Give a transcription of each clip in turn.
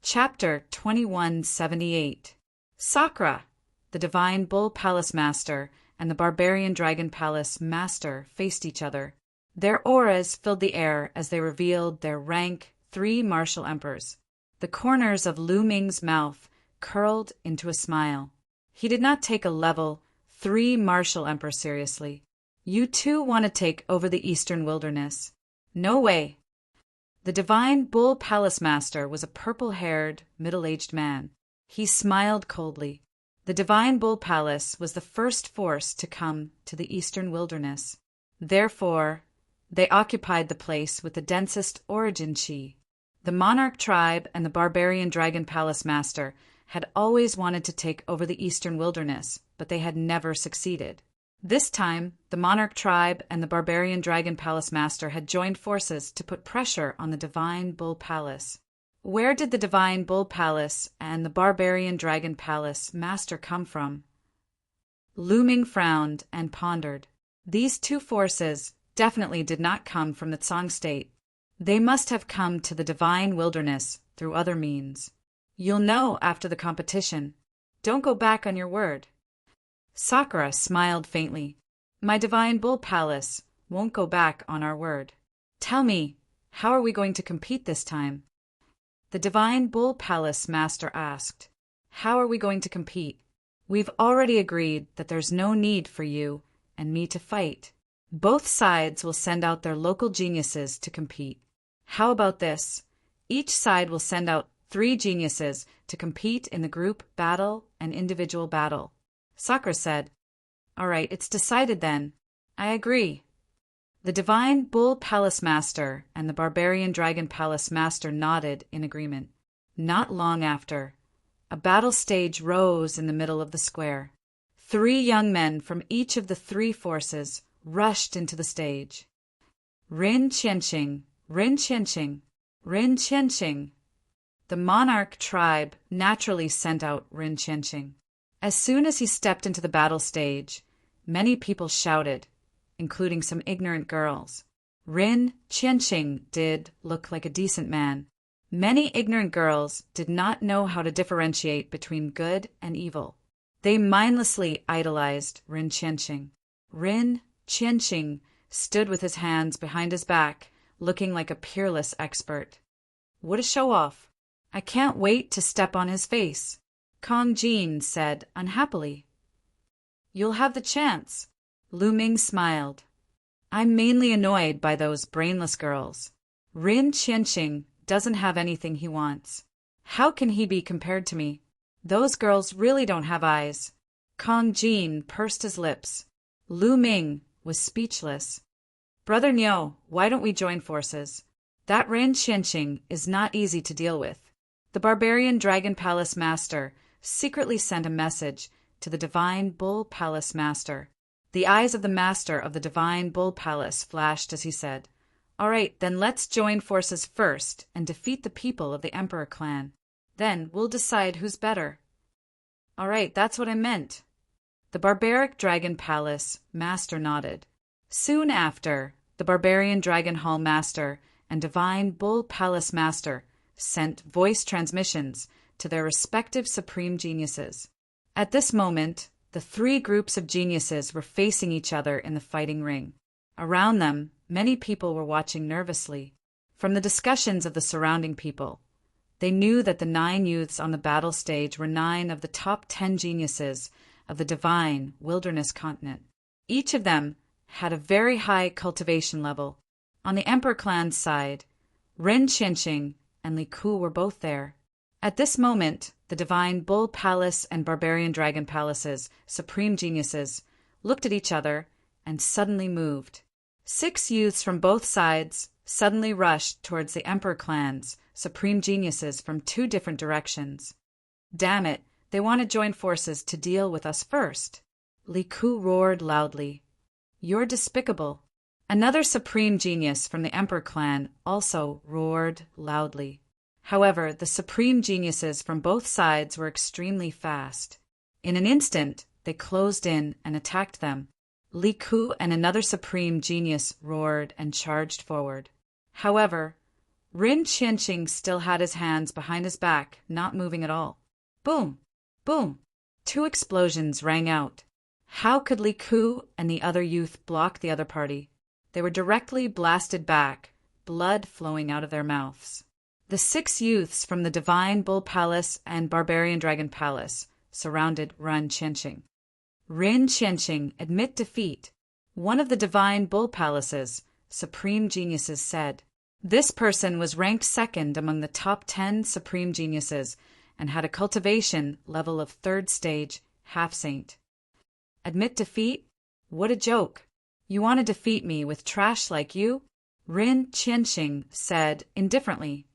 Chapter 2178. Sakra, the Divine Bull Palace Master, and the Barbarian Dragon Palace Master faced each other. Their auras filled the air as they revealed their rank 3 martial emperors. The corners of Lu Ming's mouth curled into a smile. He did not take a level 3 martial emperor seriously. You too want to take over the Eastern Wilderness? No way. The Divine Bull Palace Master was a purple-haired, middle-aged man. He smiled coldly. The Divine Bull Palace was the first force to come to the Eastern Wilderness. Therefore, they occupied the place with the densest origin chi. The Monarch Tribe and the Barbarian Dragon Palace Master had always wanted to take over the Eastern Wilderness, but they had never succeeded. This time, the Monarch Tribe and the Barbarian Dragon Palace Master had joined forces to put pressure on the Divine Bull Palace. Where did the Divine Bull Palace and the Barbarian Dragon Palace Master come from? Lu Ming frowned and pondered. These 2 forces definitely did not come from the Tsang State. They must have come to the Divine Wilderness through other means. You'll know after the competition. Don't go back on your word. Sakura smiled faintly. My Divine Bull Palace won't go back on our word. Tell me, how are we going to compete this time? The Divine Bull Palace Master asked. How are we going to compete? We've already agreed that there's no need for you and me to fight. Both sides will send out their local geniuses to compete. How about this? Each side will send out 3 geniuses to compete in the group battle and individual battle. Sakura said, All right, it's decided then. I agree. The Divine Bull Palace Master and the Barbarian Dragon Palace Master nodded in agreement. Not long after, a battle stage rose in the middle of the square. 3 young men from each of the 3 forces rushed into the stage. Rin Qianqing, Rin Qianqing, Rin Qianqing. The Monarch Tribe naturally sent out Rin Qianqing. As soon as he stepped into the battle stage, many people shouted, including some ignorant girls. Rin Qianqing did look like a decent man. Many ignorant girls did not know how to differentiate between good and evil. They mindlessly idolized Rin Qianqing. Rin Qianqing stood with his hands behind his back, looking like a peerless expert. What a show-off! I can't wait to step on his face, Kong Jin said unhappily. You'll have the chance. Lu Ming smiled. I'm mainly annoyed by those brainless girls. Rin Qianqing doesn't have anything he wants. How can he be compared to me? Those girls really don't have eyes. Kong Jin pursed his lips. Lu Ming was speechless. Brother Niu, why don't we join forces? That Rin Qianqing is not easy to deal with. The Barbarian Dragon Palace Master secretly sent a message to the Divine Bull Palace Master. The eyes of the Master of the Divine Bull Palace flashed as he said, All right, then let's join forces first and defeat the people of the Emperor clan. Then we'll decide who's better. All right, that's what I meant. The Barbaric Dragon Palace Master nodded. Soon after, the Barbarian Dragon Hall Master and Divine Bull Palace Master sent voice transmissions to their respective supreme geniuses. At this moment, the 3 groups of geniuses were facing each other in the fighting ring. Around them, many people were watching nervously. From the discussions of the surrounding people, they knew that the 9 youths on the battle stage were 9 of the top 10 geniuses of the divine wilderness continent. Each of them had a very high cultivation level. On the Emperor clan's side, Ren Qianqing and Li Ku were both there. At this moment, the Divine Bull Palace and Barbarian Dragon Palace's supreme geniuses looked at each other and suddenly moved. 6 youths from both sides suddenly rushed towards the Emperor clan's supreme geniuses from 2 different directions. Damn it, they want to join forces to deal with us first. Li Ku roared loudly. You're despicable. Another supreme genius from the Emperor clan also roared loudly. However, the supreme geniuses from both sides were extremely fast. In an instant, they closed in and attacked them. Li Ku and another supreme genius roared and charged forward. However, Rin Qianqing still had his hands behind his back, not moving at all. Boom! Boom! 2 explosions rang out. How could Li Ku and the other youth block the other party? They were directly blasted back, blood flowing out of their mouths. The 6 youths from the Divine Bull Palace and Barbarian Dragon Palace surrounded Rin Qianqing. Rin Qianqing, admit defeat. One of the Divine Bull Palace's supreme geniuses said. This person was ranked second among the top 10 supreme geniuses and had a cultivation level of 3rd stage, half-saint. Admit defeat? What a joke. You want to defeat me with trash like you? Rin Qianqing said indifferently,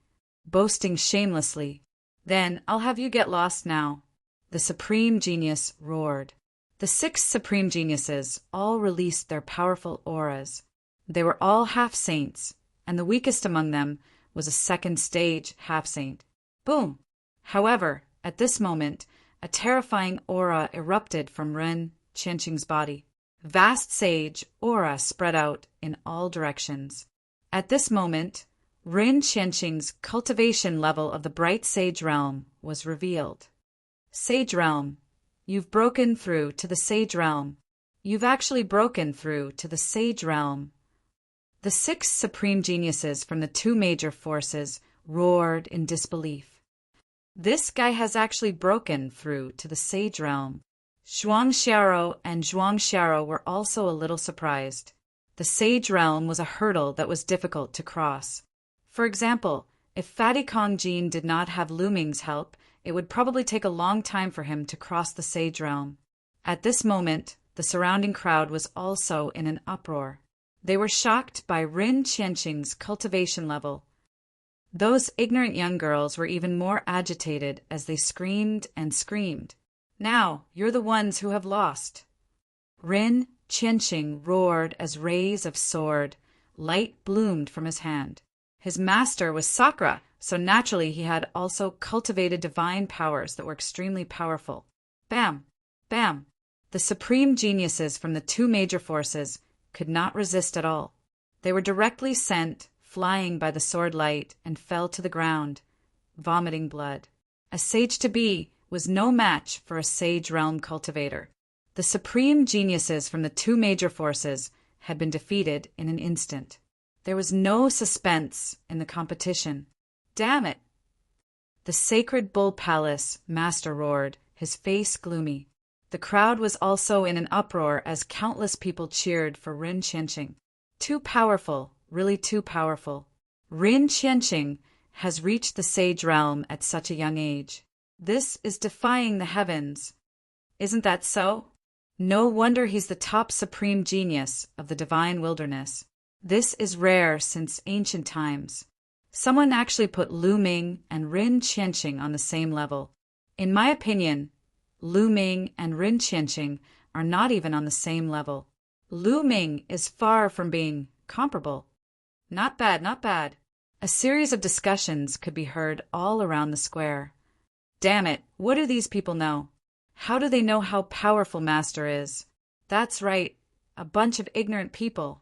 boasting shamelessly. Then I'll have you get lost now. The supreme genius roared. The 6 supreme geniuses all released their powerful auras. They were all half-saints, and the weakest among them was a 2nd stage half-saint. Boom! However, at this moment, a terrifying aura erupted from Rin Qianqing's body. Vast sage aura spread out in all directions. At this moment, Rin Qianqing's cultivation level of the bright sage realm was revealed. Sage realm. You've broken through to the sage realm. You've actually broken through to the sage realm. The 6 supreme geniuses from the 2 major forces roared in disbelief. This guy has actually broken through to the sage realm. Zhuang Xiao and Zhuang Xiao were also a little surprised. The sage realm was a hurdle that was difficult to cross. For example, if Fatty Kong Jin did not have Lu Ming's help, it would probably take a long time for him to cross the sage realm. At this moment, the surrounding crowd was also in an uproar. They were shocked by Rin Qianqing's cultivation level. Those ignorant young girls were even more agitated as they screamed and screamed. Now, you're the ones who have lost. Rin Qianqing roared as rays of sword, light bloomed from his hand. His master was Sakra, so naturally he had also cultivated divine powers that were extremely powerful. Bam! Bam! The supreme geniuses from the 2 major forces could not resist at all. They were directly sent flying by the sword light and fell to the ground, vomiting blood. A sage-to-be was no match for a sage realm cultivator. The supreme geniuses from the 2 major forces had been defeated in an instant. There was no suspense in the competition. Damn it! The sacred bull palace master roared, his face gloomy. The crowd was also in an uproar as countless people cheered for Rin Qianqing. Too powerful, really too powerful. Rin Qianqing has reached the sage realm at such a young age. This is defying the heavens. Isn't that so? No wonder he's the top supreme genius of the divine wilderness. This is rare since ancient times. Someone actually put Lu Ming and Rin Qianqing on the same level. In my opinion, Lu Ming and Rin Qianqing are not even on the same level. Lu Ming is far from being comparable. Not bad, not bad. A series of discussions could be heard all around the square. Damn it, what do these people know? How do they know how powerful Master is? That's right, a bunch of ignorant people.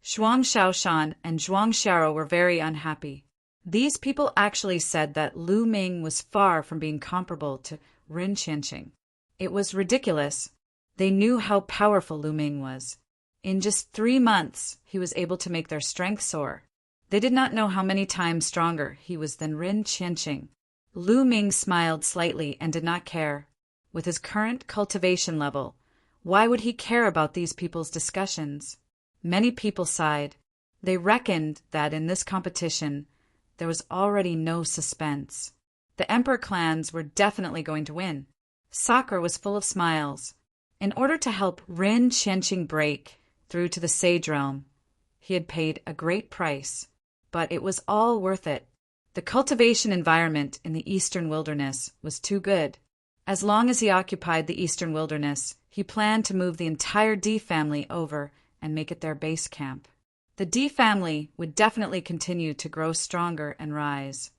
Zhuang Shaoshan and Zhuang Xiao were very unhappy. These people actually said that Lu Ming was far from being comparable to Rin Qianqing. It was ridiculous. They knew how powerful Lu Ming was. In just 3 months, he was able to make their strength soar. They did not know how many times stronger he was than Rin Qianqing. Lu Ming smiled slightly and did not care. With his current cultivation level, why would he care about these people's discussions? Many people sighed. They reckoned that in this competition, there was already no suspense. The Emperor clans were definitely going to win. Sakura was full of smiles. In order to help Rin Qianqing break through to the Sage Realm, he had paid a great price, but it was all worth it. The cultivation environment in the Eastern Wilderness was too good. As long as he occupied the Eastern Wilderness, he planned to move the entire D family over and make it their base camp. The D family would definitely continue to grow stronger and rise.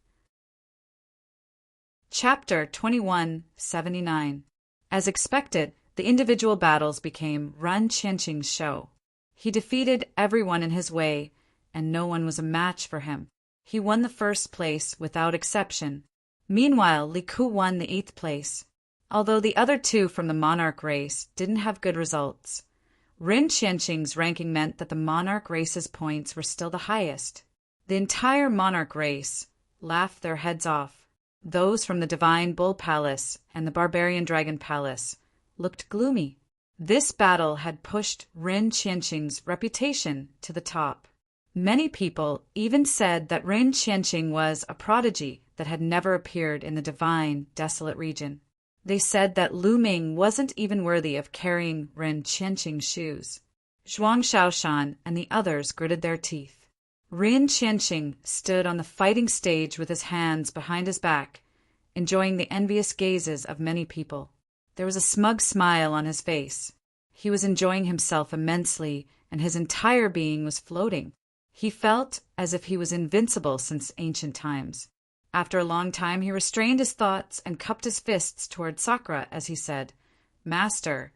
Chapter 2179. As expected, the individual battles became Rin Qianqing's show. He defeated everyone in his way, and no one was a match for him. He won the first place without exception. Meanwhile, Li Ku won the 8th place. Although the other two from the monarch race didn't have good results, Rin Qianqing's ranking meant that the monarch race's points were still the highest. The entire monarch race laughed their heads off. Those from the Divine Bull Palace and the Barbarian Dragon Palace looked gloomy. This battle had pushed Rin Qianqing's reputation to the top. Many people even said that Rin Qianqing was a prodigy that had never appeared in the divine, desolate region. They said that Lu Ming wasn't even worthy of carrying Rin Qianqing's shoes. Zhuang Shaoshan and the others gritted their teeth. Rin Qianqing stood on the fighting stage with his hands behind his back, enjoying the envious gazes of many people. There was a smug smile on his face. He was enjoying himself immensely, and his entire being was floating. He felt as if he was invincible since ancient times. After a long time, he restrained his thoughts and cupped his fists toward Sakura as he said, "Master,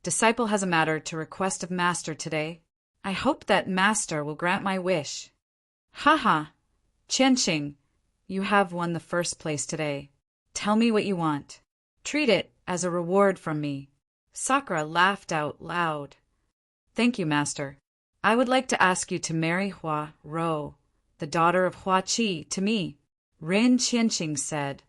disciple has a matter to request of Master today. I hope that Master will grant my wish." "Ha! Qianqing, you have won the first place today. Tell me what you want. Treat it as a reward from me." Sakura laughed out loud. "Thank you, Master. I would like to ask you to marry Hua Rou, the daughter of Hua Qi, to me." Rin Qianqing said.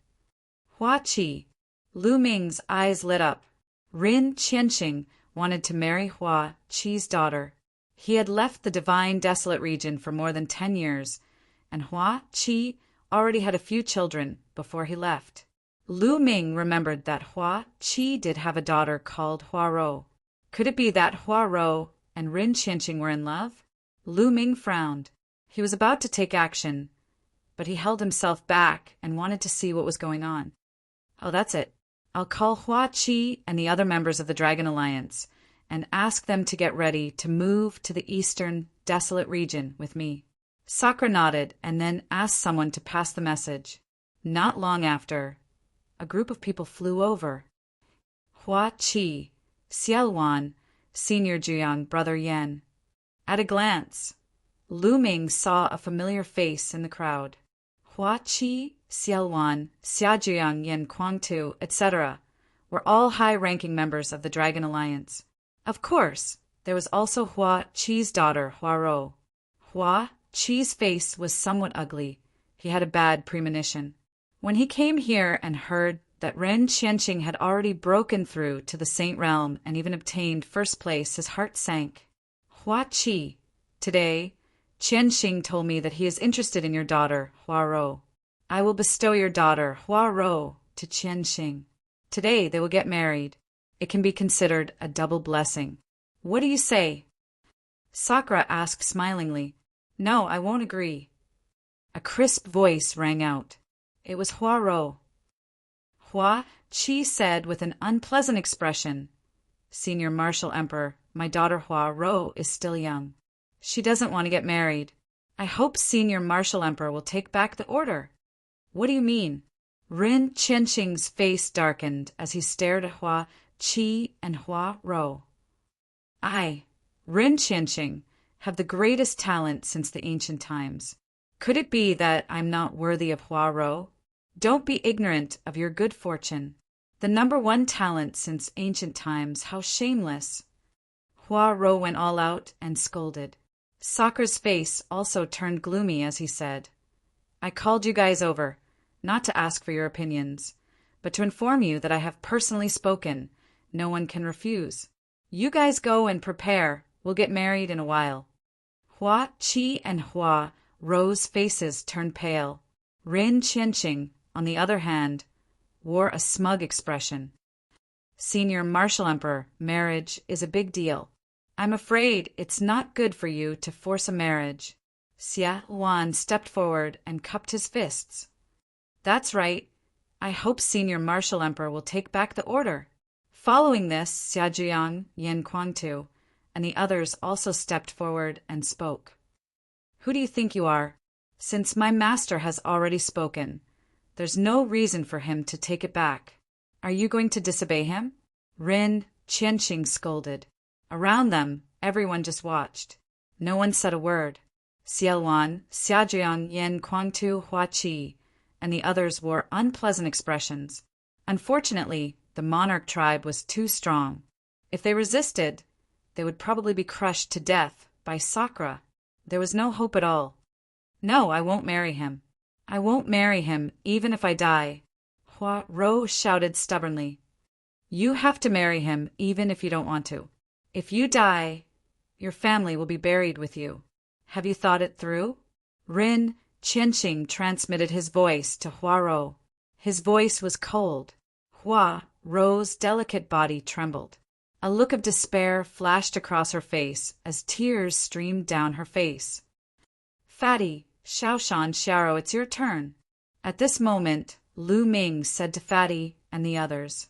"Hua Qi." Lu Ming's eyes lit up. Rin Qianqing wanted to marry Hua Qi's daughter. He had left the divine desolate region for more than 10 years, and Hua Qi already had a few children before he left. Lu Ming remembered that Hua Qi did have a daughter called Hua Rou. Could it be that Hua Rou and Rin Qianqing were in love? Lu Ming frowned. He was about to take action, but he held himself back and wanted to see what was going on. "Oh, that's it. I'll call Hua Qi and the other members of the Dragon Alliance and ask them to get ready to move to the eastern, desolate region with me." Sakura nodded and then asked someone to pass the message. Not long after, a group of people flew over. Hua Qi, Xiaowan, Senior Jiang, Brother Yan. At a glance, Lu Ming saw a familiar face in the crowd. Hua Qi, Xiaowan, Xiajiang, Yan Kuangtu, etc. were all high-ranking members of the Dragon Alliance. Of course, there was also Hua Qi's daughter, Hua Rou. Hua Qi's face was somewhat ugly. He had a bad premonition. When he came here and heard that Ren Qianqing had already broken through to the Saint Realm and even obtained first place, his heart sank. "Hua Qi, today, Qianqing told me that he is interested in your daughter, Hua Rou. I will bestow your daughter, Hua Rou, to Qianqing. Today they will get married. It can be considered a double blessing. What do you say?" Sakura asked smilingly. "No, I won't agree." A crisp voice rang out. It was Hua Rou. Hua Qi said with an unpleasant expression, "Senior Martial Emperor, my daughter Hua Rou is still young. She doesn't want to get married. I hope Senior Martial Emperor will take back the order." "What do you mean?" Rin Qianqing's face darkened as he stared at Hua Qi and Hua Rou. "I, Rin Qianqing, have the greatest talent since the ancient times. Could it be that I'm not worthy of Hua Rou? Don't be ignorant of your good fortune. The #1 talent since ancient times, how shameless." Hua Rou went all out and scolded. Sakura's face also turned gloomy as he said, "I called you guys over, not to ask for your opinions, but to inform you that I have personally spoken. No one can refuse. You guys go and prepare. We'll get married in a while." Hua Qi and Hua Rou's faces turned pale. Rin Qianqing, on the other hand, wore a smug expression. "Senior Martial Emperor, marriage is a big deal. I'm afraid it's not good for you to force a marriage." Xia Wan stepped forward and cupped his fists. "That's right. I hope Senior Martial Emperor will take back the order." Following this, Xiajiang, Yan Kuangtu, and the others also stepped forward and spoke. "Who do you think you are? Since my master has already spoken, there's no reason for him to take it back. Are you going to disobey him?" Rin Qianqing scolded. Around them, everyone just watched. No one said a word. Xiaowan, Xiajiang, Yin, Kuangtu, Huaqi, and the others wore unpleasant expressions. Unfortunately, the monarch tribe was too strong. If they resisted, they would probably be crushed to death by Sakra. There was no hope at all. No, I won't marry him. I won't marry him, even if I die. Hua Ro shouted stubbornly. You have to marry him, even if you don't want to. If you die, your family will be buried with you. Have you thought it through? Rin Qianxing transmitted his voice to Hua Ro. His voice was cold. Hua Ro's delicate body trembled. A look of despair flashed across her face as tears streamed down her face. Fatty, Shaoshan, Xiao, it's your turn. At this moment, Lu Ming said to Fatty and the others,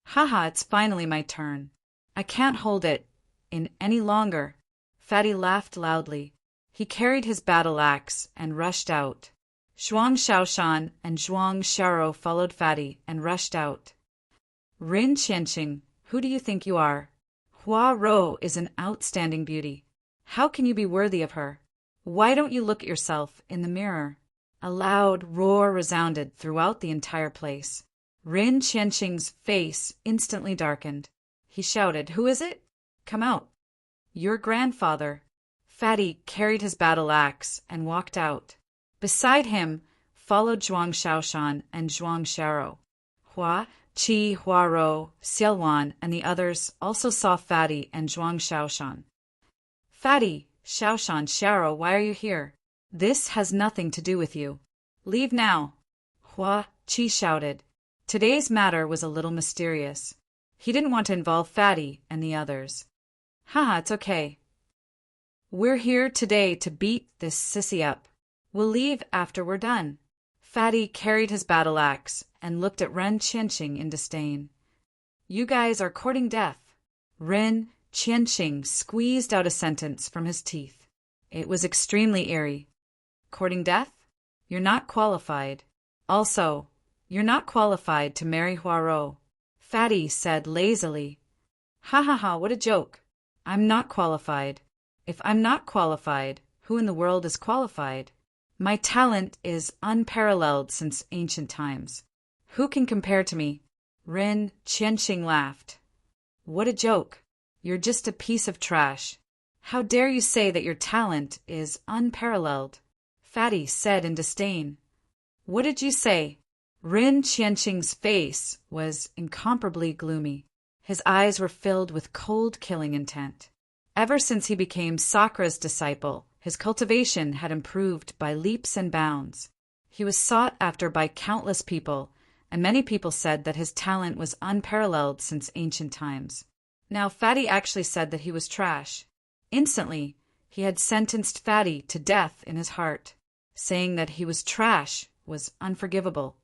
Haha, it's finally my turn. I can't hold it in any longer. Fatty laughed loudly. He carried his battle axe and rushed out. Zhuang Shaoshan and Zhuang Xiao followed Fatty and rushed out. Rin Qianxing, who do you think you are? Hua Ro is an outstanding beauty. How can you be worthy of her? Why don't you look at yourself in the mirror? A loud roar resounded throughout the entire place. Rin Qianxing's face instantly darkened. He shouted, Who is it? Come out. Your grandfather. Fatty carried his battle axe and walked out. Beside him followed Zhuang Shaoshan and Zhuang Xiao. Hua Qi, Hua Ro, Xiaowan, and the others also saw Fatty and Zhuang Shaoshan. Fatty, Shaoshan, Xiao, why are you here? This has nothing to do with you. Leave now. Hua Qi shouted. Today's matter was a little mysterious. He didn't want to involve Fatty and the others. Haha, it's okay. We're here today to beat this sissy up. We'll leave after we're done. Fatty carried his battle axe and looked at Ren Qianxing in disdain. You guys are courting death. Ren Qianxing squeezed out a sentence from his teeth. It was extremely eerie. Courting death? You're not qualified. Also, you're not qualified to marry Hua Ro. Fatty said lazily. Ha ha ha, what a joke. I'm not qualified. If I'm not qualified, who in the world is qualified? My talent is unparalleled since ancient times. Who can compare to me? Ren Qianxing laughed. What a joke. You're just a piece of trash. How dare you say that your talent is unparalleled? Fatty said in disdain. What did you say? Ren Qianxing's face was incomparably gloomy. His eyes were filled with cold killing intent. Ever since he became Sakra's disciple, his cultivation had improved by leaps and bounds. He was sought after by countless people, and many people said that his talent was unparalleled since ancient times. Now Fatty actually said that he was trash. Instantly, he had sentenced Fatty to death in his heart. Saying that he was trash was unforgivable.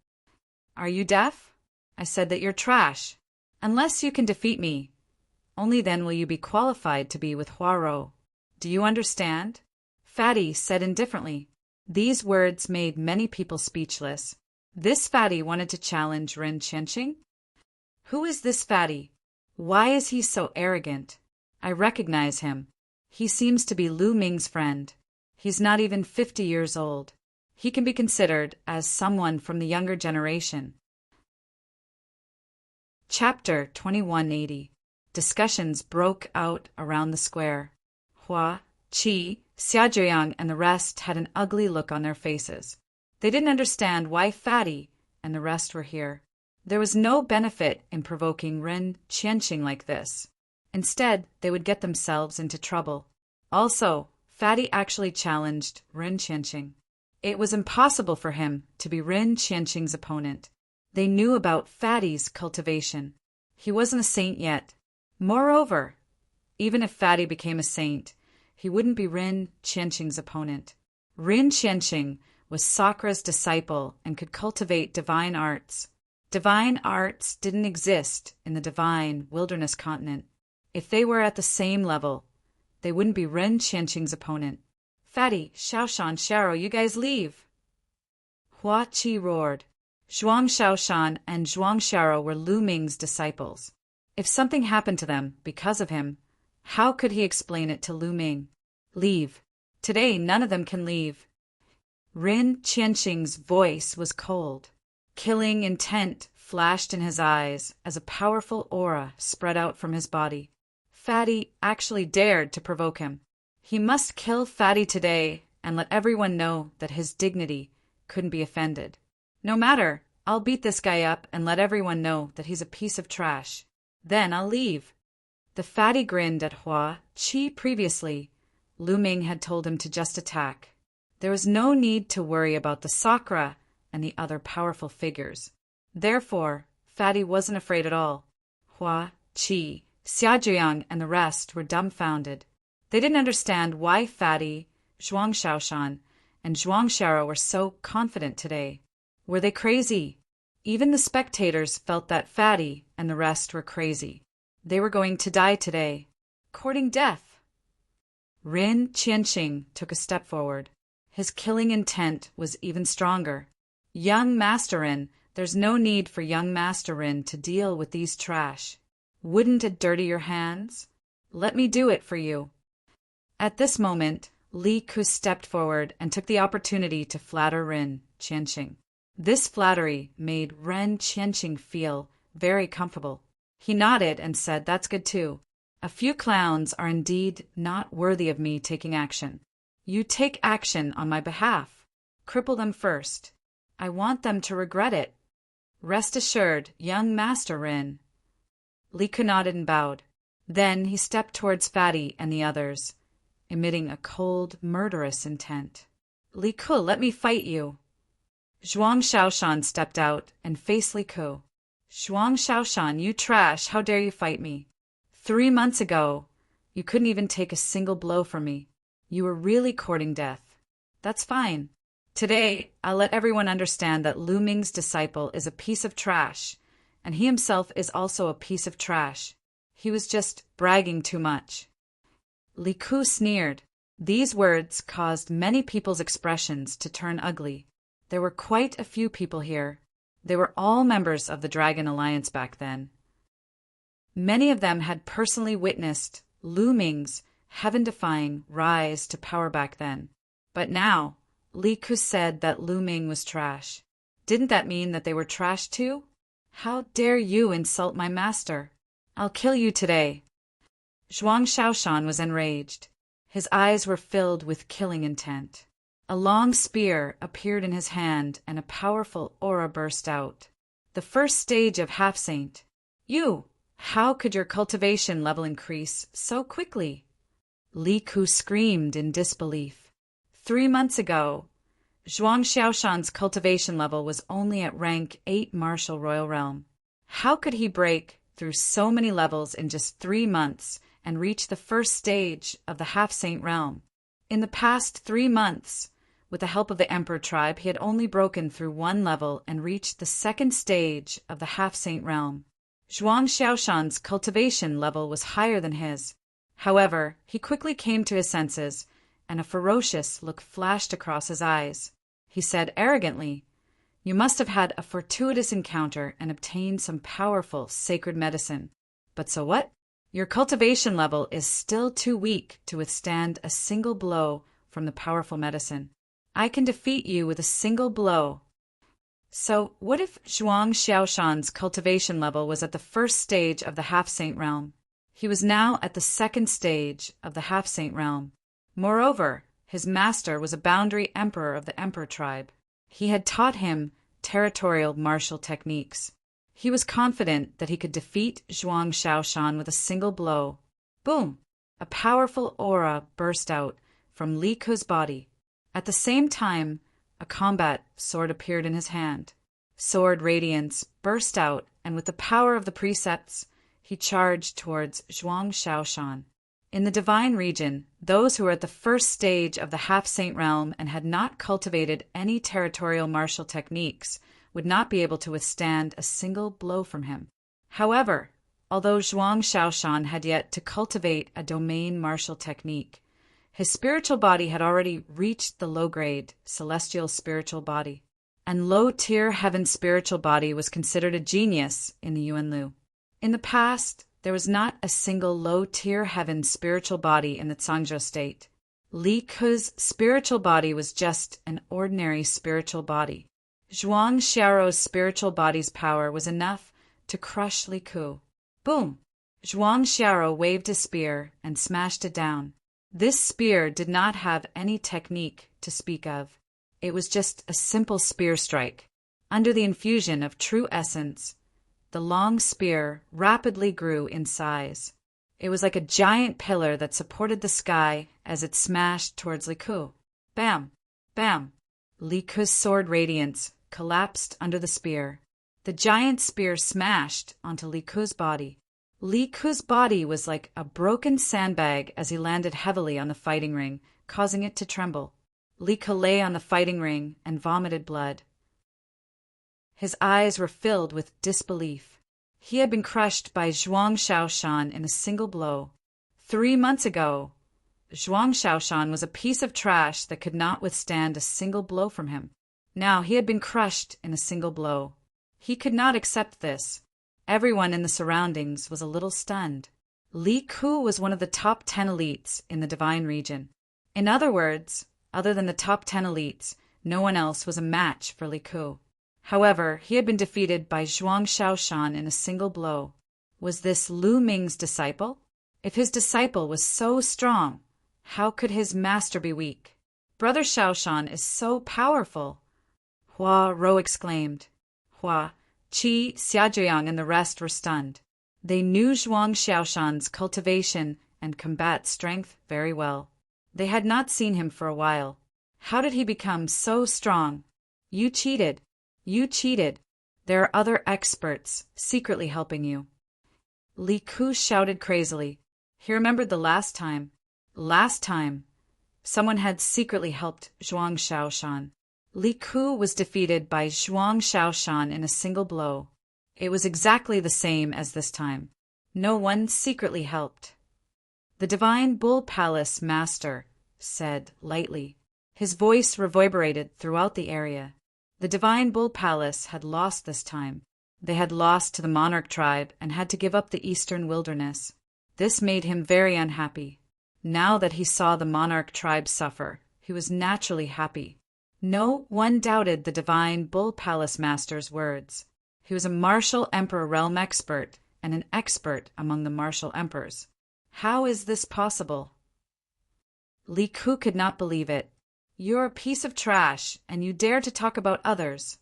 Are you deaf? I said that you're trash. Unless you can defeat me, only then will you be qualified to be with Hua Ro. Do you understand? Fatty said indifferently. These words made many people speechless. This Fatty wanted to challenge Ren Qianxing? Who is this Fatty? Why is he so arrogant? I recognize him. He seems to be Lu Ming's friend. He's not even 50 years old. He can be considered as someone from the younger generation. Chapter 2180. Discussions broke out around the square. Hua, Qi, Xiajiang, and the rest had an ugly look on their faces. They didn't understand why Fatty and the rest were here. There was no benefit in provoking Ren Qianxing like this. Instead, they would get themselves into trouble. Also, Fatty actually challenged Ren Qianxing. It was impossible for him to be Ren Qianxing's opponent. They knew about Fatty's cultivation. He wasn't a saint yet. Moreover, even if Fatty became a saint, he wouldn't be Ren Qianxing's opponent. Ren Qianxing was Sakra's disciple and could cultivate divine arts. Divine arts didn't exist in the divine wilderness continent. If they were at the same level, they wouldn't be Ren Qianxing's opponent. Fatty, Shaoshan, Xiao, you guys leave. Hua Qi roared. Zhuang Shaoshan and Zhuang Xiao were Lu Ming's disciples. If something happened to them because of him, how could he explain it to Lu Ming? Leave. Today, none of them can leave. Rin Qianxing's voice was cold. Killing intent flashed in his eyes as a powerful aura spread out from his body. Fatty actually dared to provoke him. He must kill Fatty today and let everyone know that his dignity couldn't be offended. No matter, I'll beat this guy up and let everyone know that he's a piece of trash. Then I'll leave. The Fatty grinned at Hua Qi previously. Lu Ming had told him to just attack. There was no need to worry about the Sakura and the other powerful figures. Therefore, Fatty wasn't afraid at all. Hua Qi, Xiaojiang, and the rest were dumbfounded. They didn't understand why Fatty, Zhuang Shaoshan, and Zhuang Xiao were so confident today. Were they crazy? Even the spectators felt that Fatty and the rest were crazy. They were going to die today, courting death. Rin Qianxing took a step forward. His killing intent was even stronger. Young Master Rin, there's no need for young Master Rin to deal with these trash. Wouldn't it dirty your hands? Let me do it for you. At this moment, Li Ku stepped forward and took the opportunity to flatter Rin Qianxing. This flattery made Ren Qianxing feel very comfortable. He nodded and said, "That's good too. A few clowns are indeed not worthy of me taking action. You take action on my behalf. Cripple them first. I want them to regret it. Rest assured, young Master Rin." Li Ku nodded and bowed. Then he stepped towards Fatty and the others, emitting a cold, murderous intent. "Li Ku, let me fight you." Zhuang Shaoshan stepped out and faced Li Ku. "Zhuang Shaoshan, you trash, how dare you fight me? 3 months ago, you couldn't even take a single blow from me. You were really courting death. That's fine. Today, I'll let everyone understand that Lu Ming's disciple is a piece of trash, and he himself is also a piece of trash. He was just bragging too much." Li Ku sneered. These words caused many people's expressions to turn ugly. There were quite a few people here. They were all members of the Dragon Alliance back then. Many of them had personally witnessed Lu Ming's heaven-defying rise to power back then. But now, Li Ku said that Lu Ming was trash. Didn't that mean that they were trash too? How dare you insult my master? I'll kill you today. Zhuang Shaoshan was enraged. His eyes were filled with killing intent. A long spear appeared in his hand and a powerful aura burst out. The first stage of Half-Saint. You! How could your cultivation level increase so quickly? Li Ku screamed in disbelief. 3 months ago, Zhuang Xiaoshan's cultivation level was only at rank 8 Martial Royal Realm. How could he break through so many levels in just 3 months and reach the first stage of the Half-Saint realm? In the past 3 months, with the help of the Emperor tribe, he had only broken through 1 level and reached the second stage of the Half-Saint realm. Zhuang Xiaoshan's cultivation level was higher than his. However, he quickly came to his senses, and a ferocious look flashed across his eyes. He said arrogantly, "You must have had a fortuitous encounter and obtained some powerful sacred medicine. But so what? Your cultivation level is still too weak to withstand a single blow from the powerful medicine. I can defeat you with a single blow." So, what if Zhuang Xiaoshan's cultivation level was at the first stage of the Half-Saint realm? He was now at the second stage of the Half-Saint realm. Moreover, his master was a boundary emperor of the Emperor tribe. He had taught him territorial martial techniques. He was confident that he could defeat Zhuang Xiaoshan with a single blow. Boom! A powerful aura burst out from Li Ku's body. At the same time, a combat sword appeared in his hand. Sword radiance burst out, and with the power of the precepts, he charged towards Zhuang Xiaoshan. In the divine region, those who were at the first stage of the Half-Saint realm and had not cultivated any territorial martial techniques would not be able to withstand a single blow from him. However, although Zhuang Xiaoshan had yet to cultivate a domain martial technique, his spiritual body had already reached the low-grade celestial spiritual body, and low-tier heaven spiritual body was considered a genius in the Yuanlu. In the past, there was not a single low-tier heaven spiritual body in the Zhangzhou state. Li Ke's spiritual body was just an ordinary spiritual body. Zhuang Xiaorou's spiritual body's power was enough to crush Li Ke. Boom! Zhuang Xiaorou waved his spear and smashed it down. This spear did not have any technique to speak of. It was just a simple spear strike. Under the infusion of true essence, the long spear rapidly grew in size. It was like a giant pillar that supported the sky as it smashed towards Li Ke. Bam! Bam! Li Ke's sword radiance collapsed under the spear. The giant spear smashed onto Li Ke's body. Li Ke's body was like a broken sandbag as he landed heavily on the fighting ring, causing it to tremble. Li Ke lay on the fighting ring and vomited blood. His eyes were filled with disbelief. He had been crushed by Zhuang Xiaoshan in a single blow. 3 months ago, Zhuang Xiaoshan was a piece of trash that could not withstand a single blow from him. Now he had been crushed in a single blow. He could not accept this. Everyone in the surroundings was a little stunned. Li Ke was one of the top 10 elites in the divine region. In other words, other than the top 10 elites, no one else was a match for Li Ke. However, he had been defeated by Zhuang Xiaoshan in a single blow. Was this Lu Ming's disciple? If his disciple was so strong, how could his master be weak? Brother Xiaoshan is so powerful. Hua Rou exclaimed. Hua, Qi, Xiaojiang, and the rest were stunned. They knew Zhuang Xiaoshan's cultivation and combat strength very well. They had not seen him for a while. How did he become so strong? You cheated. You cheated. There are other experts secretly helping you. Li Ke shouted crazily. He remembered the last time. Someone had secretly helped Zhuang Xiaoshan. Li Ke was defeated by Zhuang Xiaoshan in a single blow. It was exactly the same as this time. No one secretly helped. The Divine Bull Palace Master said lightly. His voice reverberated throughout the area. The Divine Bull Palace had lost this time. They had lost to the monarch tribe and had to give up the eastern wilderness. This made him very unhappy. Now that he saw the monarch tribe suffer, he was naturally happy. No one doubted the Divine Bull Palace Master's words. He was a martial emperor realm expert and an expert among the martial emperors. How is this possible? Li Ke could not believe it. You're a piece of trash, and you dare to talk about others.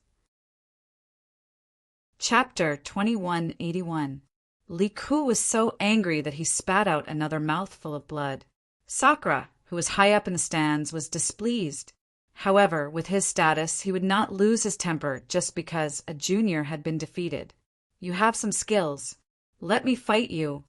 Chapter 2181. Li Ke was so angry that he spat out another mouthful of blood. Sakura, who was high up in the stands, was displeased. However, with his status, he would not lose his temper just because a junior had been defeated. You have some skills. Let me fight you.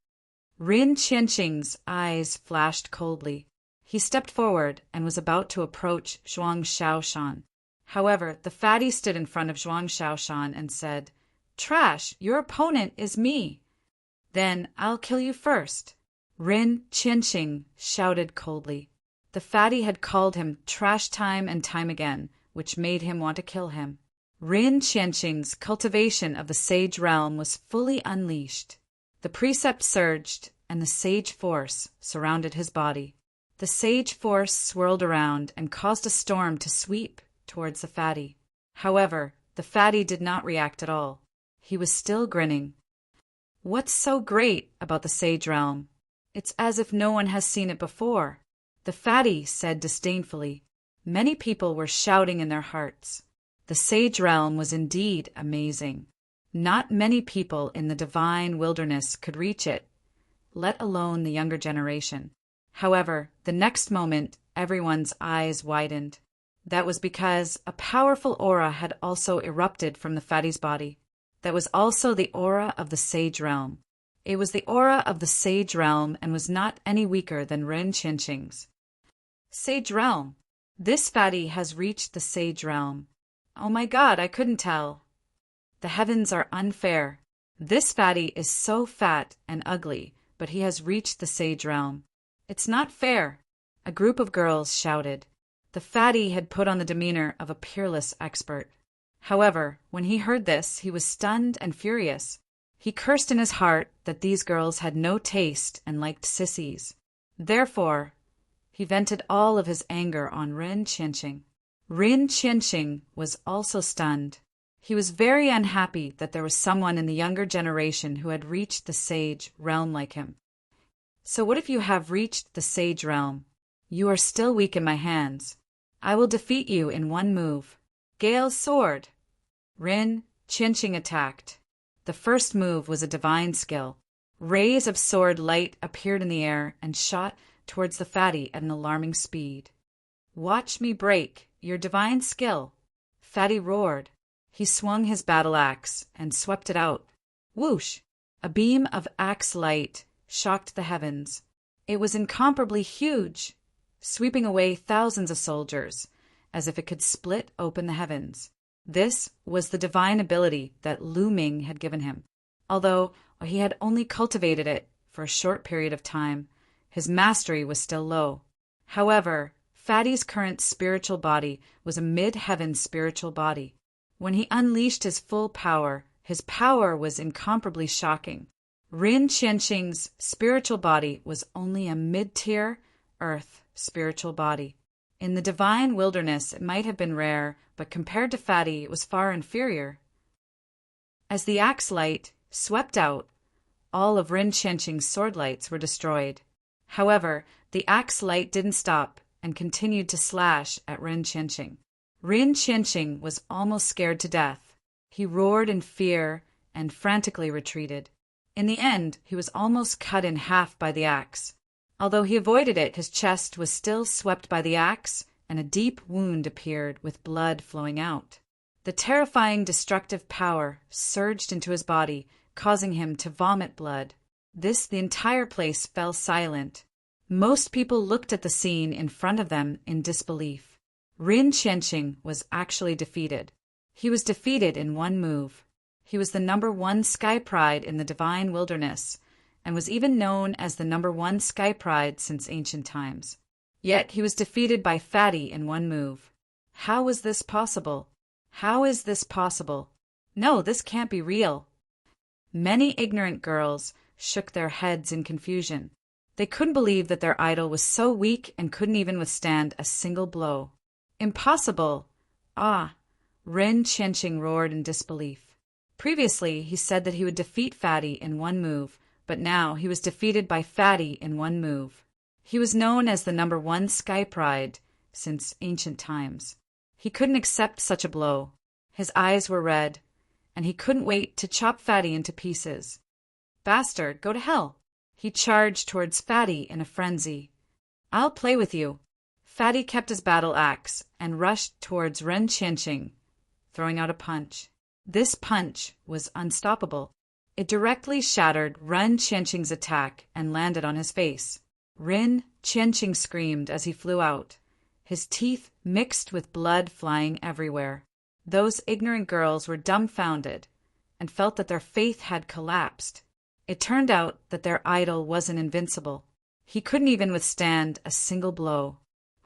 Rin Qianqing's eyes flashed coldly. He stepped forward and was about to approach Zhuang Xiaoshan. However, the fatty stood in front of Zhuang Xiaoshan and said, "Trash, your opponent is me." "Then I'll kill you first." Rin Qianqing shouted coldly. The fatty had called him trash time and time again, which made him want to kill him. Rin Qianqing's cultivation of the sage realm was fully unleashed. The precept surged, and the sage force surrounded his body. The sage force swirled around and caused a storm to sweep towards the fatty. However, the fatty did not react at all. He was still grinning. What's so great about the sage realm? It's as if no one has seen it before. The fatty said disdainfully. Many people were shouting in their hearts. The sage realm was indeed amazing. Not many people in the divine wilderness could reach it, let alone the younger generation. However, the next moment, everyone's eyes widened. That was because a powerful aura had also erupted from the fatty's body. That was also the aura of the sage realm. It was the aura of the sage realm and was not any weaker than Ren Qianqing's. Sage realm. This fatty has reached the sage realm. Oh my God, I couldn't tell. The heavens are unfair. This fatty is so fat and ugly, but he has reached the sage realm. It's not fair. A group of girls shouted. The fatty had put on the demeanor of a peerless expert. However, when he heard this, he was stunned and furious. He cursed in his heart that these girls had no taste and liked sissies. Therefore, He vented all of his anger on Rin Qianqing. Rin Qianqing was also stunned. He was very unhappy that there was someone in the younger generation who had reached the sage realm like him. So what if you have reached the sage realm? You are still weak in my hands. I will defeat you in one move. Gale's sword. Rin Qianqing attacked. The first move was a divine skill. Rays of sword light appeared in the air and shot towards the fatty at an alarming speed. Watch me break your divine skill. Fatty roared. He swung his battle axe and swept it out. Whoosh! A beam of axe light shocked the heavens. It was incomparably huge, sweeping away thousands of soldiers, as if it could split open the heavens. This was the divine ability that Lu Ming had given him. Although he had only cultivated it for a short period of time, his mastery was still low. However, Fatty's current spiritual body was a mid-heaven spiritual body. When he unleashed his full power, his power was incomparably shocking. Rin Qianqing's spiritual body was only a mid-tier earth spiritual body. In the divine wilderness, it might have been rare, but compared to Fatty, it was far inferior. As the axe light swept out, all of Rin Qianqing's sword lights were destroyed. However, the axe light didn't stop and continued to slash at Rin Qianqing. Rin Qianqing was almost scared to death. He roared in fear and frantically retreated. In the end, he was almost cut in half by the axe. Although he avoided it, his chest was still swept by the axe, and a deep wound appeared with blood flowing out. The terrifying destructive power surged into his body, causing him to vomit blood. The entire place fell silent. Most people looked at the scene in front of them in disbelief. Rin Qianqing was actually defeated. He was defeated in one move. He was the #1 Sky Pride in the Divine Wilderness, and was even known as the #1 Sky Pride since ancient times. Yet he was defeated by Fatty in one move. How was this possible? How is this possible? No, this can't be real. Many ignorant girls shook their heads in confusion. They couldn't believe that their idol was so weak and couldn't even withstand a single blow. Impossible! Ah! Rin Qianqing roared in disbelief. Previously, he said that he would defeat Fatty in one move, but now he was defeated by Fatty in one move. He was known as the #1 Sky Pride since ancient times. He couldn't accept such a blow. His eyes were red, and he couldn't wait to chop Fatty into pieces. Bastard, go to hell! He charged towards Fatty in a frenzy. I'll play with you. Fatty kept his battle axe and rushed towards Rin Qianqing, throwing out a punch. This punch was unstoppable. It directly shattered Rin Qianqing's attack and landed on his face. Rin Qianqing screamed as he flew out, his teeth mixed with blood flying everywhere. Those ignorant girls were dumbfounded and felt that their faith had collapsed. It turned out that their idol wasn't invincible. He couldn't even withstand a single blow.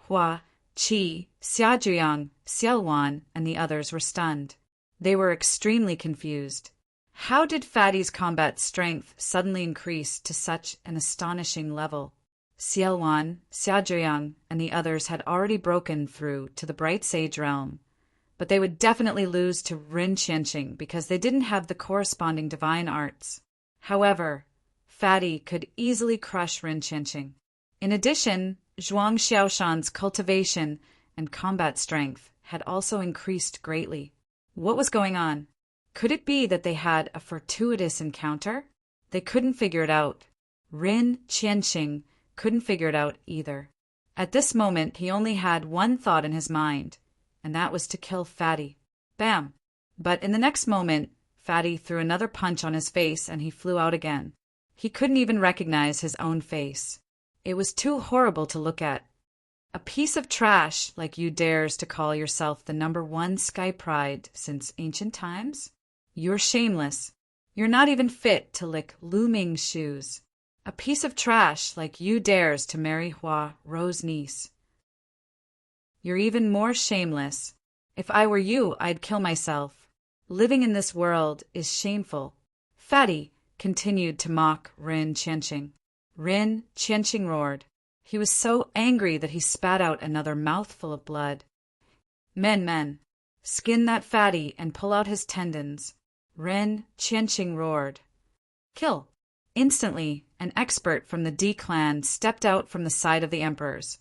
Hua, Qi, Xiaozhuyang, Xiaowan, and the others were stunned. They were extremely confused. How did Fatty's combat strength suddenly increase to such an astonishing level? Xiaowan, Xiaozhuyang, and the others had already broken through to the Bright Sage realm, but they would definitely lose to Rin Qianqing because they didn't have the corresponding divine arts. However, Fatty could easily crush Rin Qianqing. In addition, Zhuang Xiaoshan's cultivation and combat strength had also increased greatly. What was going on? Could it be that they had a fortuitous encounter? They couldn't figure it out. Rin Qianqing couldn't figure it out either. At this moment, he only had one thought in his mind, and that was to kill Fatty. Bam! But in the next moment, Fatty threw another punch on his face and he flew out again. He couldn't even recognize his own face. It was too horrible to look at. A piece of trash like you dares to call yourself the #1 Sky Pride since ancient times? You're shameless. You're not even fit to lick Lu Ming's shoes. A piece of trash like you dares to marry Hua Ro's niece. You're even more shameless. If I were you, I'd kill myself. Living in this world is shameful. Fatty continued to mock Rin Qianqing. Rin Qianqing roared. He was so angry that he spat out another mouthful of blood. Men, skin that fatty and pull out his tendons. Ren Qianqing roared. Kill! Instantly, an expert from the D clan stepped out from the side of the emperors,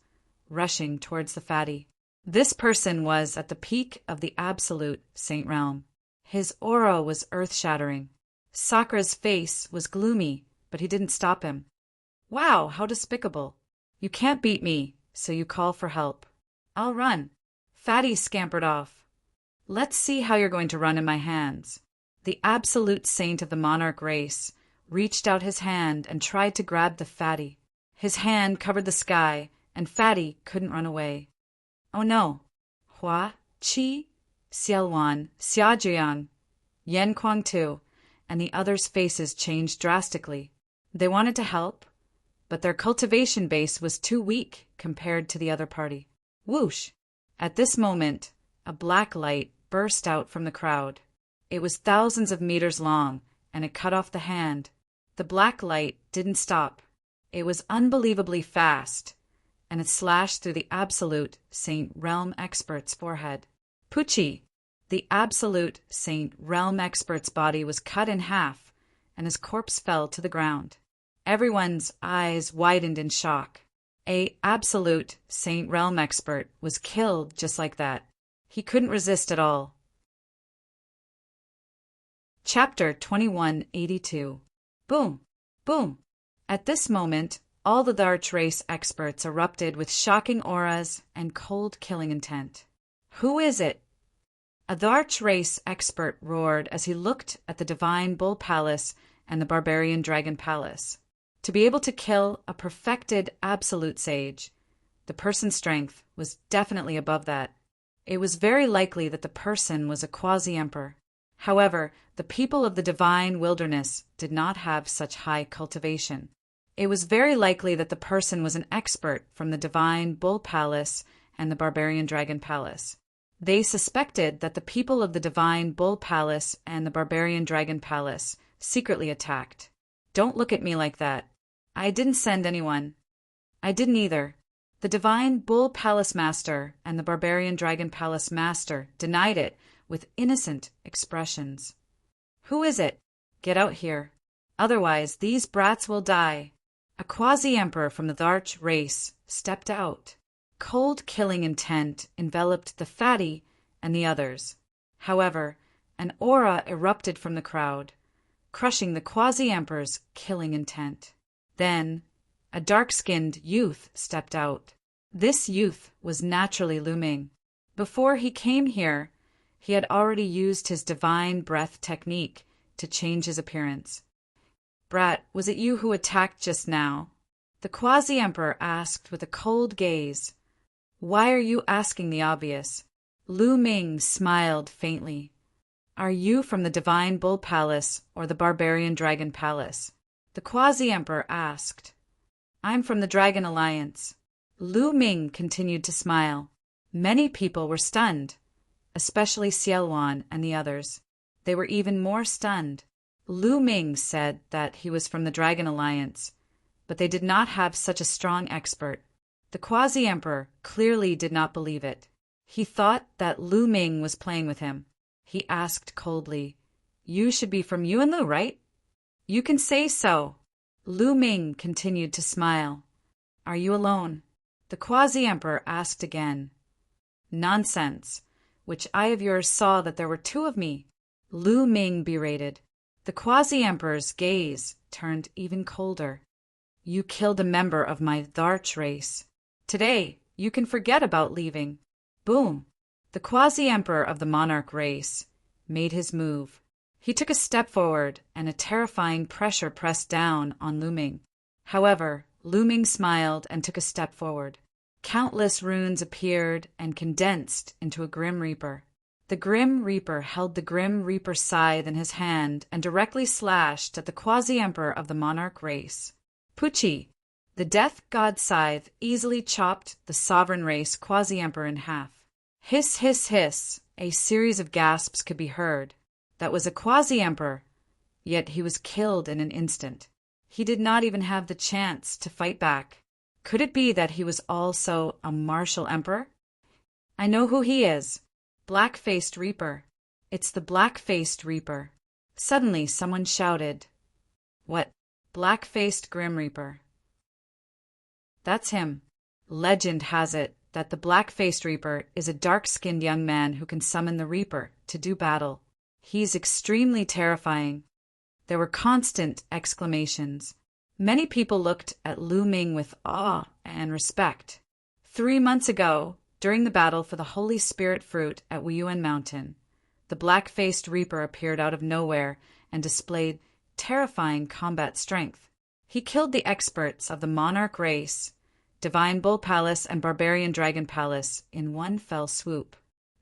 rushing towards the fatty. This person was at the peak of the absolute Saint Realm. His aura was earth-shattering. Sakra's face was gloomy, but he didn't stop him. Wow, how despicable. You can't beat me, so you call for help. I'll run. Fatty scampered off. Let's see how you're going to run in my hands. The absolute saint of the monarch race reached out his hand and tried to grab the fatty. His hand covered the sky, and fatty couldn't run away. Oh no. Hua, Qi, Xiaowan, Xiajian, Yan Kuangtu, and the others' faces changed drastically. They wanted to help, but their cultivation base was too weak compared to the other party. Whoosh! At this moment, a black light burst out from the crowd. It was thousands of meters long, and it cut off the hand. The black light didn't stop. It was unbelievably fast, and it slashed through the absolute Saint Realm expert's forehead. Pucci, the absolute Saint Realm expert's body was cut in half, and his corpse fell to the ground. Everyone's eyes widened in shock. A absolute Saint Realm expert was killed just like that. He couldn't resist at all. Chapter 2182. Boom! Boom! At this moment, all the Dharch race experts erupted with shocking auras and cold killing intent. Who is it? A Dharch race expert roared as he looked at the Divine Bull Palace and the Barbarian Dragon Palace. To be able to kill a perfected absolute sage, the person's strength was definitely above that. It was very likely that the person was a quasi-emperor. However, the people of the divine wilderness did not have such high cultivation. It was very likely that the person was an expert from the Divine Bull Palace and the Barbarian Dragon Palace. They suspected that the people of the Divine Bull Palace and the Barbarian Dragon Palace secretly attacked. Don't look at me like that. I didn't send anyone. I didn't either. The Divine Bull Palace Master and the Barbarian Dragon Palace Master denied it with innocent expressions. Who is it? Get out here. Otherwise, these brats will die. A quasi-emperor from the Dharch race stepped out. Cold killing intent enveloped the fatty and the others. However, an aura erupted from the crowd, crushing the quasi-emperor's killing intent. Then, a dark-skinned youth stepped out. This youth was naturally looming. Before he came here, he had already used his divine breath technique to change his appearance. Brat, was it you who attacked just now? The quasi-emperor asked with a cold gaze. Why are you asking the obvious? Lu Ming smiled faintly. Are you from the Divine Bull Palace or the Barbarian Dragon Palace? The quasi-emperor asked. I'm from the Dragon Alliance. Lu Ming continued to smile. Many people were stunned, especially Xiaowan and the others. They were even more stunned. Lu Ming said that he was from the Dragon Alliance, but they did not have such a strong expert. The quasi-emperor clearly did not believe it. He thought that Lu Ming was playing with him. He asked coldly, You should be from Yuanlu, right? You can say so. Lu Ming continued to smile. Are you alone? The quasi-emperor asked again. Nonsense. Which eye of yours saw that there were two of me? Lu Ming berated. The quasi-emperor's gaze turned even colder. You killed a member of my Dharch race. Today, you can forget about leaving. Boom! The quasi-emperor of the monarch race made his move. He took a step forward, and a terrifying pressure pressed down on Lu Ming. However, Lu Ming smiled and took a step forward. Countless runes appeared and condensed into a Grim Reaper. The Grim Reaper held the Grim Reaper scythe in his hand and directly slashed at the quasi-emperor of the monarch race. Pucci, the death god scythe, easily chopped the sovereign race quasi-emperor in half. Hiss, hiss, hiss, a series of gasps could be heard. That was a quasi-emperor, yet he was killed in an instant. He did not even have the chance to fight back. Could it be that he was also a martial emperor? I know who he is. Black-faced Reaper. It's the black-faced Reaper. Suddenly someone shouted. What? Black-faced Grim Reaper. That's him. Legend has it that the black-faced Reaper is a dark-skinned young man who can summon the Reaper to do battle. He's extremely terrifying. There were constant exclamations. Many people looked at Lu Ming with awe and respect. 3 months ago, during the battle for the Holy Spirit Fruit at Wuyuan Mountain, the black-faced Reaper appeared out of nowhere and displayed terrifying combat strength. He killed the experts of the Monarch race, Divine Bull Palace and Barbarian Dragon Palace in one fell swoop.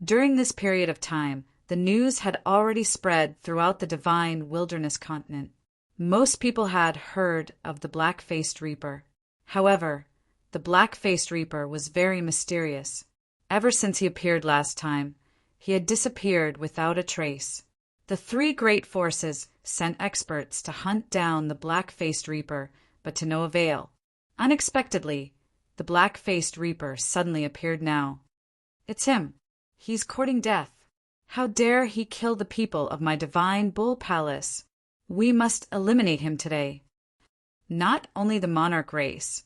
During this period of time, the news had already spread throughout the Divine Wilderness continent. Most people had heard of the black-faced Reaper. However, the black-faced Reaper was very mysterious. Ever since he appeared last time, he had disappeared without a trace. The 3 great forces sent experts to hunt down the black-faced Reaper, but to no avail. Unexpectedly, the black-faced Reaper suddenly appeared now. It's him. He's courting death. How dare he kill the people of my Divine Bull Palace? We must eliminate him today. Not only the Monarch race,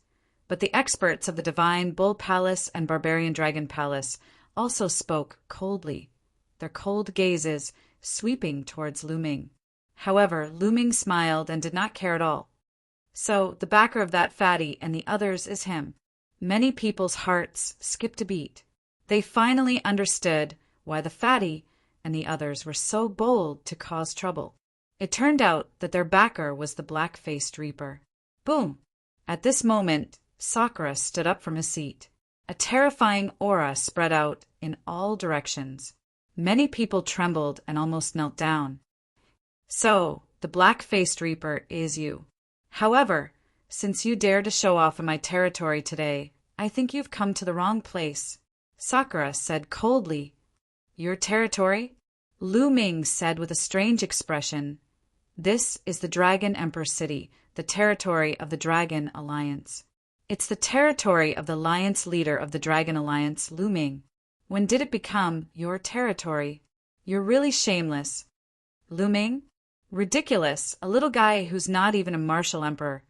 but the experts of the Divine Bull Palace and Barbarian Dragon Palace also spoke coldly, their cold gazes sweeping towards Lu Ming. However, Lu Ming smiled and did not care at all. So, the backer of that fatty and the others is him. Many people's hearts skipped a beat. They finally understood why the fatty and the others were so bold to cause trouble. It turned out that their backer was the black-faced Reaper. Boom! At this moment, Sakura stood up from his seat. A terrifying aura spread out in all directions. Many people trembled and almost knelt down. So, the black-faced Reaper is you. However, since you dare to show off in my territory today, I think you've come to the wrong place. Sakura said coldly. Your territory? Lu Ming said with a strange expression. This is the Dragon Emperor City, the territory of the Dragon Alliance. It's the territory of the alliance leader of the Dragon Alliance, Lu Ming. When did it become your territory? You're really shameless. Lu Ming? Ridiculous, a little guy who's not even a martial emperor.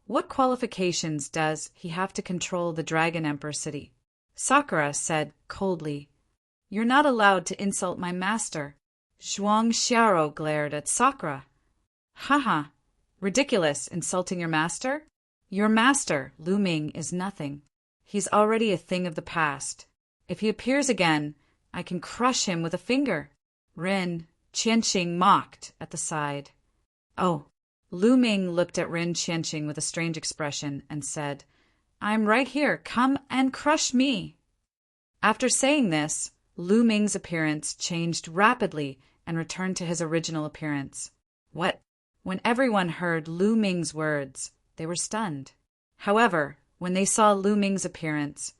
What qualifications does he have to control the Dragon Emperor City? Sakura said coldly. You're not allowed to insult my master. Zhuang Xiao glared at Sakura. Haha, ridiculous, insulting your master? Your master, Lu Ming, is nothing. He's already a thing of the past. If he appears again, I can crush him with a finger. Rin Qianxing mocked at the side. Oh, Lu Ming looked at Rin Qianxing with a strange expression and said, I'm right here, come and crush me. After saying this, Lu Ming's appearance changed rapidly and returned to his original appearance. What? When everyone heard Lu Ming's words, they were stunned. However, when they saw Lu Ming's appearance,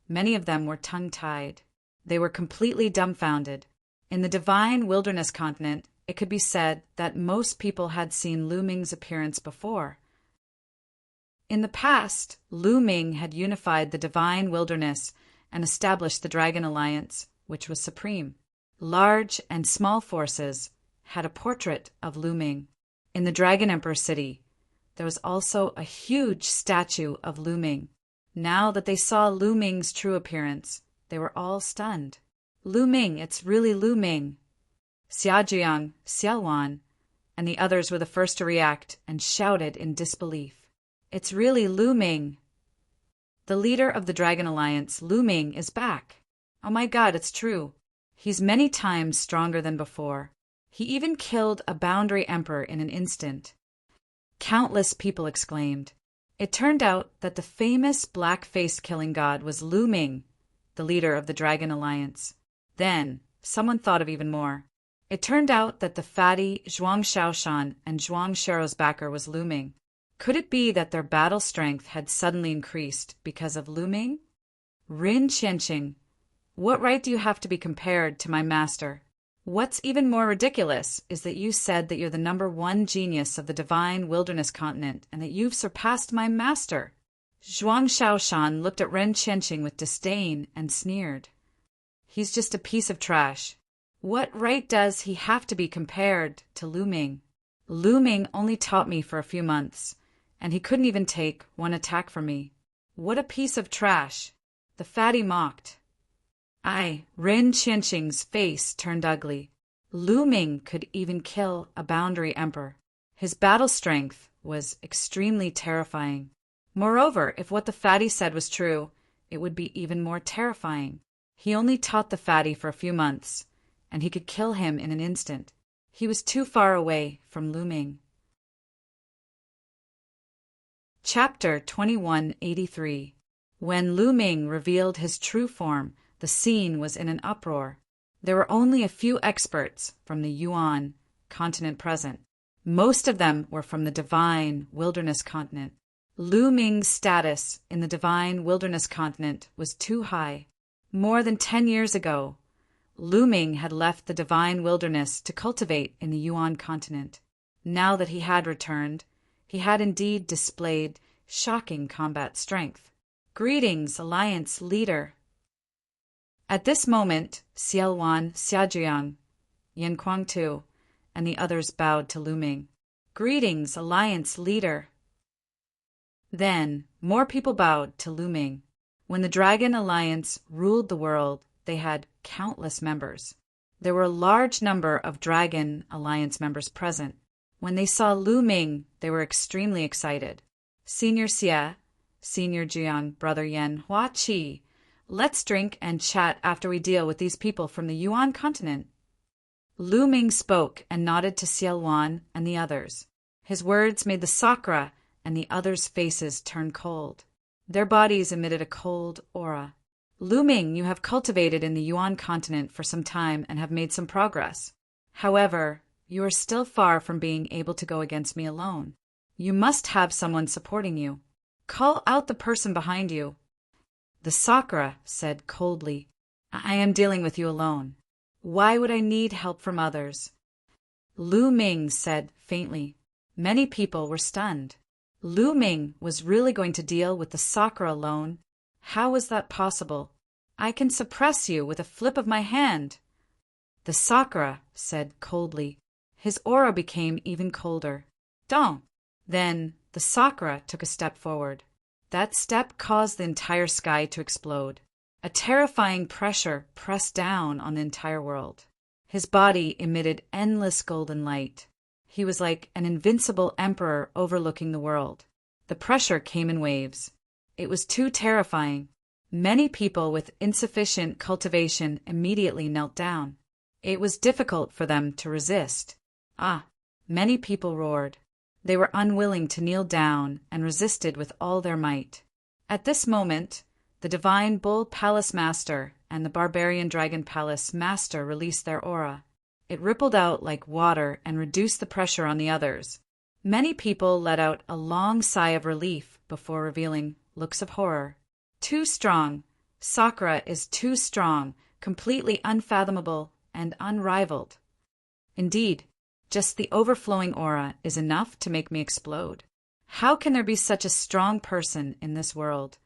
many of them were tongue-tied. They were completely dumbfounded. In the Divine Wilderness continent, it could be said that most people had seen Lu Ming's appearance before. In the past, Lu Ming had unified the Divine Wilderness and established the Dragon Alliance, which was supreme. Large and small forces had a portrait of Lu Ming. In the Dragon Emperor City, there was also a huge statue of Lu Ming. Now that they saw Lu Ming's true appearance, they were all stunned. Lu Ming, it's really Lu Ming. Xiaojiang, Xiaowan, and the others were the first to react and shouted in disbelief. It's really Lu Ming. The leader of the Dragon Alliance, Lu Ming, is back. Oh my God, it's true. He's many times stronger than before. He even killed a boundary emperor in an instant. Countless people exclaimed. It turned out that the famous black-faced killing god was Lu Ming, the leader of the Dragon Alliance. Then, someone thought of even more. It turned out that the fatty Zhuang Shaoshan and Zhuang Xiao's backer was Lu Ming. Could it be that their battle strength had suddenly increased because of Lu Ming? Rin Qianxing, what right do you have to be compared to my master? What's even more ridiculous is that you said that you're the #1 genius of the Divine Wilderness continent and that you've surpassed my master. Zhuang Shaoshan looked at Ren Qianqing with disdain and sneered. He's just a piece of trash. What right does he have to be compared to Lu Ming? Lu Ming only taught me for a few months, and he couldn't even take one attack from me. What a piece of trash! The fatty mocked. Ren Qianqing's face turned ugly. Lu Ming could even kill a boundary emperor. His battle strength was extremely terrifying. Moreover, if what the fatty said was true, it would be even more terrifying. He only taught the fatty for a few months, and he could kill him in an instant. He was too far away from Lu Ming. Chapter 2183. When Lu Ming revealed his true form, the scene was in an uproar. There were only a few experts from the Yuan continent present. Most of them were from the divine wilderness continent. Lu Ming's status in the divine wilderness continent was too high. More than 10 years ago, Lu Ming had left the divine wilderness to cultivate in the Yuan continent. Now that he had returned, he had indeed displayed shocking combat strength. Greetings, Alliance Leader. At this moment, Xiaowan, Xiajiang, Yin Kuang Tu, and the others bowed to Lu Ming. Greetings, Alliance Leader. Then, more people bowed to Lu Ming. When the Dragon Alliance ruled the world, they had countless members. There were a large number of Dragon Alliance members present. When they saw Lu Ming, they were extremely excited. Senior Xie, Senior Jiang, Brother Yan, Hua Qi, let's drink and chat after we deal with these people from the Yuan continent. Lu Ming spoke and nodded to Xiaowan and the others. His words made the Sakra and the others' faces turn cold. Their bodies emitted a cold aura. Lu Ming, you have cultivated in the Yuan continent for some time and have made some progress. However, you are still far from being able to go against me alone. You must have someone supporting you. Call out the person behind you. The Sakra said coldly, I am dealing with you alone. Why would I need help from others? Lu Ming said faintly. Many people were stunned. Lu Ming was really going to deal with the Sakra alone? How was that possible? I can suppress you with a flip of my hand. The Sakra said coldly. His aura became even colder. Don't. Then the Sakra took a step forward. That step caused the entire sky to explode. A terrifying pressure pressed down on the entire world. His body emitted endless golden light. He was like an invincible emperor overlooking the world. The pressure came in waves. It was too terrifying. Many people with insufficient cultivation immediately knelt down. It was difficult for them to resist. Many people roared. They were unwilling to kneel down and resisted with all their might. At this moment, the Divine Bull Palace Master and the Barbarian Dragon Palace Master released their aura. It rippled out like water and reduced the pressure on the others. Many people let out a long sigh of relief before revealing looks of horror. Too strong. Sakra is too strong, completely unfathomable and unrivaled. Indeed, just the overflowing aura is enough to make me explode. How can there be such a strong person in this world?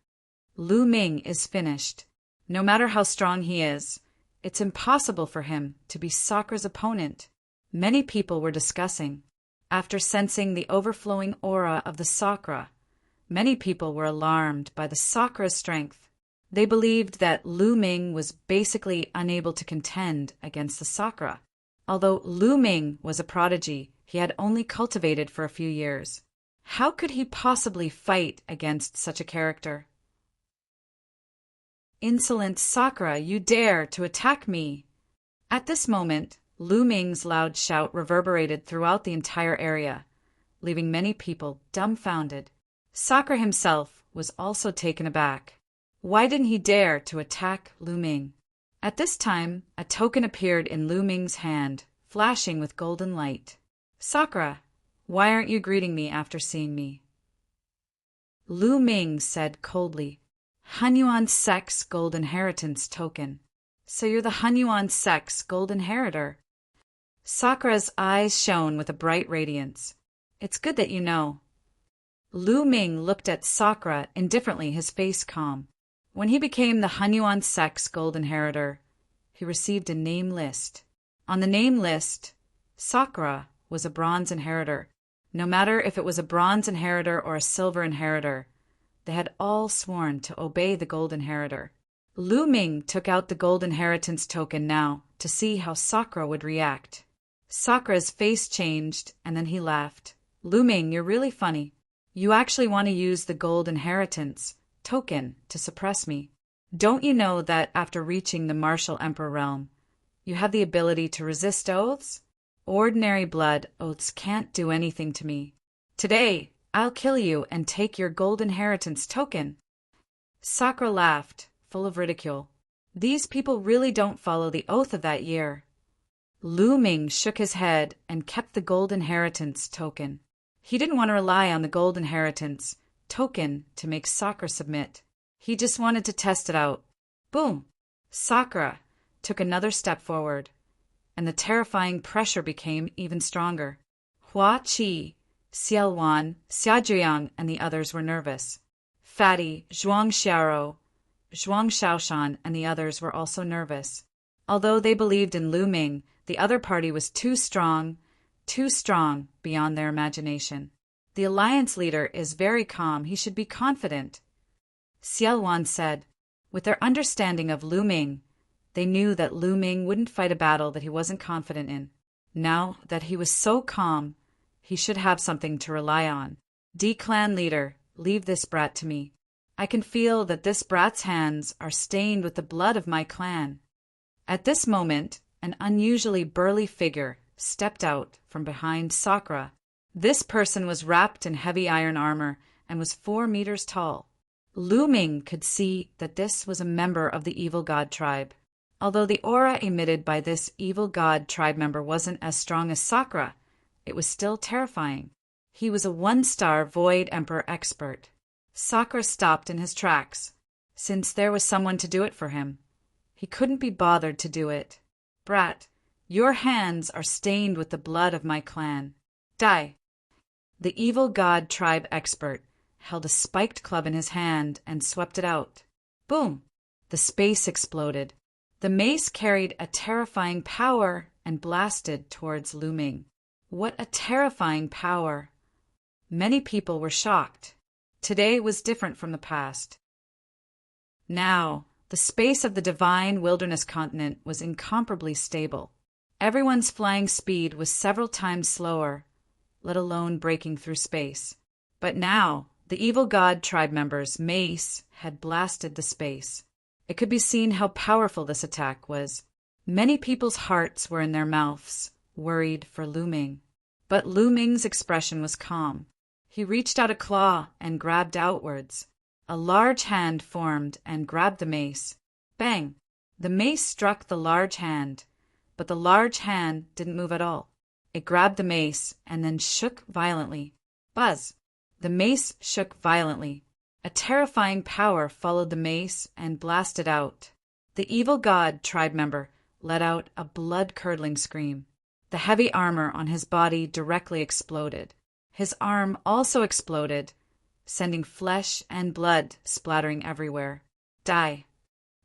Lu Ming is finished. No matter how strong he is, it's impossible for him to be Sakra's opponent. Many people were discussing. After sensing the overflowing aura of the Sakra, many people were alarmed by the Sakra's strength. They believed that Lu Ming was basically unable to contend against the Sakra. Although Lu Ming was a prodigy, he had only cultivated for a few years. How could he possibly fight against such a character? Insolent Sakra, you dare to attack me! At this moment, Lu Ming's loud shout reverberated throughout the entire area, leaving many people dumbfounded. Sakra himself was also taken aback. Why didn't he dare to attack Lu Ming? At this time, a token appeared in Lu Ming's hand, flashing with golden light. Sakra, why aren't you greeting me after seeing me? Lu Ming said coldly, Hunyuan Sect's Gold Inheritance token. So you're the Hunyuan Sect's Gold Inheritor. Sakra's eyes shone with a bright radiance. It's good that you know. Lu Ming looked at Sakura indifferently, his face calm. When he became the Hunyuan sect's gold inheritor, he received a name list. On the name list, Sakura was a bronze inheritor. No matter if it was a bronze inheritor or a silver inheritor, they had all sworn to obey the gold inheritor. Lu Ming took out the gold inheritance token now to see how Sakura would react. Sakura's face changed, and then he laughed. Lu Ming, you're really funny. You actually want to use the gold inheritance token to suppress me. Don't you know that after reaching the martial emperor realm, you have the ability to resist oaths? Ordinary blood oaths can't do anything to me. Today, I'll kill you and take your gold inheritance token. Sakura laughed, full of ridicule. These people really don't follow the oath of that year. Lu Ming shook his head and kept the gold inheritance token. He didn't want to rely on the gold inheritance token to make Sakura submit. He just wanted to test it out. Boom! Sakura took another step forward, and the terrifying pressure became even stronger. Hua Qi, Xiaowan, Xiajiang, and the others were nervous. Fatty, Zhuang Xiaoro, Zhuang Xiaoshan, and the others were also nervous. Although they believed in Lu Ming, the other party was too strong beyond their imagination. The alliance leader is very calm. He should be confident. Xiaowan said. With their understanding of Lu Ming, they knew that Lu Ming wouldn't fight a battle that he wasn't confident in. Now that he was so calm, he should have something to rely on. D-clan leader, leave this brat to me. I can feel that this brat's hands are stained with the blood of my clan. At this moment, an unusually burly figure stepped out from behind Sakura. This person was wrapped in heavy iron armor and was 4 meters tall. Lu Ming could see that this was a member of the evil god tribe. Although the aura emitted by this evil god tribe member wasn't as strong as Sakura, it was still terrifying. He was a 1-star Void Emperor expert. Sakura stopped in his tracks, since there was someone to do it for him. He couldn't be bothered to do it. Brat, your hands are stained with the blood of my clan. Die! The evil god tribe expert held a spiked club in his hand and swept it out. Boom! The space exploded. The mace carried a terrifying power and blasted towards Lu Ming. What a terrifying power! Many people were shocked. Today was different from the past. Now, the space of the divine wilderness continent was incomparably stable. Everyone's flying speed was several times slower, let alone breaking through space. But now, the evil god tribe members' mace had blasted the space. It could be seen how powerful this attack was. Many people's hearts were in their mouths, worried for Lu Ming. But Lu Ming's expression was calm. He reached out a claw and grabbed outwards. A large hand formed and grabbed the mace. Bang! The mace struck the large hand, but the large hand didn't move at all. It grabbed the mace and then shook violently. Buzz! The mace shook violently. A terrifying power followed the mace and blasted out. The evil god tribe member let out a blood-curdling scream. The heavy armor on his body directly exploded. His arm also exploded, sending flesh and blood splattering everywhere. Die!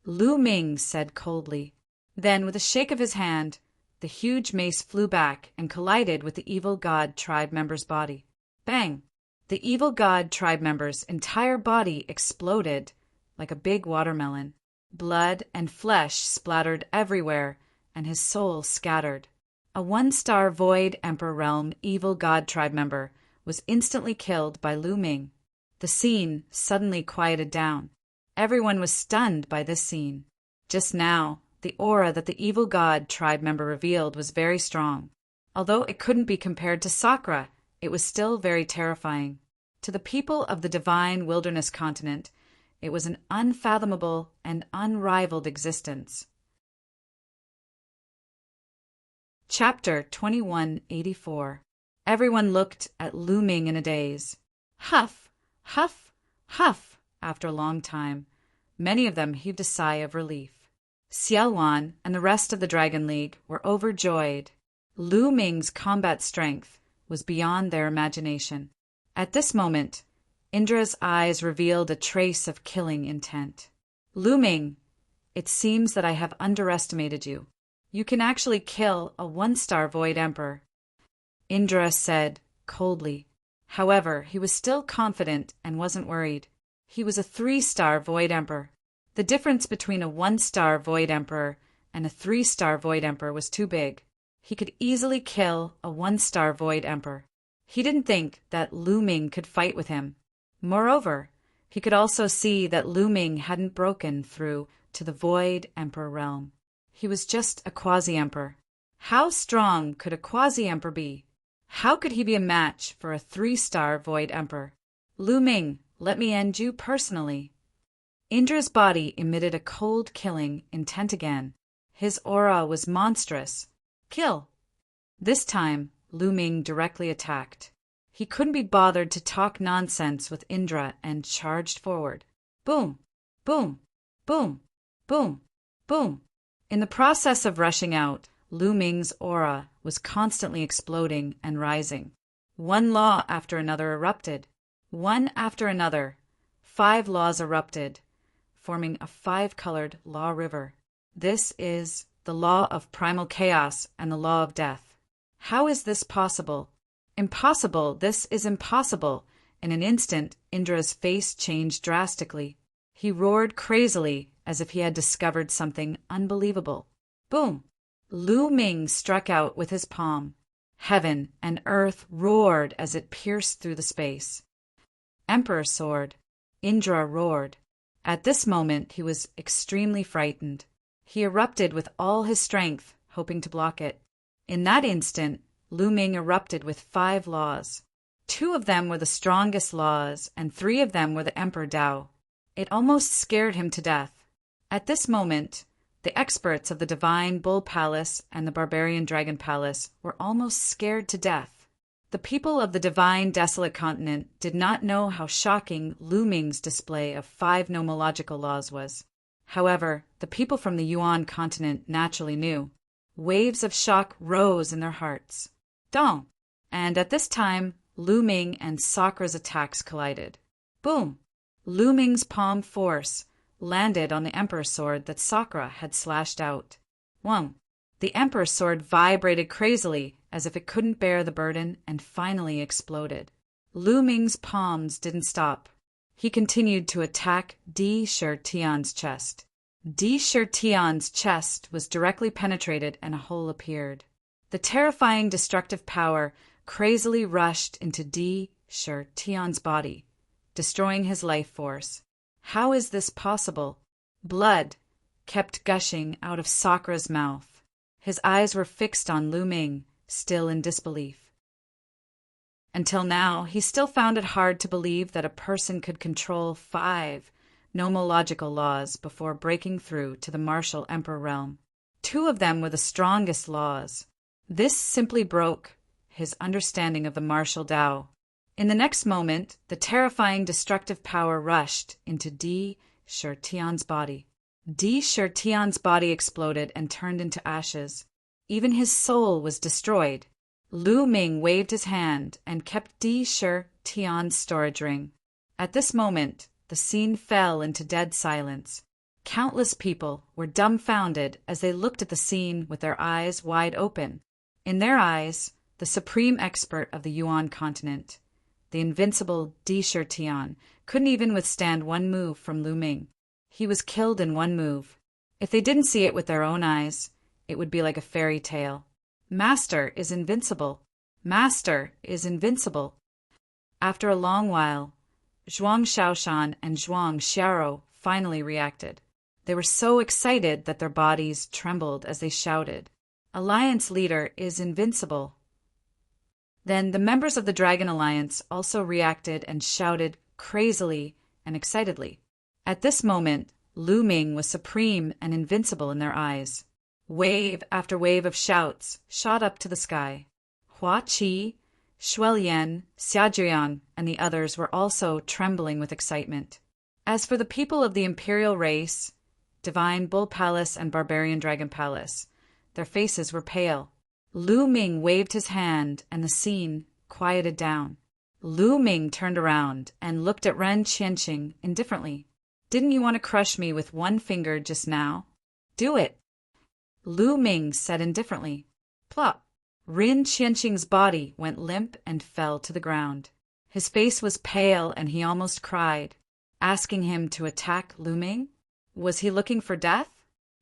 Lu Ming said coldly. Then, with a shake of his hand, the huge mace flew back and collided with the evil god tribe member's body. Bang! The evil god tribe member's entire body exploded like a big watermelon. Blood and flesh splattered everywhere, and his soul scattered. A 1-star Void Emperor Realm evil god tribe member was instantly killed by Lu Ming. The scene suddenly quieted down. Everyone was stunned by this scene. Just now, the aura that the evil god tribe member revealed was very strong. Although it couldn't be compared to Sakura, it was still very terrifying. To the people of the divine wilderness continent, it was an unfathomable and unrivaled existence. Chapter 2184. Everyone looked at Lu Ming in a daze. Huff, huff, huff, after a long time. Many of them heaved a sigh of relief. Xiaowan and the rest of the Dragon League were overjoyed. Lu Ming's combat strength was beyond their imagination. At this moment, Indra's eyes revealed a trace of killing intent. Lu Ming, it seems that I have underestimated you. You can actually kill a 1-star Void Emperor, Indra said coldly. However, he was still confident and wasn't worried. He was a 3-star Void Emperor. The difference between a 1-star Void Emperor and a 3-star Void Emperor was too big. He could easily kill a 1-star Void Emperor. He didn't think that Lu Ming could fight with him. Moreover, he could also see that Lu Ming hadn't broken through to the Void Emperor realm. He was just a quasi-emperor. How strong could a quasi-emperor be? How could he be a match for a 3-star Void Emperor? Lu Ming, let me end you personally. Indra's body emitted a cold killing intent again. His aura was monstrous. Kill. This time, Lu Ming directly attacked. He couldn't be bothered to talk nonsense with Indra and charged forward. Boom, boom, boom, boom, boom. In the process of rushing out, Lu Ming's aura was constantly exploding and rising. One law after another erupted. One after another. 5 laws erupted, forming a 5-colored law river. This is the law of primal chaos and the law of death. How is this possible? Impossible, this is impossible. In an instant, Indra's face changed drastically. He roared crazily as if he had discovered something unbelievable. Boom! Lu Ming struck out with his palm. Heaven and earth roared as it pierced through the space. Emperor Sword. Indra roared. At this moment, he was extremely frightened. He erupted with all his strength, hoping to block it. In that instant, Lu Ming erupted with 5 laws. 2 of them were the strongest laws, and 3 of them were the Emperor Dao. It almost scared him to death. At this moment, the experts of the Divine Bull Palace and the Barbarian Dragon Palace were almost scared to death. The people of the Divine Desolate Continent did not know how shocking Lu Ming's display of 5 nomological laws was. However, the people from the Yuan continent naturally knew. Waves of shock rose in their hearts. Dong! And at this time, Lu Ming and Sakra's attacks collided. Boom! Lu Ming's palm force landed on the Emperor's sword that Sakra had slashed out. Whong! The Emperor's sword vibrated crazily as if it couldn't bear the burden and finally exploded. Lu Ming's palms didn't stop. He continued to attack Di Shi Tian's chest. Di Shi Tian's chest was directly penetrated and a hole appeared. The terrifying destructive power crazily rushed into Di Shi Tian's body, destroying his life force. How is this possible? Blood kept gushing out of Sakra's mouth. His eyes were fixed on Lu Ming, still in disbelief. Until now, he still found it hard to believe that a person could control 5 nomological laws before breaking through to the martial emperor realm. 2 of them were the strongest laws. This simply broke his understanding of the martial Tao. In the next moment, the terrifying destructive power rushed into Di Shi Tian's body. Di Shi Tian's body exploded and turned into ashes. Even his soul was destroyed. Lu Ming waved his hand and kept Di Shi Tian's storage ring. At this moment, the scene fell into dead silence. Countless people were dumbfounded as they looked at the scene with their eyes wide open. In their eyes, the supreme expert of the Yuan continent, the invincible Di Shi Tian, couldn't even withstand one move from Lu Ming. He was killed in one move. If they didn't see it with their own eyes, it would be like a fairy tale. Master is invincible. Master is invincible. After a long while, Zhuang Shaoshan and Zhuang Xiao finally reacted. They were so excited that their bodies trembled as they shouted, "Alliance leader is invincible." Then the members of the Dragon Alliance also reacted and shouted crazily and excitedly. At this moment, Lu Ming was supreme and invincible in their eyes. Wave after wave of shouts shot up to the sky. Hua Qi, Shuelian, Xiajiang, and the others were also trembling with excitement. As for the people of the Imperial race, Divine Bull Palace and Barbarian Dragon Palace, their faces were pale. Lu Ming waved his hand and the scene quieted down. Lu Ming turned around and looked at Ren Qianqing indifferently. Didn't you want to crush me with one finger just now? Do it. Lu Ming said indifferently. Plop. Ren Qianqing's body went limp and fell to the ground. His face was pale and he almost cried. Asking him to attack Lu Ming? Was he looking for death?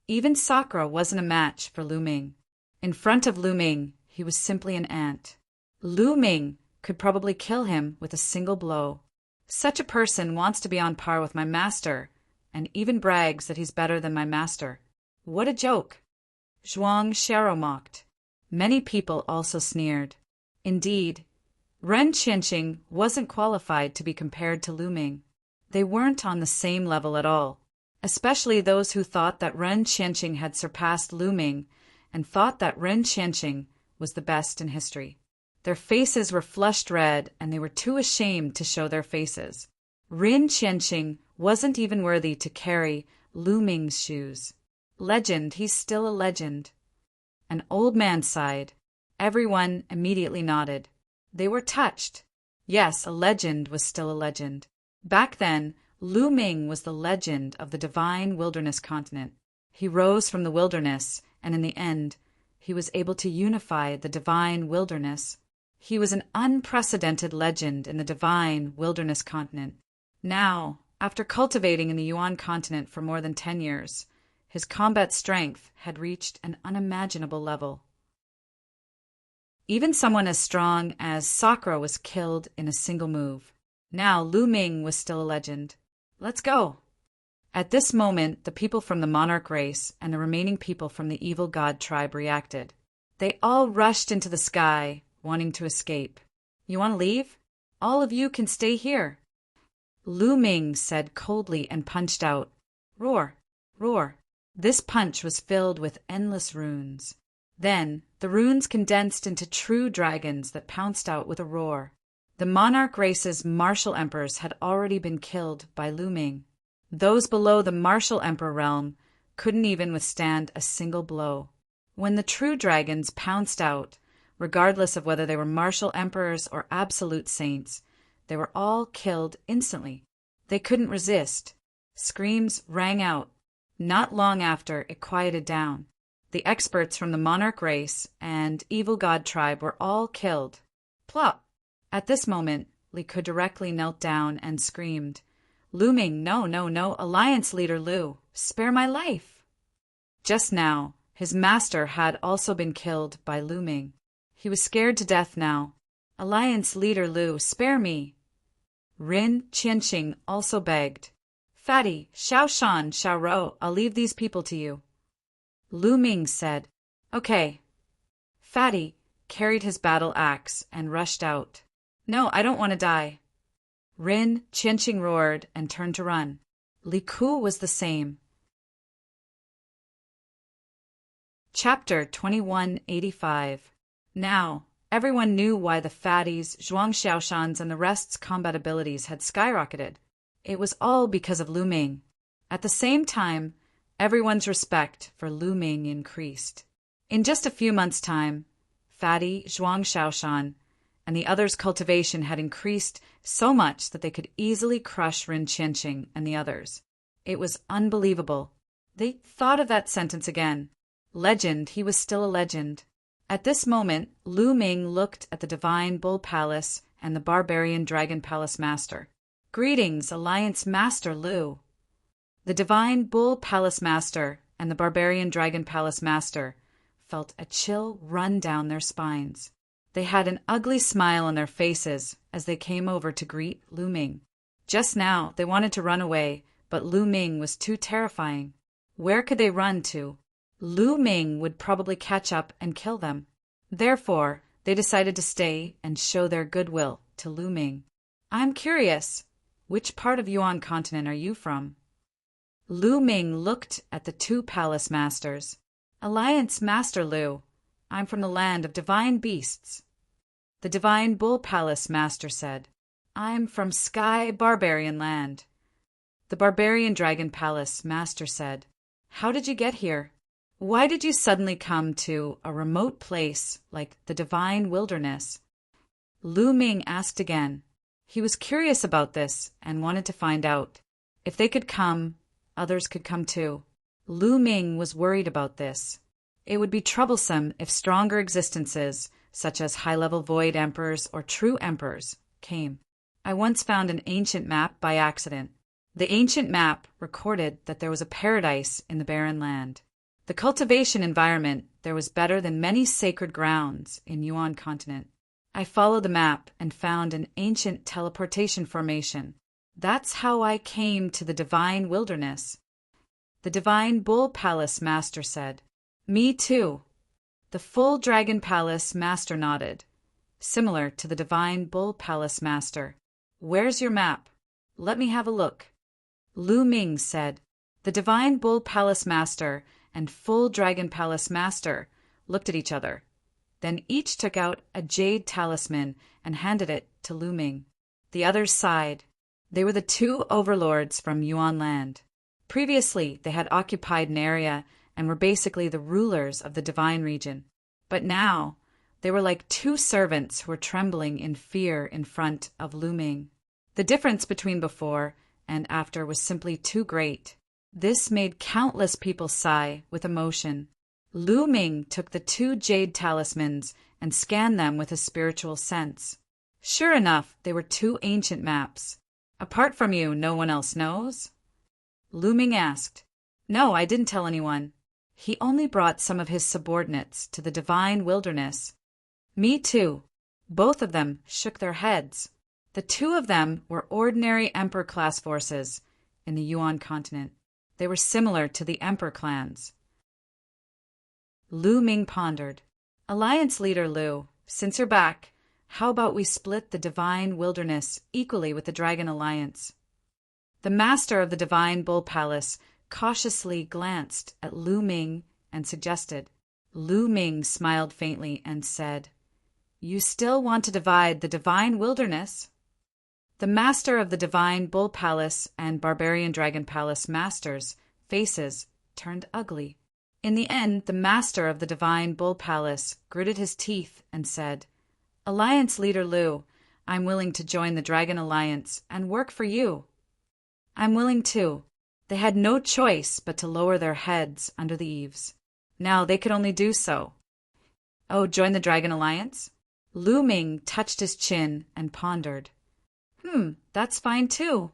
Even Sakura wasn't a match for Lu Ming. In front of Lu Ming, he was simply an ant. Lu Ming could probably kill him with a single blow. Such a person wants to be on par with my master, and even brags that he's better than my master. What a joke! Zhuang Xiao mocked. Many people also sneered. Indeed, Ren Qianqing wasn't qualified to be compared to Lu Ming. They weren't on the same level at all, especially those who thought that Ren Qianqing had surpassed Lu Ming and thought that Ren Qianqing was the best in history. Their faces were flushed red and they were too ashamed to show their faces. Ren Qianqing wasn't even worthy to carry Lu Ming's shoes. Legend, he's still a legend. An old man sighed. Everyone immediately nodded. They were touched. Yes, a legend was still a legend. Back then, Lu Ming was the legend of the divine wilderness continent. He rose from the wilderness, and in the end, he was able to unify the divine wilderness. He was an unprecedented legend in the divine wilderness continent. Now, after cultivating in the Yuan continent for more than 10 years, his combat strength had reached an unimaginable level. Even someone as strong as Sakura was killed in a single move. Now Lu Ming was still a legend. Let's go! At this moment, the people from the monarch race and the remaining people from the evil god tribe reacted. They all rushed into the sky, wanting to escape. You want to leave? All of you can stay here. Lu Ming said coldly and punched out. Roar! Roar! This punch was filled with endless runes. Then, the runes condensed into true dragons that pounced out with a roar. The monarch race's martial emperors had already been killed by Lu Ming. Those below the martial emperor realm couldn't even withstand a single blow. When the true dragons pounced out, regardless of whether they were martial emperors or absolute saints, they were all killed instantly. They couldn't resist. Screams rang out. Not long after, it quieted down. The experts from the monarch race and evil god tribe were all killed. Plop! At this moment, Li Ke directly knelt down and screamed, Lu Ming, no, no, no, Alliance Leader Lu, spare my life! Just now, his master had also been killed by Lu Ming. He was scared to death now. Alliance Leader Lu, spare me! Ren Qianqing also begged. Fatty, Xiao Shan, Xiao Rou, I'll leave these people to you. Lu Ming said, Okay. Fatty carried his battle axe and rushed out. No, I don't want to die. Ren Qianqing roared and turned to run. Li Ke was the same. Chapter 2185. Now, everyone knew why the fatties, Zhuang Xiaoshans, and the rest's combat abilities had skyrocketed. It was all because of Lu Ming. At the same time, everyone's respect for Lu Ming increased. In just a few months' time, Fatty, Zhuang Xiaoshan, and the others' cultivation had increased so much that they could easily crush Ren Qianqing and the others. It was unbelievable. They thought of that sentence again. Legend, he was still a legend. At this moment, Lu Ming looked at the Divine Bull Palace and the Barbarian Dragon Palace Master. Greetings, Alliance Master Lu. The Divine Bull Palace Master and the Barbarian Dragon Palace Master felt a chill run down their spines. They had an ugly smile on their faces as they came over to greet Lu Ming. Just now, they wanted to run away, but Lu Ming was too terrifying. Where could they run to? Lu Ming would probably catch up and kill them. Therefore, they decided to stay and show their goodwill to Lu Ming. I'm curious, which part of Yuan continent are you from? Lu Ming looked at the two palace masters. Alliance Master Lu, I'm from the land of divine beasts. The Divine Bull Palace Master said, I'm from Sky Barbarian Land. The Barbarian Dragon Palace Master said, How did you get here? Why did you suddenly come to a remote place like the Divine Wilderness? Lu Ming asked again, He was curious about this and wanted to find out. If they could come, others could come too. Lu Ming was worried about this. It would be troublesome if stronger existences, such as high-level void emperors or true emperors, came. I once found an ancient map by accident. The ancient map recorded that there was a paradise in the barren land. The cultivation environment there was better than many sacred grounds in Yuan continent. I followed the map and found an ancient teleportation formation. That's how I came to the divine wilderness. The divine bull palace master said. Me too. The full dragon palace master nodded, similar to the divine bull palace master. Where's your map? Let me have a look. Lu Ming said. The divine bull palace master and full dragon palace master looked at each other. Then each took out a jade talisman and handed it to Lu Ming. The others sighed. They were the two overlords from Yuan land. Previously, they had occupied an area and were basically the rulers of the divine region. But now, they were like two servants who were trembling in fear in front of Lu Ming. The difference between before and after was simply too great. This made countless people sigh with emotion. Lu Ming took the two jade talismans and scanned them with a spiritual sense. Sure enough, they were two ancient maps. Apart from you, no one else knows? Lu Ming asked. No, I didn't tell anyone. He only brought some of his subordinates to the divine wilderness. Me too. Both of them shook their heads. The two of them were ordinary emperor-class forces in the Yuan continent. They were similar to the emperor clans. Lu Ming pondered. Alliance leader Lu, since you're back, how about we split the divine wilderness equally with the Dragon Alliance? The master of the divine bull palace cautiously glanced at Lu Ming and suggested. Lu Ming smiled faintly and said, You still want to divide the divine wilderness? The master of the divine bull palace and barbarian dragon palace masters' faces turned ugly. In the end, the master of the divine bull palace gritted his teeth and said, Alliance leader Lu, I'm willing to join the Dragon Alliance and work for you. I'm willing too. They had no choice but to lower their heads under the eaves. Now they could only do so. Oh, join the Dragon Alliance? Lu Ming touched his chin and pondered. That's fine too.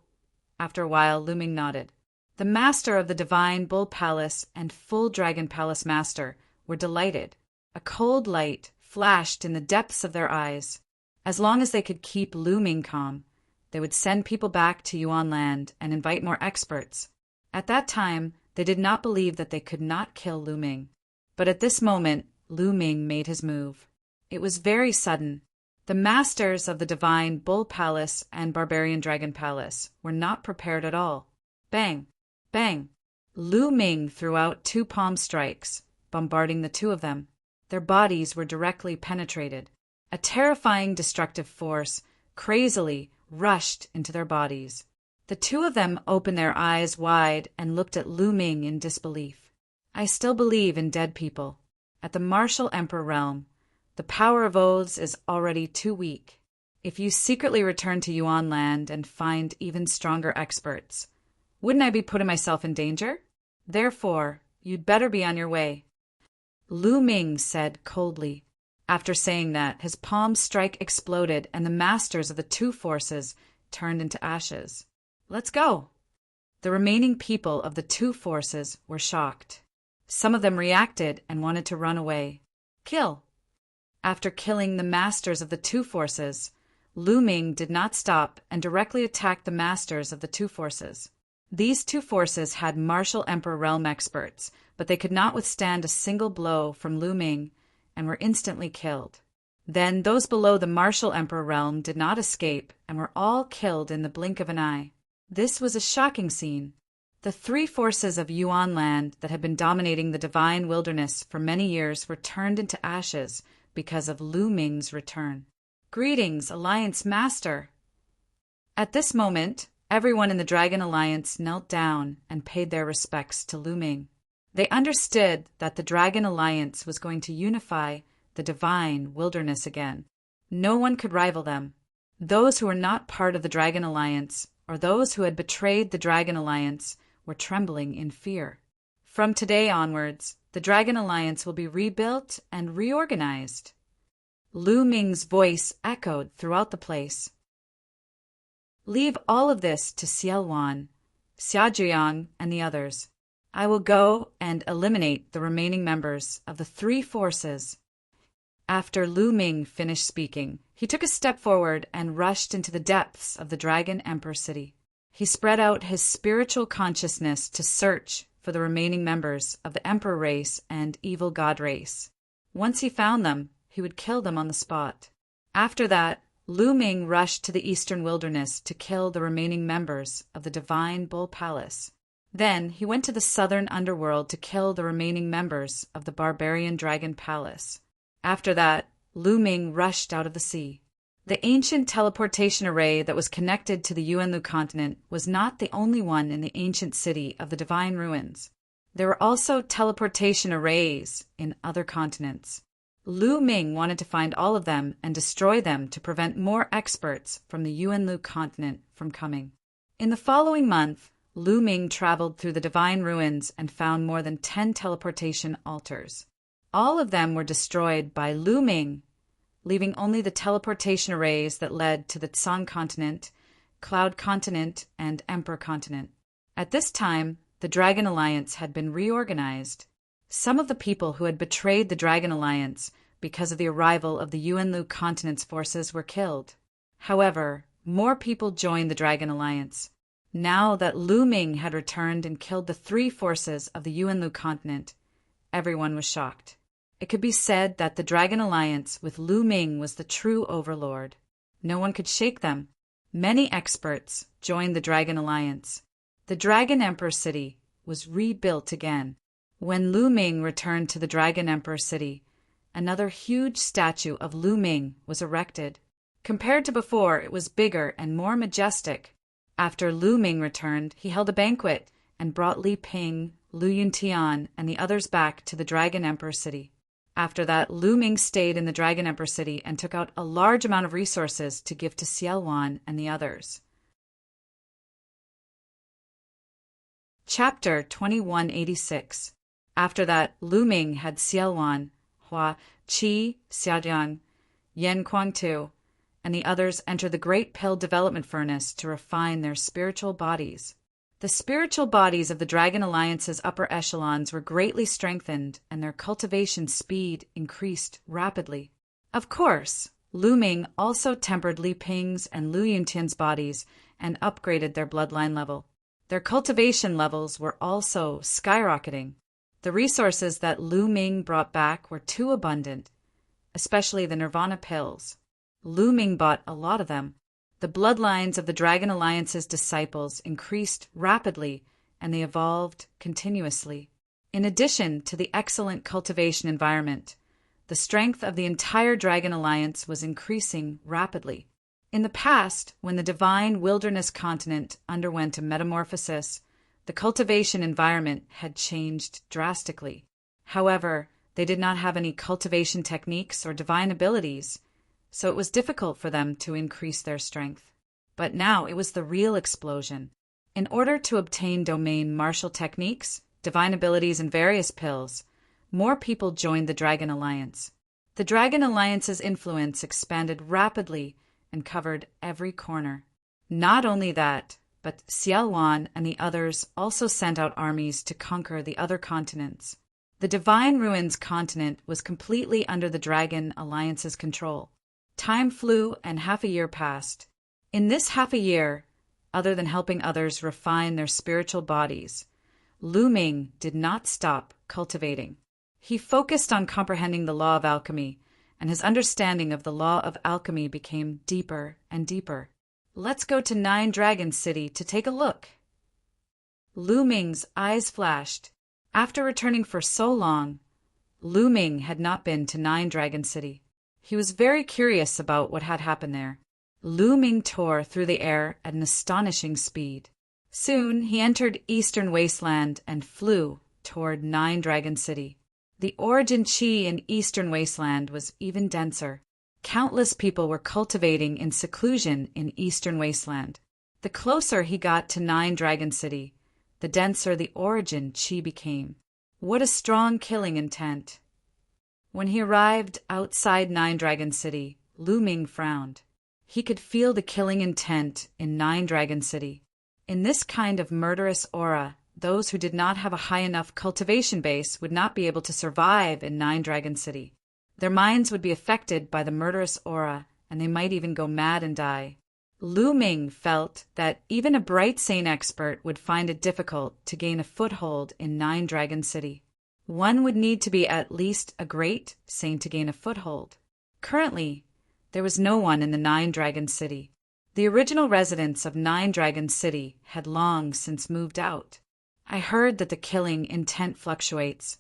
After a while, Lu Ming nodded. The master of the divine bull palace and full dragon palace master were delighted. A cold light flashed in the depths of their eyes. As long as they could keep Lu Ming calm, they would send people back to Yuan land and invite more experts. At that time, they did not believe that they could not kill Lu Ming. But at this moment, Lu Ming made his move. It was very sudden. The masters of the divine bull palace and barbarian dragon palace were not prepared at all. Bang! Bang! Lu Ming threw out two palm strikes, bombarding the two of them. Their bodies were directly penetrated. A terrifying destructive force crazily rushed into their bodies. The two of them opened their eyes wide and looked at Lu Ming in disbelief. I still believe in dead people. At the martial emperor realm, the power of oaths is already too weak. If you secretly return to Yuan land and find even stronger experts, wouldn't I be putting myself in danger? Therefore, you'd better be on your way. Lu Ming said coldly. After saying that, his palm strike exploded and the masters of the two forces turned into ashes. Let's go. The remaining people of the two forces were shocked. Some of them reacted and wanted to run away. Kill. After killing the masters of the two forces, Lu Ming did not stop and directly attacked the masters of the two forces. These two forces had martial emperor realm experts, but they could not withstand a single blow from Lu Ming and were instantly killed. Then those below the martial emperor realm did not escape and were all killed in the blink of an eye. This was a shocking scene. The three forces of Yuan land that had been dominating the divine wilderness for many years were turned into ashes because of Lu Ming's return. Greetings, Alliance Master! At this moment, everyone in the Dragon Alliance knelt down and paid their respects to Lu Ming. They understood that the Dragon Alliance was going to unify the divine wilderness again. No one could rival them. Those who were not part of the Dragon Alliance, or those who had betrayed the Dragon Alliance, were trembling in fear. From today onwards, the Dragon Alliance will be rebuilt and reorganized. Lu Ming's voice echoed throughout the place. Leave all of this to Xiaowan, Xiaojiang, and the others. I will go and eliminate the remaining members of the three forces. After Lu Ming finished speaking, he took a step forward and rushed into the depths of the Dragon Emperor City. He spread out his spiritual consciousness to search for the remaining members of the Emperor race and Evil God race. Once he found them, he would kill them on the spot. After that, Lu Ming rushed to the eastern wilderness to kill the remaining members of the Divine Bull Palace. Then he went to the southern underworld to kill the remaining members of the Barbarian Dragon Palace. After that, Lu Ming rushed out of the sea. The ancient teleportation array that was connected to the Yuanlu continent was not the only one in the ancient city of the Divine Ruins. There were also teleportation arrays in other continents. Lu Ming wanted to find all of them and destroy them to prevent more experts from the Yuanlu continent from coming. In the following month, Lu Ming traveled through the Divine Ruins and found more than 10 teleportation altars. All of them were destroyed by Lu Ming, leaving only the teleportation arrays that led to the Sun continent, Cloud continent, and Emperor continent. At this time, the Dragon Alliance had been reorganized. Some of the people who had betrayed the Dragon Alliance because of the arrival of the Yuanlu continent's forces were killed. However, more people joined the Dragon Alliance. Now that Lu Ming had returned and killed the three forces of the Yuanlu continent, everyone was shocked. It could be said that the Dragon Alliance with Lu Ming was the true overlord. No one could shake them. Many experts joined the Dragon Alliance. The Dragon Emperor City was rebuilt again. When Lu Ming returned to the Dragon Emperor City, another huge statue of Lu Ming was erected. Compared to before, it was bigger and more majestic. After Lu Ming returned, he held a banquet and brought Li Ping, Lu Yuntian, and the others back to the Dragon Emperor City. After that, Lu Ming stayed in the Dragon Emperor City and took out a large amount of resources to give to Xiaowan and the others. Chapter 2186. After that, Lu Ming had Xiaowan, Hua, Qi, Xiaojiang, Yan Kuangtu, and the others enter the Great Pill Development Furnace to refine their spiritual bodies. The spiritual bodies of the Dragon Alliance's upper echelons were greatly strengthened, and their cultivation speed increased rapidly. Of course, Lu Ming also tempered Li Ping's and Lu Yuntian's bodies and upgraded their bloodline level. Their cultivation levels were also skyrocketing. The resources that Lu Ming brought back were too abundant, especially the Nirvana pills. Lu Ming bought a lot of them. The bloodlines of the Dragon Alliance's disciples increased rapidly, and they evolved continuously. In addition to the excellent cultivation environment, the strength of the entire Dragon Alliance was increasing rapidly. In the past, when the Divine Wilderness continent underwent a metamorphosis, the cultivation environment had changed drastically. However, they did not have any cultivation techniques or divine abilities, so it was difficult for them to increase their strength. But now it was the real explosion. In order to obtain domain martial techniques, divine abilities, and various pills, more people joined the Dragon Alliance. The Dragon Alliance's influence expanded rapidly and covered every corner. Not only that, but Xiaowan and the others also sent out armies to conquer the other continents. The Divine Ruins continent was completely under the Dragon Alliance's control. Time flew and half a year passed. In this half a year, other than helping others refine their spiritual bodies, Lu Ming did not stop cultivating. He focused on comprehending the law of alchemy, and his understanding of the law of alchemy became deeper and deeper. Let's go to Nine Dragon City to take a look. Lu Ming's eyes flashed. After returning for so long, Lu Ming had not been to Nine Dragon City. He was very curious about what had happened there. Lu Ming tore through the air at an astonishing speed. Soon he entered Eastern Wasteland and flew toward Nine Dragon City. The origin chi in Eastern Wasteland was even denser. Countless people were cultivating in seclusion in eastern wasteland. The closer he got to Nine Dragon City, the denser the origin chi became. What a strong killing intent! When he arrived outside Nine Dragon City, Lu Ming frowned. He could feel the killing intent in Nine Dragon City. In this kind of murderous aura, those who did not have a high enough cultivation base would not be able to survive in Nine Dragon City. Their minds would be affected by the murderous aura, and they might even go mad and die. Lu Ming felt that even a bright sane expert would find it difficult to gain a foothold in Nine Dragon City. One would need to be at least a great sane to gain a foothold. Currently, there was no one in the Nine Dragon City. The original residents of Nine Dragon City had long since moved out. I heard that the killing intent fluctuates.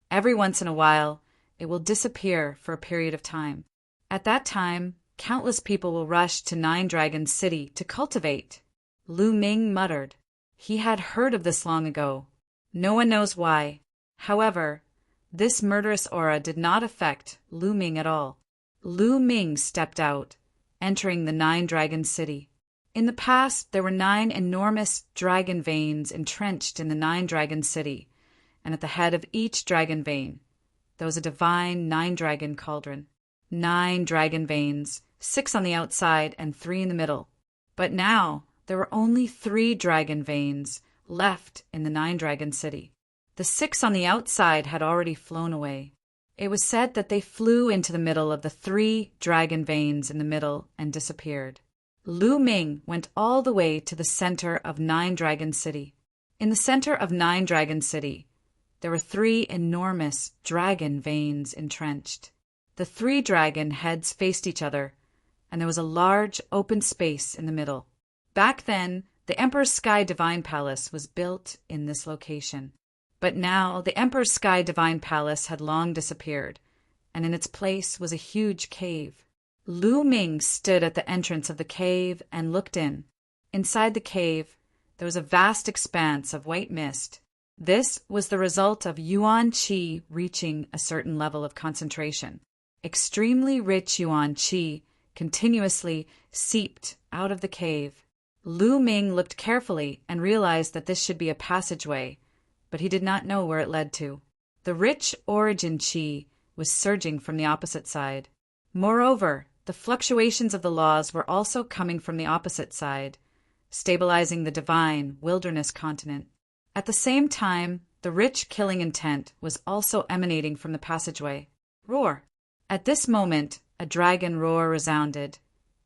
Every once in a while, it will disappear for a period of time. At that time, countless people will rush to Nine Dragon City to cultivate. Lu Ming muttered. He had heard of this long ago. No one knows why. However, this murderous aura did not affect Lu Ming at all. Lu Ming stepped out, entering the Nine Dragon City. In the past, there were 9 enormous dragon veins entrenched in the Nine Dragon City, and at the head of each dragon vein, there was a divine 9-dragon cauldron. 9 dragon veins, 6 on the outside and 3 in the middle. But now, there were only 3 dragon veins left in the Nine Dragon City. The 6 on the outside had already flown away. It was said that they flew into the middle of the 3 dragon veins in the middle and disappeared. Lu Ming went all the way to the center of Nine Dragon City. In the center of Nine Dragon City, there were 3 enormous dragon veins entrenched. The 3 dragon heads faced each other, and there was a large open space in the middle. Back then, the Emperor's Sky Divine Palace was built in this location. But now the Emperor's Sky Divine Palace had long disappeared, and in its place was a huge cave. Lu Ming stood at the entrance of the cave and looked in. Inside the cave, there was a vast expanse of white mist. This was the result of Yuan Qi reaching a certain level of concentration. Extremely rich Yuan Qi continuously seeped out of the cave. Lu Ming looked carefully and realized that this should be a passageway, but he did not know where it led to. The rich origin Qi was surging from the opposite side. Moreover, the fluctuations of the laws were also coming from the opposite side, stabilizing the divine wilderness continent. At the same time, the rich killing intent was also emanating from the passageway. Roar! At this moment, a dragon roar resounded,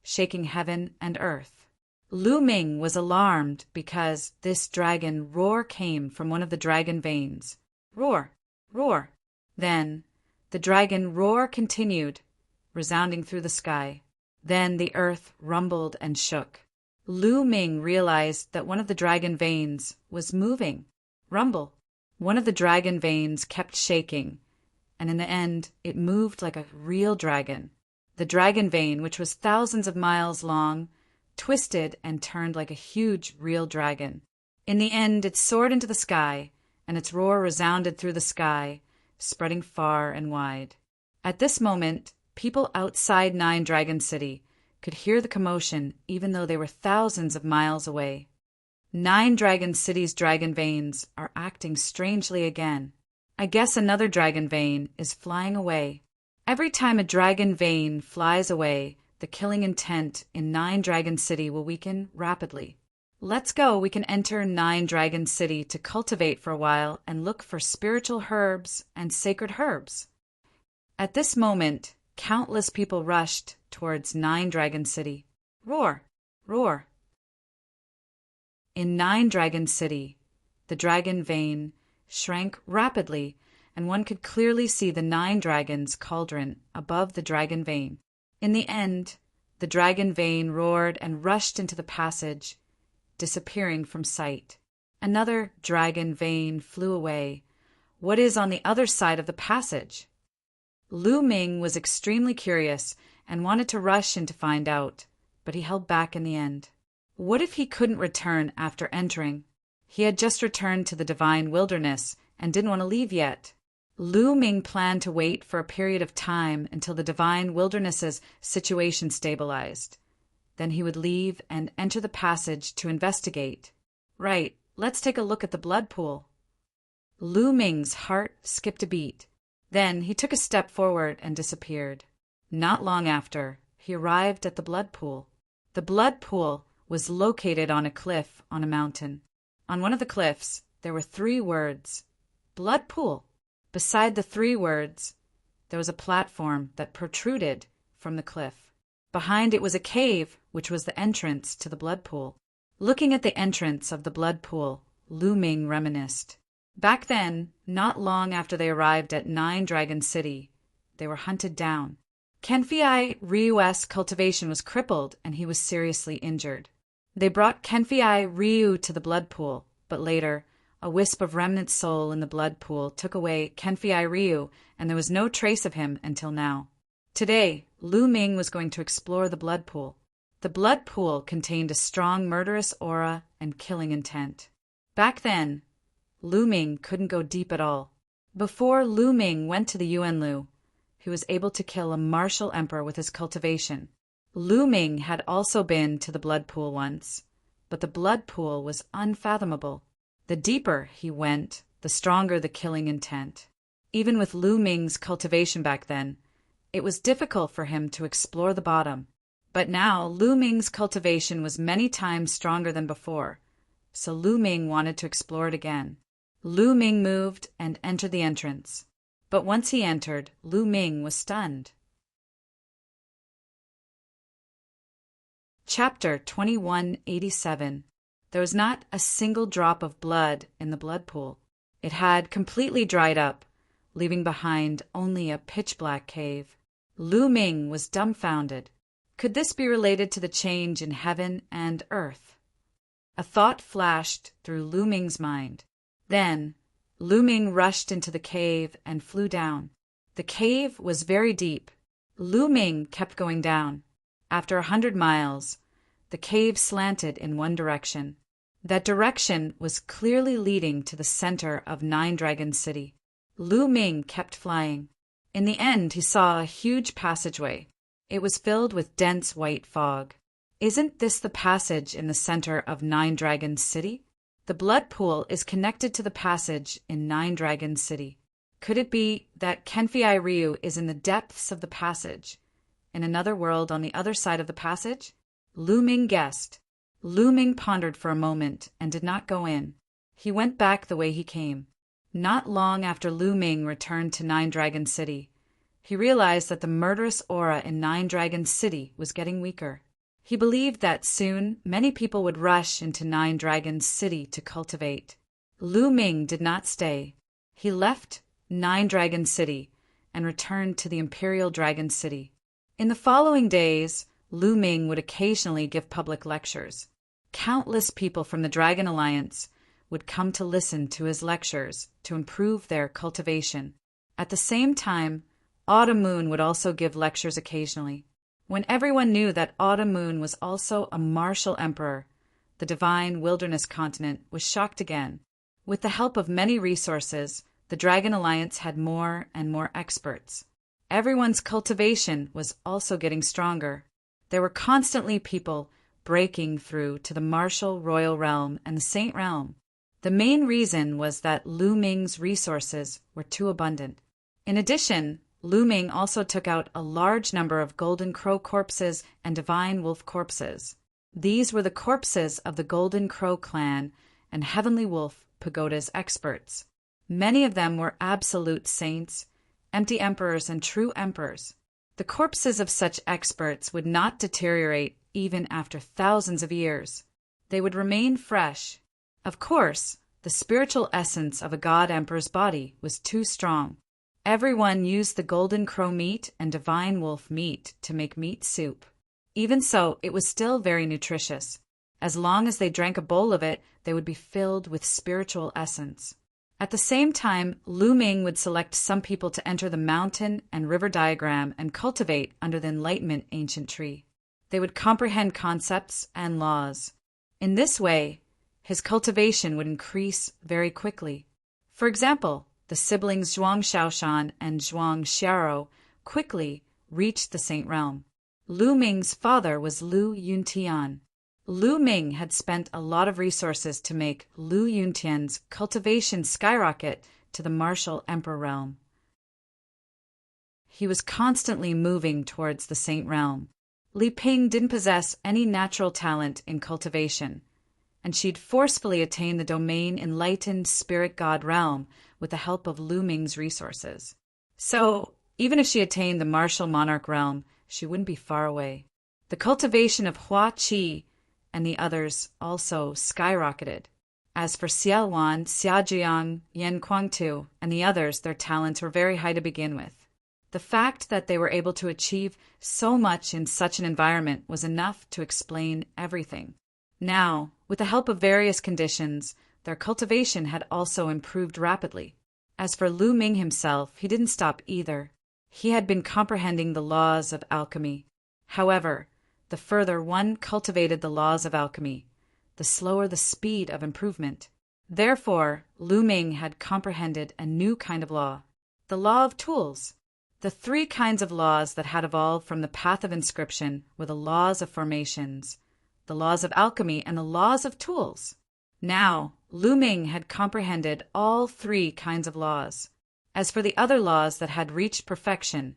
shaking heaven and earth. Lu Ming was alarmed because this dragon roar came from one of the dragon veins. Roar! Roar! Then, the dragon roar continued, resounding through the sky. Then the earth rumbled and shook. Lu Ming realized that one of the dragon veins was moving. Rumble! One of the dragon veins kept shaking, and in the end, it moved like a real dragon. The dragon vein, which was thousands of miles long, twisted and turned like a huge real dragon. In the end, it soared into the sky, and its roar resounded through the sky, spreading far and wide. At this moment, people outside Nine Dragon City could hear the commotion even though they were thousands of miles away. Nine Dragon City's dragon veins are acting strangely again. I guess another dragon vein is flying away. Every time a dragon vein flies away, the killing intent in Nine Dragon City will weaken rapidly. Let's go, we can enter Nine Dragon City to cultivate for a while and look for spiritual herbs and sacred herbs. At this moment, countless people rushed towards Nine Dragon City. Roar! Roar! In Nine Dragon City, the dragon vein shrank rapidly, and one could clearly see the 9 dragons' cauldron above the dragon vein. In the end, the dragon vein roared and rushed into the passage, disappearing from sight. Another dragon vein flew away. What is on the other side of the passage? Lu Ming was extremely curious and wanted to rush in to find out, but he held back in the end. What if he couldn't return after entering? He had just returned to the divine wilderness and didn't want to leave yet. Lu Ming planned to wait for a period of time until the divine wilderness's situation stabilized. Then he would leave and enter the passage to investigate. Right, let's take a look at the blood pool. Lu Ming's heart skipped a beat. Then he took a step forward and disappeared. Not long after, he arrived at the blood pool. The blood pool was located on a cliff on a mountain. On one of the cliffs, there were 3 words, "Blood Pool." Beside the 3 words, there was a platform that protruded from the cliff. Behind it was a cave, which was the entrance to the blood pool. Looking at the entrance of the blood pool, Lu Ming reminisced. Back then, not long after they arrived at 9 Dragon City, they were hunted down. Kenfei Ryu's cultivation was crippled and he was seriously injured. They brought Kenfei Ryu to the blood pool, but later, a wisp of remnant soul in the blood pool took away Kenfei Ryu, and there was no trace of him until now. Today, Lu Ming was going to explore the blood pool. The blood pool contained a strong murderous aura and killing intent. Back then, Lu Ming couldn't go deep at all. Before Lu Ming went to the Yuanlu, he was able to kill a martial emperor with his cultivation. Lu Ming had also been to the blood pool once, but the blood pool was unfathomable. The deeper he went, the stronger the killing intent. Even with Lu Ming's cultivation back then, it was difficult for him to explore the bottom. But now Lu Ming's cultivation was many times stronger than before, so Lu Ming wanted to explore it again. Lu Ming moved and entered the entrance. But once he entered, Lu Ming was stunned. Chapter 2187. There was not a single drop of blood in the blood pool. It had completely dried up, leaving behind only a pitch-black cave. Lu Ming was dumbfounded. Could this be related to the change in heaven and earth? A thought flashed through Lu Ming's mind. Then, Lu Ming rushed into the cave and flew down. The cave was very deep. Lu Ming kept going down. After 100 miles, the cave slanted in one direction. That direction was clearly leading to the center of 9 Dragon City. Lu Ming kept flying. In the end, he saw a huge passageway. It was filled with dense white fog. Isn't this the passage in the center of 9 Dragon City? The blood pool is connected to the passage in 9 Dragon City. Could it be that Kenfei Ryu is in the depths of the passage, in another world on the other side of the passage? Lu Ming guessed. Lu Ming pondered for a moment and did not go in. He went back the way he came. Not long after Lu Ming returned to 9 Dragon City, he realized that the murderous aura in 9 Dragon City was getting weaker. He believed that soon many people would rush into 9 Dragon City to cultivate. Lu Ming did not stay. He left 9 Dragon City and returned to the Imperial Dragon City. In the following days, Lu Ming would occasionally give public lectures. Countless people from the Dragon Alliance would come to listen to his lectures to improve their cultivation. At the same time, Autumn Moon would also give lectures occasionally. When everyone knew that Autumn Moon was also a martial emperor, the divine wilderness continent was shocked again. With the help of many resources, the Dragon Alliance had more and more experts. Everyone's cultivation was also getting stronger. There were constantly people breaking through to the martial royal realm and the saint realm. The main reason was that Lu Ming's resources were too abundant. In addition, Lu Ming also took out a large number of Golden Crow corpses and Divine Wolf corpses. These were the corpses of the Golden Crow clan and Heavenly Wolf Pagoda's experts. Many of them were absolute saints, empty emperors, and true emperors. The corpses of such experts would not deteriorate even after thousands of years. They would remain fresh. Of course, the spiritual essence of a god emperor's body was too strong. Everyone used the Golden Crow meat and Divine Wolf meat to make meat soup. Even so, it was still very nutritious. As long as they drank a bowl of it, they would be filled with spiritual essence. At the same time, Lu Ming would select some people to enter the mountain and river diagram and cultivate under the Enlightenment ancient tree. They would comprehend concepts and laws. In this way, his cultivation would increase very quickly. For example, The siblings Zhuang Xiaoshan and Zhuang Xiaro quickly reached the Saint Realm. Lu Ming's father was Lu Yuntian. Lu Ming had spent a lot of resources to make Lu Yuntian's cultivation skyrocket to the martial emperor realm. He was constantly moving towards the Saint Realm. Li Ping didn't possess any natural talent in cultivation, and she'd forcefully attained the domain enlightened spirit god realm with the help of Lu Ming's resources. So, even if she attained the martial monarch realm, she wouldn't be far away. The cultivation of Hua Qi and the others also skyrocketed. As for Xiaowan, Xiajiang, Yan Kuangtu, and the others, their talents were very high to begin with. The fact that they were able to achieve so much in such an environment was enough to explain everything. Now, with the help of various conditions, their cultivation had also improved rapidly. As for Lu Ming himself, he didn't stop either. He had been comprehending the laws of alchemy. However, the further one cultivated the laws of alchemy, the slower the speed of improvement. Therefore, Lu Ming had comprehended a new kind of law, the law of tools. The three kinds of laws that had evolved from the path of inscription were the laws of formations, the laws of alchemy, and the laws of tools. Now, Lu Ming had comprehended all three kinds of laws. As for the other laws that had reached perfection,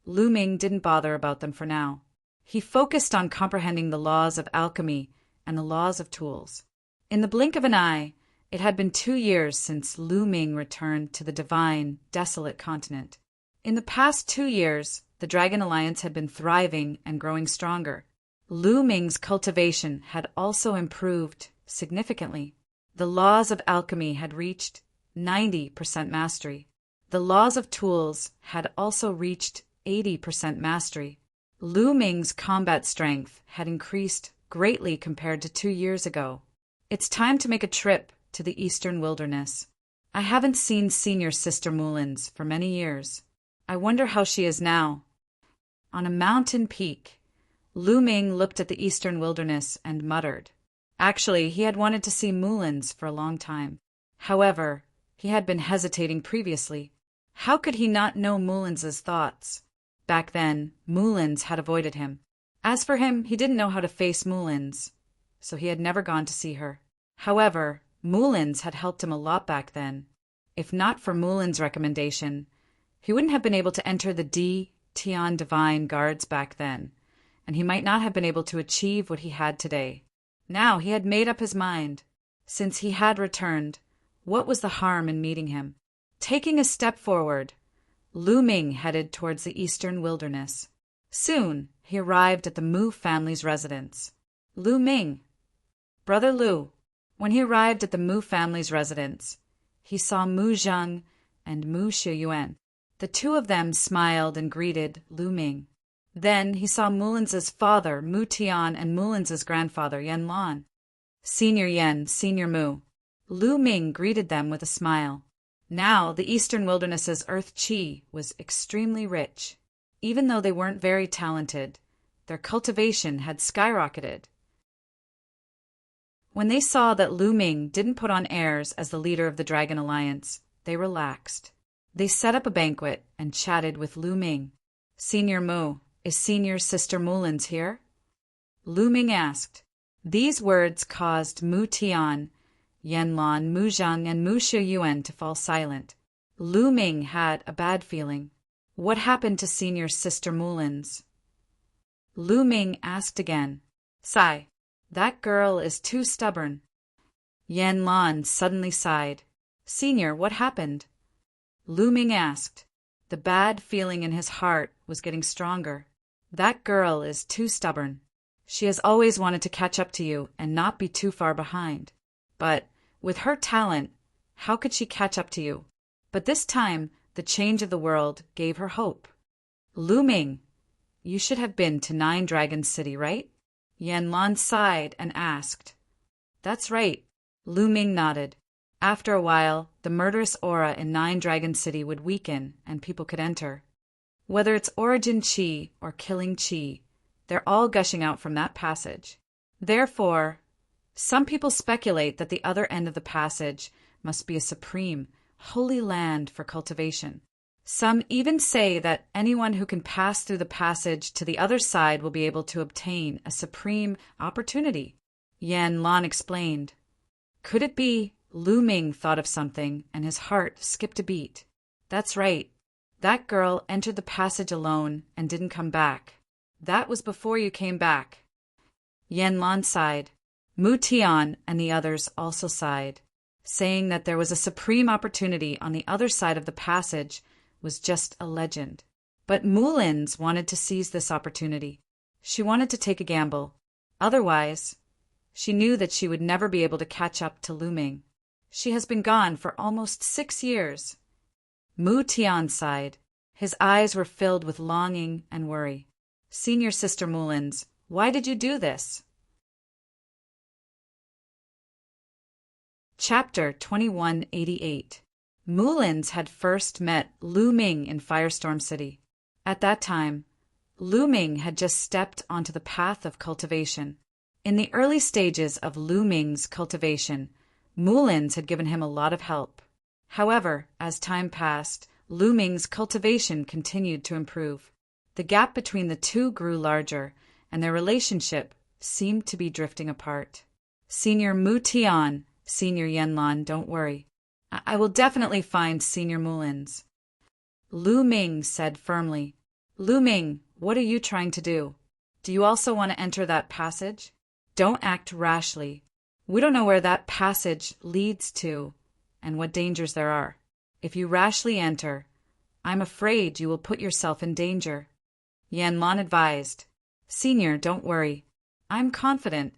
Lu Ming didn't bother about them for now. He focused on comprehending the laws of alchemy and the laws of tools. In the blink of an eye, it had been 2 years since Lu Ming returned to the divine, desolate continent. In the past 2 years, the Dragon Alliance had been thriving and growing stronger. Lu Ming's cultivation had also improved significantly. The laws of alchemy had reached 90% mastery. The laws of tools had also reached 80% mastery. Lu Ming's combat strength had increased greatly compared to 2 years ago. It's time to make a trip to the eastern wilderness. I haven't seen senior Sister Mullins for many years. I wonder how she is now. On a mountain peak, Lu Ming looked at the eastern wilderness and muttered. Actually, he had wanted to see Mullins for a long time. However, he had been hesitating previously. How could he not know Mullins's thoughts? Back then, Mullins had avoided him. As for him, he didn't know how to face Mullins, so he had never gone to see her. However, Mullins had helped him a lot back then. If not for Mullins' recommendation, he wouldn't have been able to enter the Tian Divine Guards back then, and he might not have been able to achieve what he had today. Now he had made up his mind. Since he had returned, what was the harm in meeting him? Taking a step forward, Lu Ming headed towards the eastern wilderness. Soon, he arrived at the Mu family's residence. Lu Ming. Brother Lu. When he arrived at the Mu family's residence, he saw Mu Zheng and Mu Shiyuan. The two of them smiled and greeted Lu Ming. Then he saw Mullins's father, Mu Tian, and Mullins's grandfather, Yan Lan. Senior Yan, Senior Mu. Lu Ming greeted them with a smile. Now, the eastern wilderness's earth qi was extremely rich. Even though they weren't very talented, their cultivation had skyrocketed. When they saw that Lu Ming didn't put on airs as the leader of the Dragon Alliance, they relaxed. They set up a banquet and chatted with Lu Ming. Senior Mu, is Senior Sister Mullins here? Lu Ming asked. These words caused Mu Tian, Yan Lan, Mu Zheng, and Mu Shiyuan to fall silent. Lu Ming had a bad feeling. What happened to Senior Sister Mullins? Lu Ming asked again. Sigh. That girl is too stubborn. Yan Lan suddenly sighed. Senior, what happened? Lu Ming asked. The bad feeling in his heart was getting stronger. That girl is too stubborn. She has always wanted to catch up to you and not be too far behind. But, with her talent, how could she catch up to you? But this time, the change of the world gave her hope. Lu Ming, you should have been to Nine Dragons City, right? Yan Lan sighed and asked. That's right. Lu Ming nodded. After a while, the murderous aura in Nine Dragon City would weaken and people could enter. Whether it's origin chi or killing chi, they're all gushing out from that passage. Therefore, some people speculate that the other end of the passage must be a supreme, holy land for cultivation. Some even say that anyone who can pass through the passage to the other side will be able to obtain a supreme opportunity. Yan Lan explained. Could it be Lu Ming thought of something and his heart skipped a beat? That's right. That girl entered the passage alone and didn't come back. That was before you came back. Yan Lan sighed. Mu Tian and the others also sighed, saying that there was a supreme opportunity on the other side of the passage was just a legend. But Mulins wanted to seize this opportunity. She wanted to take a gamble. Otherwise, she knew that she would never be able to catch up to Lu Ming. She has been gone for almost 6 years. Mu Tian sighed. His eyes were filled with longing and worry. Senior Sister Mulins, why did you do this? Chapter 2188. Mulins had first met Lu Ming in Firestorm City. At that time, Lu Ming had just stepped onto the path of cultivation. In the early stages of Lu Ming's cultivation, Mulins had given him a lot of help. However, as time passed, Lu Ming's cultivation continued to improve. The gap between the two grew larger, and their relationship seemed to be drifting apart. Senior Mu Tian, Senior Yan Lan, don't worry. I will definitely find Senior Mulins. Lu Ming said firmly. Lu Ming, what are you trying to do? Do you also want to enter that passage? Don't act rashly. We don't know where that passage leads to and what dangers there are. If you rashly enter, I'm afraid you will put yourself in danger. Yan Lan advised. Senior, don't worry. I'm confident.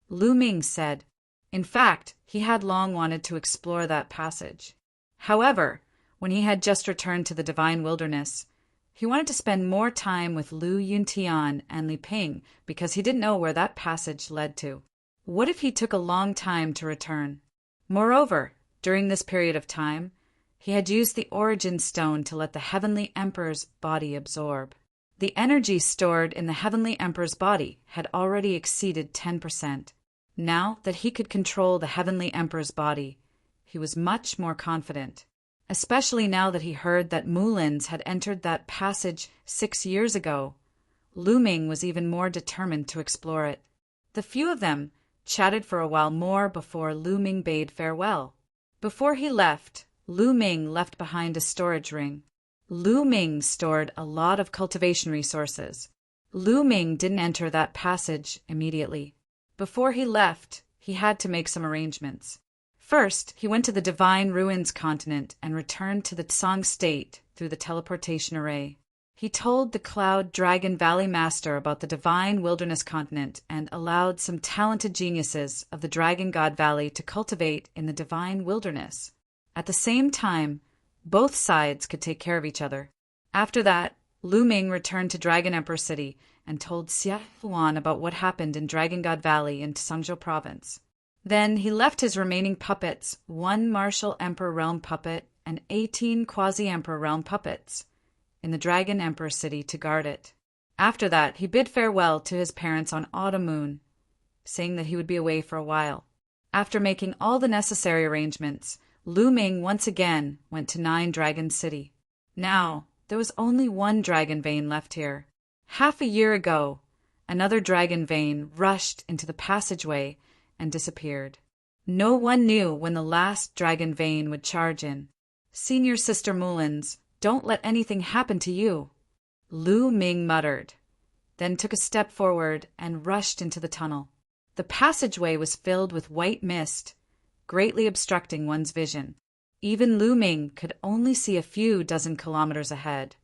Lu Ming said. In fact, he had long wanted to explore that passage. However, when he had just returned to the Divine Wilderness, he wanted to spend more time with Lu Yuntian and Li Ping because he didn't know where that passage led to. What if he took a long time to return? Moreover, during this period of time, he had used the Origin Stone to let the Heavenly Emperor's body absorb. The energy stored in the Heavenly Emperor's body had already exceeded 10%. Now that he could control the Heavenly Emperor's body, he was much more confident, especially now that he heard that Mulins had entered that passage 6 years ago. Lu Ming was even more determined to explore it. The few of them chatted for a while more before Lu Ming bade farewell. Before he left, Lu Ming left behind a storage ring. Lu Ming stored a lot of cultivation resources. Lu Ming didn't enter that passage immediately. Before he left, he had to make some arrangements. First, he went to the Divine Ruins continent and returned to the Tsang state through the teleportation array. He told the Cloud Dragon Valley Master about the Divine Wilderness continent and allowed some talented geniuses of the Dragon God Valley to cultivate in the Divine Wilderness. At the same time, both sides could take care of each other. After that, Lu Ming returned to Dragon Emperor City and told Xia Huan about what happened in Dragon God Valley in Tsangzhou Province. Then he left his remaining puppets, 1 Martial Emperor Realm puppet and 18 Quasi-Emperor Realm puppets, in the Dragon Emperor City to guard it. After that, he bid farewell to his parents on Autumn Moon, saying that he would be away for a while. After making all the necessary arrangements, Lu Ming once again went to 9 Dragon City. Now, there was only 1 dragon vein left here. Half a year ago, another dragon vein rushed into the passageway and disappeared. No one knew when the last dragon vein would charge in. Senior Sister Mulins, don't let anything happen to you. Lu Ming muttered, then took a step forward and rushed into the tunnel. The passageway was filled with white mist, greatly obstructing one's vision. Even Lu Ming could only see a few dozen kilometers ahead.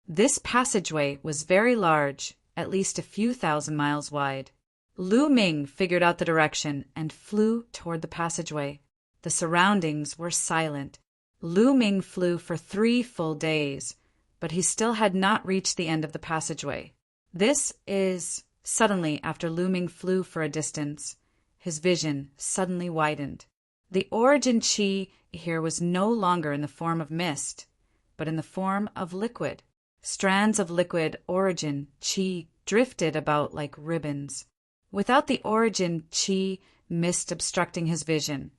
This passageway was very large, at least a few thousand miles wide. Lu Ming figured out the direction and flew toward the passageway. The surroundings were silent. Lu Ming flew for 3 full days, but he still had not reached the end of the passageway. Suddenly, after Lu Ming flew for a distance, his vision suddenly widened. The origin qi here was no longer in the form of mist, but in the form of liquid. Strands of liquid origin qi drifted about like ribbons. Without the origin qi mist obstructing his vision,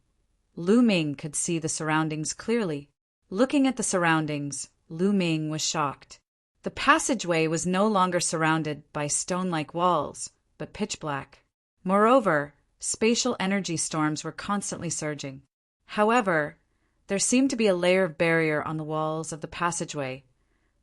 Lu Ming could see the surroundings clearly. Looking at the surroundings, Lu Ming was shocked. The passageway was no longer surrounded by stone-like walls, but pitch black. Moreover, spatial energy storms were constantly surging. However, there seemed to be a layer of barrier on the walls of the passageway,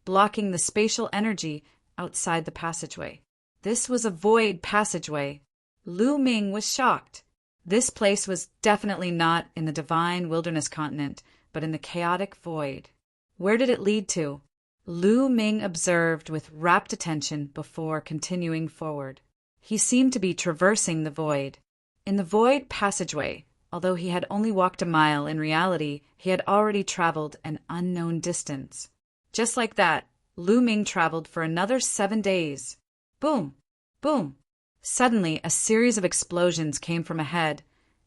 blocking the spatial energy outside the passageway. This was a void passageway. Lu Ming was shocked. This place was definitely not in the divine wilderness continent, but in the chaotic void. Where did it lead to? Lu Ming observed with rapt attention before continuing forward. He seemed to be traversing the void. In the void passageway, although he had only walked a mile, in reality, he had already traveled an unknown distance. Just like that, Lu Ming traveled for another 7 days. Boom! Boom! Suddenly, a series of explosions came from ahead,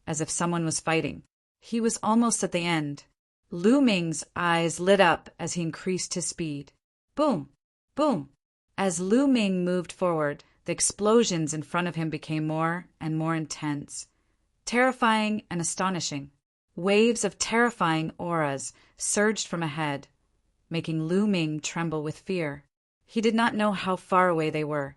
as if someone was fighting. He was almost at the end. Lu Ming's eyes lit up as he increased his speed. Boom! Boom! As Lu Ming moved forward, the explosions in front of him became more and more intense, terrifying and astonishing. Waves of terrifying auras surged from ahead, making Lu Ming tremble with fear. He did not know how far away they were,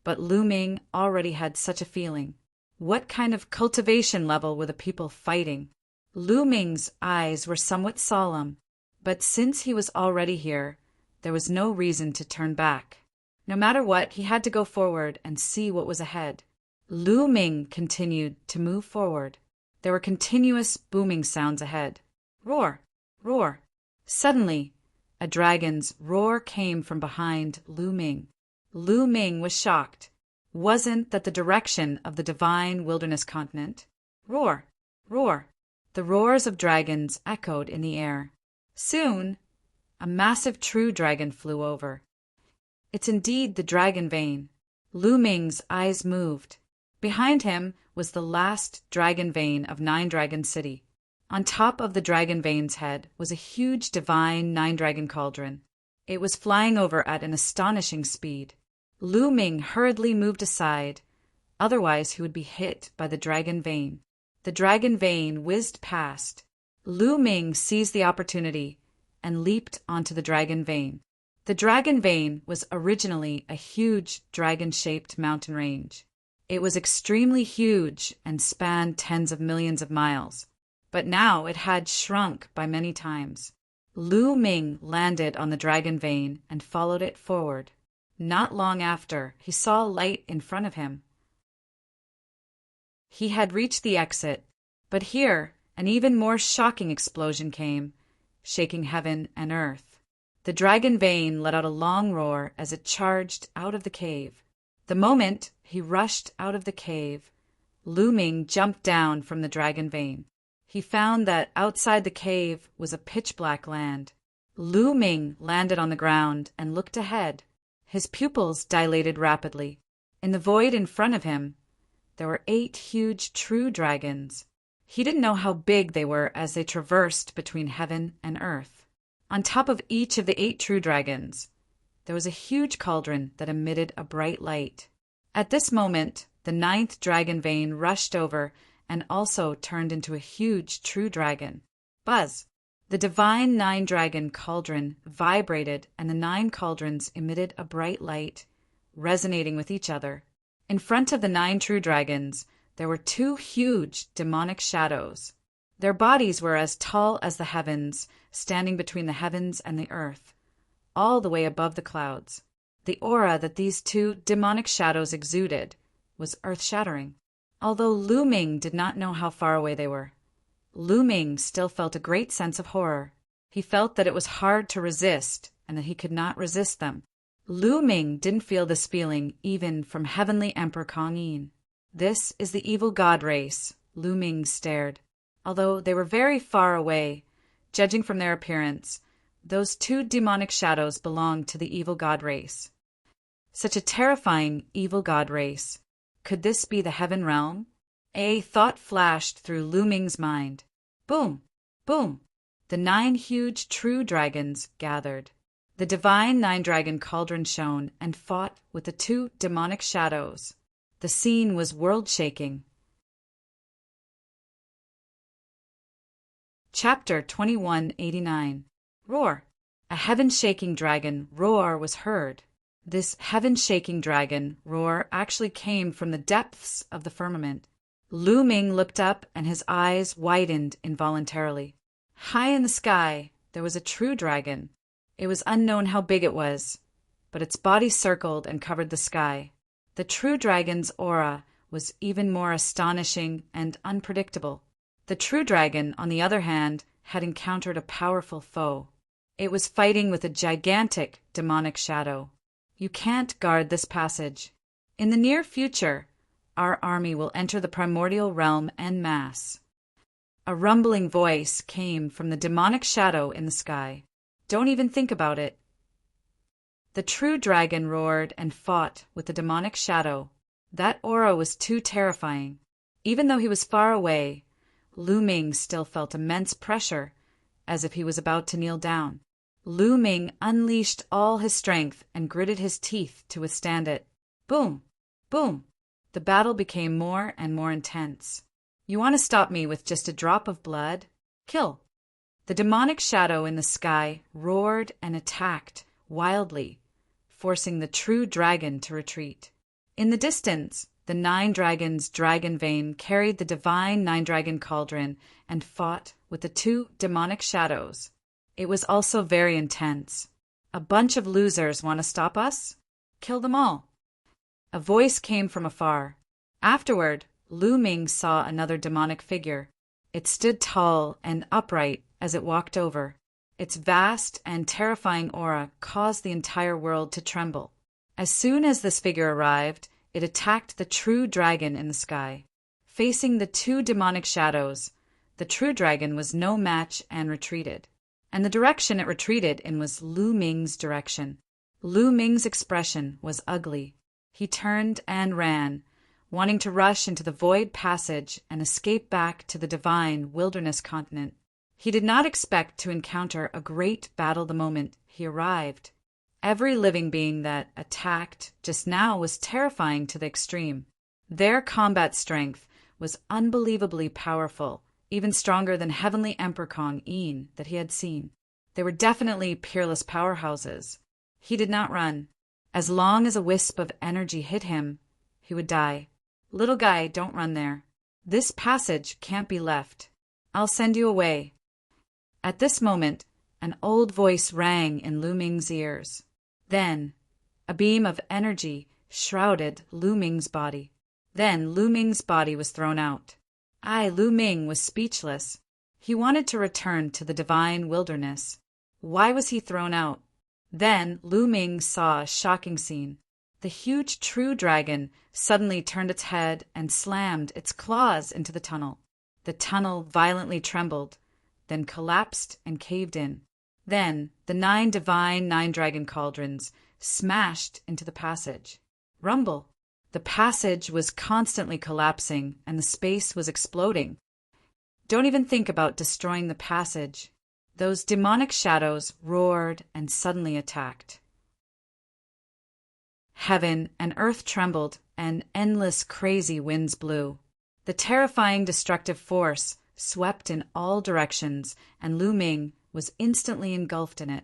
but Lu Ming already had such a feeling. What kind of cultivation level were the people fighting? Lu Ming's eyes were somewhat solemn, but since he was already here, there was no reason to turn back. No matter what, he had to go forward and see what was ahead. Lu Ming continued to move forward. There were continuous booming sounds ahead. Roar! Roar! Suddenly, a dragon's roar came from behind Lu Ming. Lu Ming was shocked. Wasn't that the direction of the divine wilderness continent? Roar! Roar! The roars of dragons echoed in the air. Soon, a massive true dragon flew over. It's indeed the dragon vein. Lu Ming's eyes moved. Behind him was the last dragon vein of Nine Dragon City. On top of the dragon vein's head was a huge divine nine-dragon cauldron. It was flying over at an astonishing speed. Lu Ming hurriedly moved aside, otherwise he would be hit by the dragon vein. The dragon vein whizzed past. Lu Ming seized the opportunity and leaped onto the dragon vein. The dragon vein was originally a huge dragon-shaped mountain range. It was extremely huge and spanned tens of millions of miles, but now it had shrunk by many times. Lu Ming landed on the dragon vein and followed it forward. Not long after, he saw light in front of him. He had reached the exit, but here an even more shocking explosion came, shaking heaven and earth. The dragon vein let out a long roar as it charged out of the cave. The moment he rushed out of the cave, Lu Ming jumped down from the dragon vein. He found that outside the cave was a pitch-black land. Lu Ming landed on the ground and looked ahead. His pupils dilated rapidly. In the void in front of him, there were 8 huge true dragons. He didn't know how big they were as they traversed between heaven and earth. On top of each of the 8 true dragons, there was a huge cauldron that emitted a bright light. At this moment, the 9th dragon vein rushed over and also turned into a huge true dragon. Buzz! The divine 9-dragon cauldron vibrated and the 9 cauldrons emitted a bright light, resonating with each other. In front of the 9 true dragons, there were 2 huge demonic shadows. Their bodies were as tall as the heavens, standing between the heavens and the earth, all the way above the clouds. The aura that these 2 demonic shadows exuded was earth-shattering. Although Lu Ming did not know how far away they were, Lu Ming still felt a great sense of horror. He felt that it was hard to resist and that he could not resist them. Lu Ming didn't feel this feeling even from Heavenly Emperor Kong Yin. This is the evil god race, Lu Ming stared. Although they were very far away, judging from their appearance, those 2 demonic shadows belonged to the evil god race. Such a terrifying evil god race. Could this be the heaven realm? A thought flashed through Lu Ming's mind. Boom! Boom! The 9 huge true dragons gathered. The divine 9-dragon cauldron shone and fought with the 2 demonic shadows. The scene was world-shaking. Chapter 2189. Roar. A heaven-shaking dragon roar was heard. This heaven-shaking dragon roar actually came from the depths of the firmament. Lu Ming looked up and his eyes widened involuntarily. High in the sky, there was a true dragon. It was unknown how big it was, but its body circled and covered the sky. The true dragon's aura was even more astonishing and unpredictable. The true dragon, on the other hand, had encountered a powerful foe. It was fighting with a gigantic demonic shadow. You can't guard this passage. In the near future, our army will enter the primordial realm en masse. A rumbling voice came from the demonic shadow in the sky. Don't even think about it. The true dragon roared and fought with the demonic shadow. That aura was too terrifying. Even though he was far away, Lu Ming still felt immense pressure, as if he was about to kneel down. Lu Ming unleashed all his strength and gritted his teeth to withstand it. Boom! Boom! The battle became more and more intense. You want to stop me with just a drop of blood? Kill! The demonic shadow in the sky roared and attacked wildly, forcing the true dragon to retreat. In the distance, the Nine Dragons' dragon vein carried the divine Nine-Dragon cauldron and fought with the two demonic shadows. It was also very intense. A bunch of losers want to stop us? Kill them all. A voice came from afar. Afterward, Lu Ming saw another demonic figure. It stood tall and upright as it walked over. Its vast and terrifying aura caused the entire world to tremble. As soon as this figure arrived, it attacked the true dragon in the sky. Facing the two demonic shadows, the true dragon was no match and retreated. And the direction it retreated in was Lu Ming's direction. Lu Ming's expression was ugly. He turned and ran, wanting to rush into the void passage and escape back to the divine wilderness continent. He did not expect to encounter a great battle the moment he arrived. Every living being that attacked just now was terrifying to the extreme. Their combat strength was unbelievably powerful, even stronger than Heavenly Emperor Kong Een that he had seen. They were definitely peerless powerhouses. He did not run. As long as a wisp of energy hit him, he would die. Little guy, don't run there. This passage can't be left. I'll send you away. At this moment, an old voice rang in Lu Ming's ears. Then, a beam of energy shrouded Lu Ming's body. Then Lu Ming's body was thrown out. Lu Ming was speechless. He wanted to return to the divine wilderness. Why was he thrown out? Then Lu Ming saw a shocking scene. The huge true dragon suddenly turned its head and slammed its claws into the tunnel. The tunnel violently trembled, then collapsed and caved in. Then the 9 divine Nine-Dragon cauldrons smashed into the passage. Rumble! The passage was constantly collapsing and the space was exploding. Don't even think about destroying the passage. Those demonic shadows roared and suddenly attacked. Heaven and earth trembled and endless crazy winds blew. The terrifying destructive force swept in all directions and Lu Ming was instantly engulfed in it.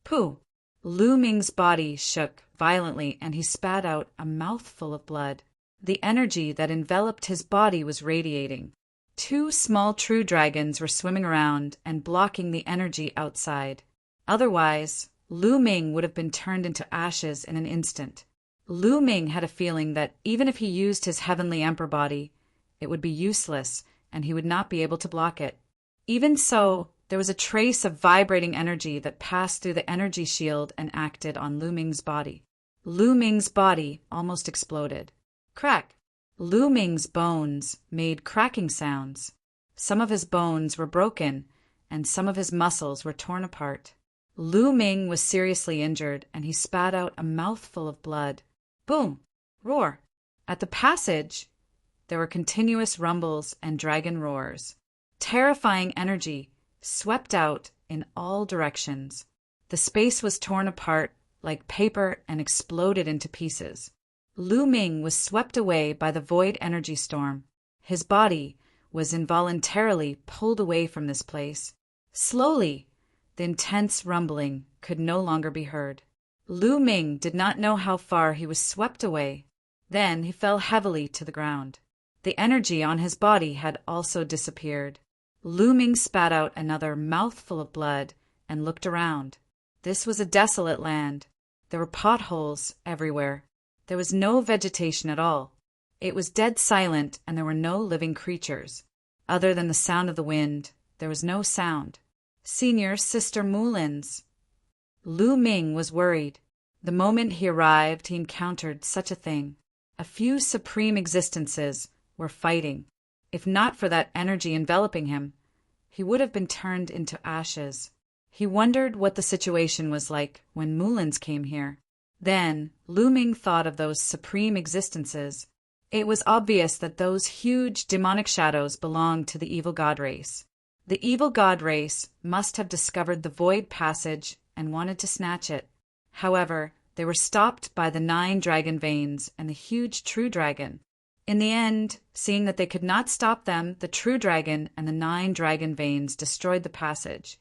Pooh! Lu Ming's body shook violently and he spat out a mouthful of blood. The energy that enveloped his body was radiating. 2 small true dragons were swimming around and blocking the energy outside. Otherwise, Lu Ming would have been turned into ashes in an instant. Lu Ming had a feeling that even if he used his Heavenly Emperor body, it would be useless and he would not be able to block it. Even so, there was a trace of vibrating energy that passed through the energy shield and acted on Lu Ming's body. Lu Ming's body almost exploded. Crack! Lu Ming's bones made cracking sounds. Some of his bones were broken, and some of his muscles were torn apart. Lu Ming was seriously injured, and he spat out a mouthful of blood. Boom! Roar! At the passage, there were continuous rumbles and dragon roars. Terrifying energy swept out in all directions. The space was torn apart like paper and exploded into pieces. Lu Ming was swept away by the void energy storm. His body was involuntarily pulled away from this place. Slowly, the intense rumbling could no longer be heard. Lu Ming did not know how far he was swept away. Then he fell heavily to the ground. The energy on his body had also disappeared. Lu Ming spat out another mouthful of blood and looked around. This was a desolate land. There were potholes everywhere. There was no vegetation at all. It was dead silent, and there were no living creatures. Other than the sound of the wind, there was no sound. Senior Sister Mulin's. Lu Ming was worried. The moment he arrived, he encountered such a thing. A few supreme existences were fighting. If not for that energy enveloping him, he would have been turned into ashes. He wondered what the situation was like when Mulin's came here. Then Lu Ming thought of those supreme existences. It was obvious that those huge demonic shadows belonged to the evil god race. The evil god race must have discovered the void passage and wanted to snatch it. However, they were stopped by the 9 dragon veins and the huge true dragon. In the end, seeing that they could not stop them, the true dragon and the 9 dragon veins destroyed the passage,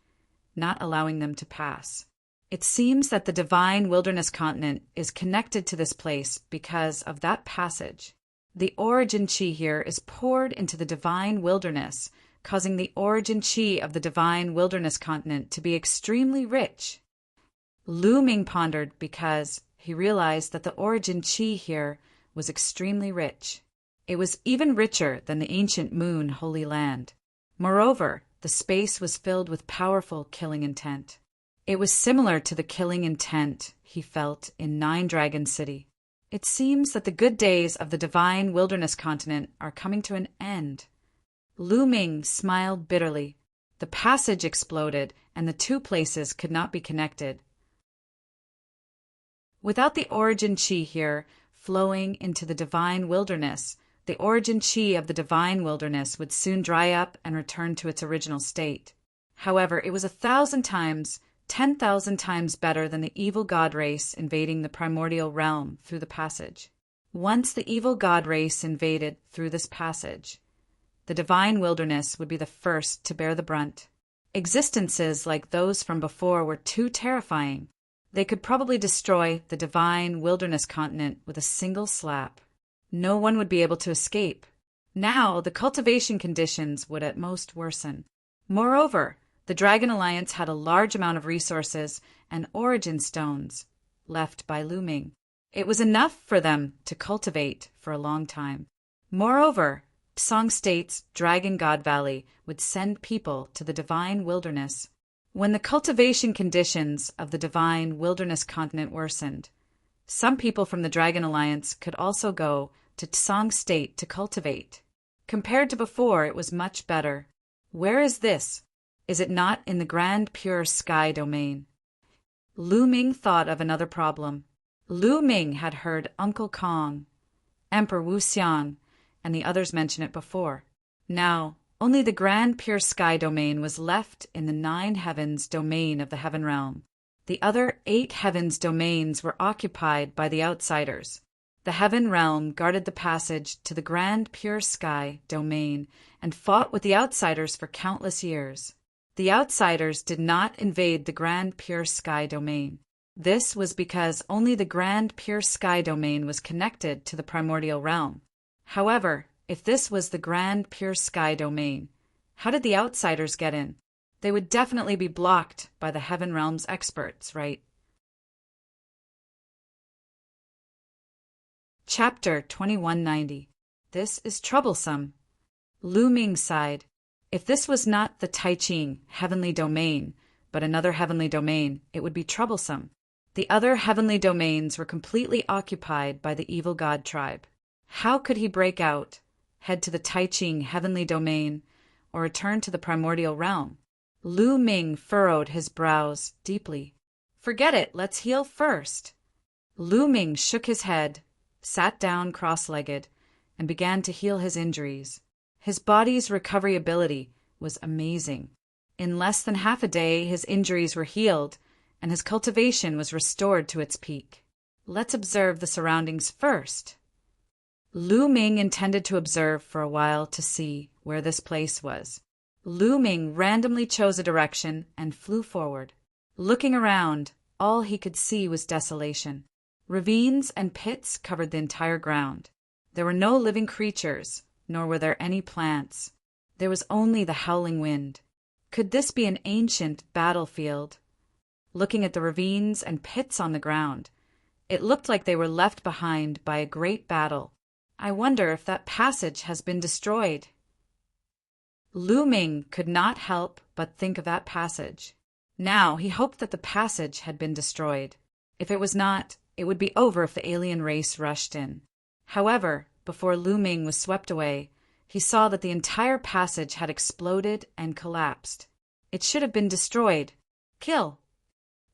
not allowing them to pass. It seems that the divine wilderness continent is connected to this place because of that passage. The origin chi here is poured into the divine wilderness, causing the origin chi of the divine wilderness continent to be extremely rich. Lu Ming pondered because he realized that the origin chi here was extremely rich. It was even richer than the ancient moon Holy Land. Moreover, the space was filled with powerful killing intent. It was similar to the killing intent he felt in 9 Dragon City. It seems that the good days of the divine wilderness continent are coming to an end. Lu Ming smiled bitterly. The passage exploded, and the 2 places could not be connected. Without the origin chi here flowing into the divine wilderness, the origin chi of the divine wilderness would soon dry up and return to its original state. However, it was 1,000 times, 10,000 times better than the evil god race invading the primordial realm through the passage. Once the evil god race invaded through this passage, the divine wilderness would be the first to bear the brunt. Existences like those from before were too terrifying. They could probably destroy the divine wilderness continent with a single slap. No one would be able to escape. Now, the cultivation conditions would at most worsen. Moreover, the Dragon Alliance had a large amount of resources and origin stones left by Lu Ming. It was enough for them to cultivate for a long time. Moreover, Song State's Dragon God Valley would send people to the divine wilderness. When the cultivation conditions of the divine wilderness continent worsened, some people from the Dragon Alliance could also go to Song State to cultivate. Compared to before, it was much better. Where is this? Is it not in the Grand Pure Sky domain? Lu Ming thought of another problem. Lu Ming had heard Uncle Kong, Emperor Wu Xiang, and the others mention it before. Now, only the Grand Pure Sky domain was left in the 9 heavens domain of the heaven realm. The other 8 heavens domains were occupied by the outsiders. The heaven realm guarded the passage to the Grand Pure Sky domain and fought with the outsiders for countless years. The outsiders did not invade the Grand Pure Sky domain. This was because only the Grand Pure Sky domain was connected to the primordial realm. However, if this was the Grand Pure Sky domain, how did the outsiders get in? They would definitely be blocked by the Heaven Realm's experts, right? Chapter 2190. This is troublesome. Lu Ming sighed. If this was not the Tai Ching heavenly domain, but another heavenly domain, it would be troublesome. The other heavenly domains were completely occupied by the evil god tribe. How could he break out, head to the Tai Ching heavenly domain, or return to the primordial realm? Lu Ming furrowed his brows deeply. Forget it, let's heal first. Lu Ming shook his head, sat down cross-legged, and began to heal his injuries. His body's recovery ability was amazing. In less than half a day, his injuries were healed, and his cultivation was restored to its peak. Let's observe the surroundings first. Lu Ming intended to observe for a while to see where this place was. Lu Ming randomly chose a direction and flew forward. Looking around, all he could see was desolation. Ravines and pits covered the entire ground. There were no living creatures, nor were there any plants. There was only the howling wind. Could this be an ancient battlefield? Looking at the ravines and pits on the ground, it looked like they were left behind by a great battle. I wonder if that passage has been destroyed. Lu Ming could not help but think of that passage. Now he hoped that the passage had been destroyed. If it was not, it would be over if the alien race rushed in. However, before Lu Ming was swept away, he saw that the entire passage had exploded and collapsed. It should have been destroyed. Kill!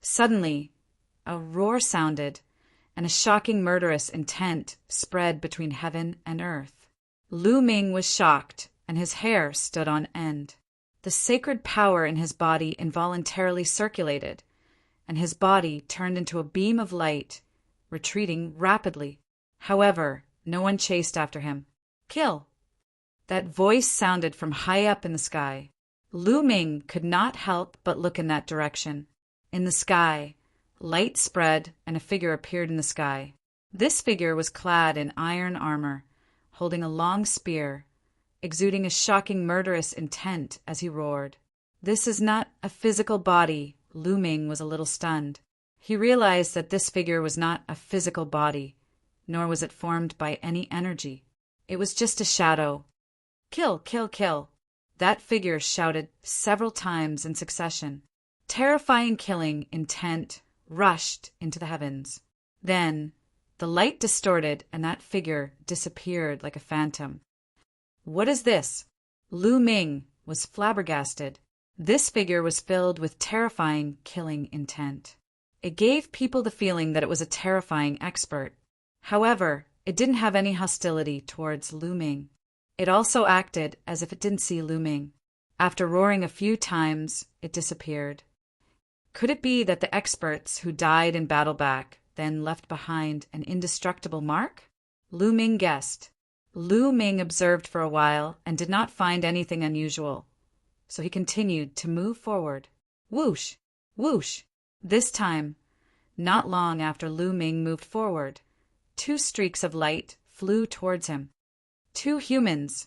Suddenly, a roar sounded, and a shocking murderous intent spread between heaven and earth. Lu Ming was shocked, and his hair stood on end. The sacred power in his body involuntarily circulated, and his body turned into a beam of light, retreating rapidly. However, no one chased after him. Kill! That voice sounded from high up in the sky. Lu Ming could not help but look in that direction. In the sky, light spread and a figure appeared in the sky. This figure was clad in iron armor, holding a long spear, exuding a shocking murderous intent as he roared. This is not a physical body. Lu Ming was a little stunned. He realized that this figure was not a physical body, nor was it formed by any energy. It was just a shadow. Kill, kill, kill! That figure shouted several times in succession. Terrifying killing intent rushed into the heavens. Then, the light distorted and that figure disappeared like a phantom. What is this? Lu Ming was flabbergasted. This figure was filled with terrifying killing intent. It gave people the feeling that it was a terrifying expert. However, it didn't have any hostility towards Lu Ming. It also acted as if it didn't see Lu Ming. After roaring a few times, it disappeared. Could it be that the experts who died in battle back then left behind an indestructible mark? Lu Ming guessed. Lu Ming observed for a while and did not find anything unusual, so he continued to move forward. Whoosh! Whoosh! This time, not long after Lu Ming moved forward, 2 streaks of light flew towards him. 2 humans.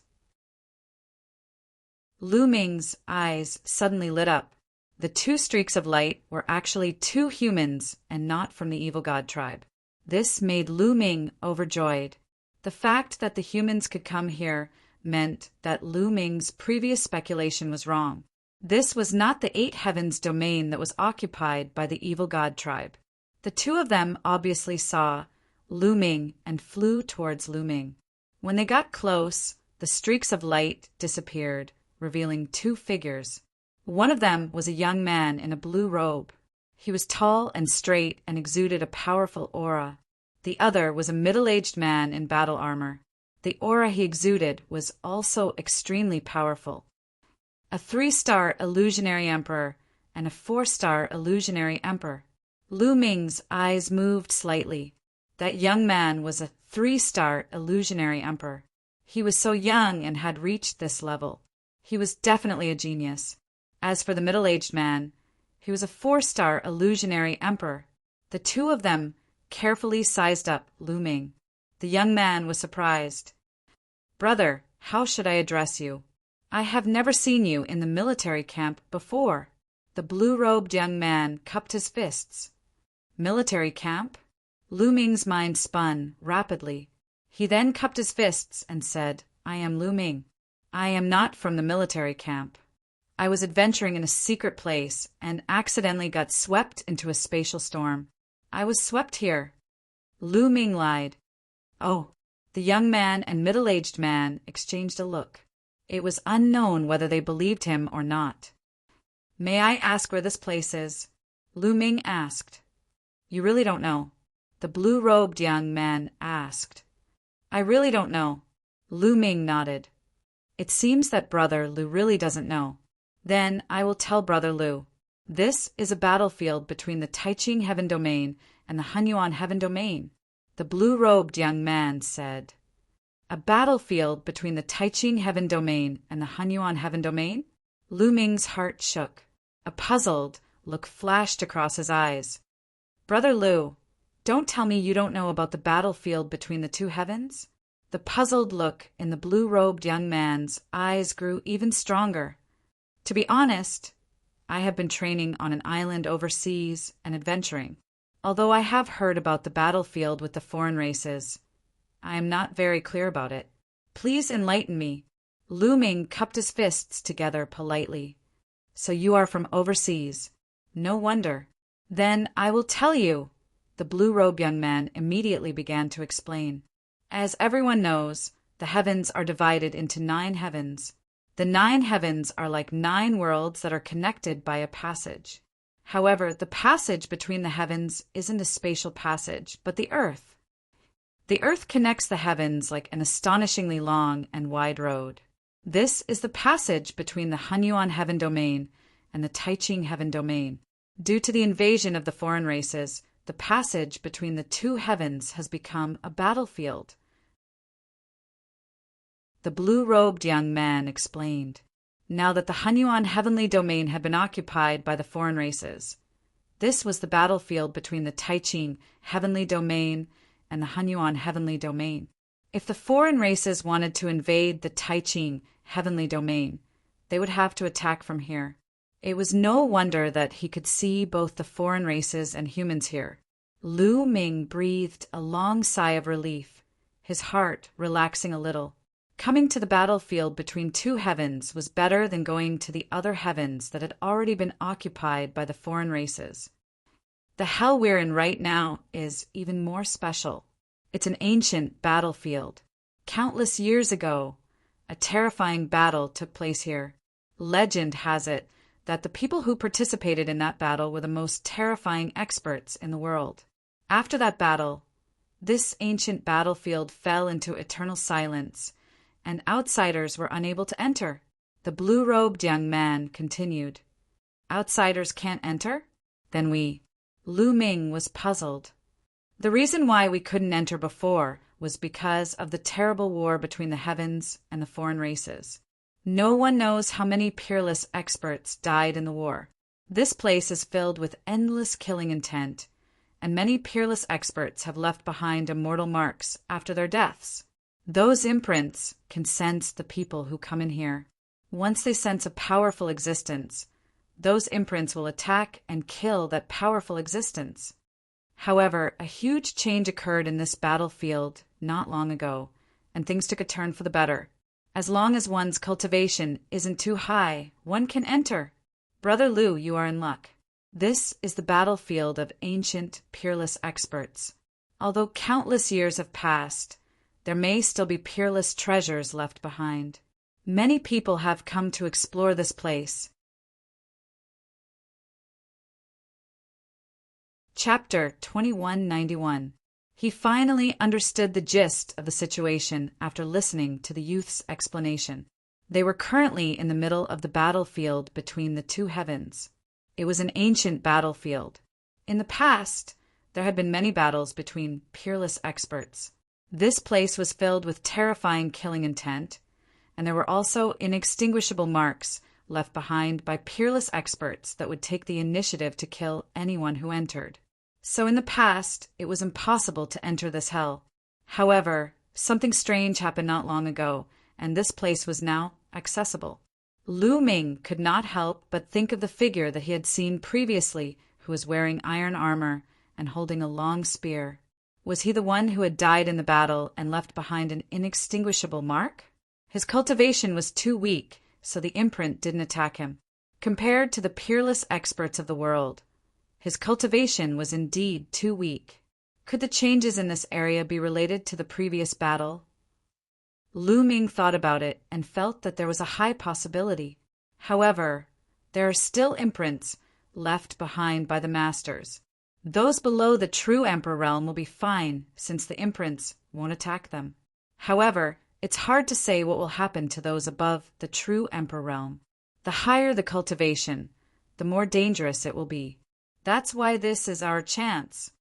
Lu Ming's eyes suddenly lit up. The 2 streaks of light were actually 2 humans and not from the evil god tribe. This made Lu Ming overjoyed. The fact that the humans could come here meant that Lu Ming's previous speculation was wrong. This was not the 8 heavens domain that was occupied by the evil god tribe. The 2 of them obviously saw Lu Ming and flew towards Lu Ming. When they got close, the streaks of light disappeared, revealing 2 figures. One of them was a young man in a blue robe. He was tall and straight and exuded a powerful aura. The other was a middle-aged man in battle armor. The aura he exuded was also extremely powerful. A 3-star illusionary emperor and a 4-star illusionary emperor. Lu Ming's eyes moved slightly. That young man was a 3-star illusionary emperor. He was so young and had reached this level. He was definitely a genius. As for the middle-aged man, he was a 4-star illusionary emperor. The 2 of them carefully sized up Lu Ming. The young man was surprised. Brother, how should I address you? I have never seen you in the military camp before. The blue-robed young man cupped his fists. Military camp? Lu Ming's mind spun rapidly. He then cupped his fists and said, I am Lu Ming. I am not from the military camp. I was adventuring in a secret place and accidentally got swept into a spatial storm. I was swept here. Lu Ming lied. Oh, the young man and middle-aged man exchanged a look. It was unknown whether they believed him or not. May I ask where this place is? Lu Ming asked. You really don't know? The blue-robed young man asked. I really don't know. Lu Ming nodded. It seems that Brother Lu really doesn't know. Then I will tell Brother Lu. This is a battlefield between the Taiching Heaven Domain and the Hunyuan Heaven Domain, the blue-robed young man said. A battlefield between the Taiching Heaven Domain and the Hunyuan Heaven Domain? Lu Ming's heart shook. A puzzled look flashed across his eyes. Brother Lu, don't tell me you don't know about the battlefield between the two heavens? The puzzled look in the blue-robed young man's eyes grew even stronger. To be honest, I have been training on an island overseas and adventuring. Although I have heard about the battlefield with the foreign races, I am not very clear about it. Please enlighten me. Lu Ming cupped his fists together politely. So you are from overseas. No wonder. Then I will tell you. The blue-robed young man immediately began to explain. As everyone knows, the heavens are divided into 9 heavens. The 9 heavens are like 9 worlds that are connected by a passage. However, the passage between the heavens isn't a spatial passage, but the earth. The earth connects the heavens like an astonishingly long and wide road. This is the passage between the Hunyuan Heaven Domain and the Taiching Heaven Domain. Due to the invasion of the foreign races, the passage between the 2 heavens has become a battlefield. The blue-robed young man explained. Now that the Hunyuan Heavenly Domain had been occupied by the foreign races, this was the battlefield between the Taiching Heavenly Domain and the Hunyuan Heavenly Domain. If the foreign races wanted to invade the Taiching Heavenly Domain, they would have to attack from here. It was no wonder that he could see both the foreign races and humans here. Lu Ming breathed a long sigh of relief, his heart relaxing a little. Coming to the battlefield between 2 heavens was better than going to the other heavens that had already been occupied by the foreign races. The hell we're in right now is even more special. It's an ancient battlefield. Countless years ago, a terrifying battle took place here. Legend has it that the people who participated in that battle were the most terrifying experts in the world. After that battle, this ancient battlefield fell into eternal silence, and outsiders were unable to enter. The blue-robed young man continued. Outsiders can't enter? Then Lu Ming was puzzled. The reason why we couldn't enter before was because of the terrible war between the heavens and the foreign races. No one knows how many peerless experts died in the war. This place is filled with endless killing intent, and many peerless experts have left behind immortal marks after their deaths. Those imprints can sense the people who come in here. Once they sense a powerful existence, those imprints will attack and kill that powerful existence. However, a huge change occurred in this battlefield not long ago, and things took a turn for the better. As long as one's cultivation isn't too high, one can enter. Brother Lu, you are in luck. This is the battlefield of ancient, peerless experts. Although countless years have passed, there may still be peerless treasures left behind. Many people have come to explore this place. Chapter 2191. He finally understood the gist of the situation after listening to the youth's explanation. They were currently in the middle of the battlefield between the 2 heavens. It was an ancient battlefield. In the past, there had been many battles between peerless experts. This place was filled with terrifying killing intent, and there were also inextinguishable marks left behind by peerless experts that would take the initiative to kill anyone who entered. So in the past, it was impossible to enter this hell. However, something strange happened not long ago, and this place was now accessible. Lu Ming could not help but think of the figure that he had seen previously, who was wearing iron armor and holding a long spear. Was he the one who had died in the battle and left behind an inextinguishable mark? His cultivation was too weak, so the imprint didn't attack him. Compared to the peerless experts of the world, his cultivation was indeed too weak. Could the changes in this area be related to the previous battle? Lu Ming thought about it and felt that there was a high possibility. However, there are still imprints left behind by the masters. Those below the true Emperor realm will be fine, since the imprints won't attack them. However, it's hard to say what will happen to those above the true Emperor realm. The higher the cultivation, the more dangerous it will be. That's why this is our chance.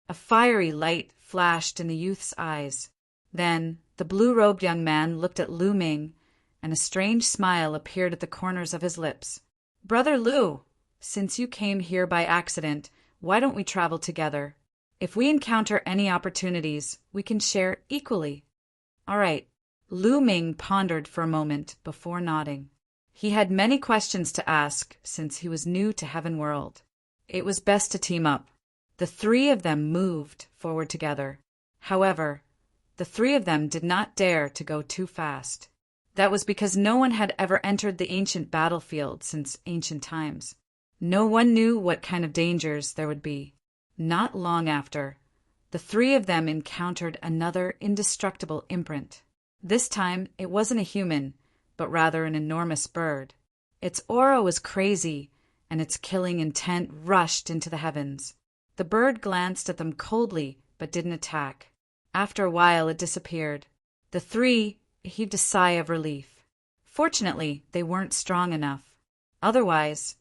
A fiery light flashed in the youth's eyes. Then the blue-robed young man looked at Lu Ming, and a strange smile appeared at the corners of his lips. "Brother Lu, since you came here by accident, why don't we travel together? If we encounter any opportunities, we can share equally." "All right." Lu Ming pondered for a moment before nodding. He had many questions to ask since he was new to Heaven World. It was best to team up. The three of them moved forward together. However, the three of them did not dare to go too fast. That was because no one had ever entered the ancient battlefield since ancient times. No one knew what kind of dangers there would be. Not long after, the three of them encountered another indestructible imprint. This time, it wasn't a human, but rather an enormous bird. Its aura was crazy, and its killing intent rushed into the heavens. The bird glanced at them coldly, but didn't attack. After a while, it disappeared. The three heaved a sigh of relief. Fortunately, they weren't strong enough. Otherwise,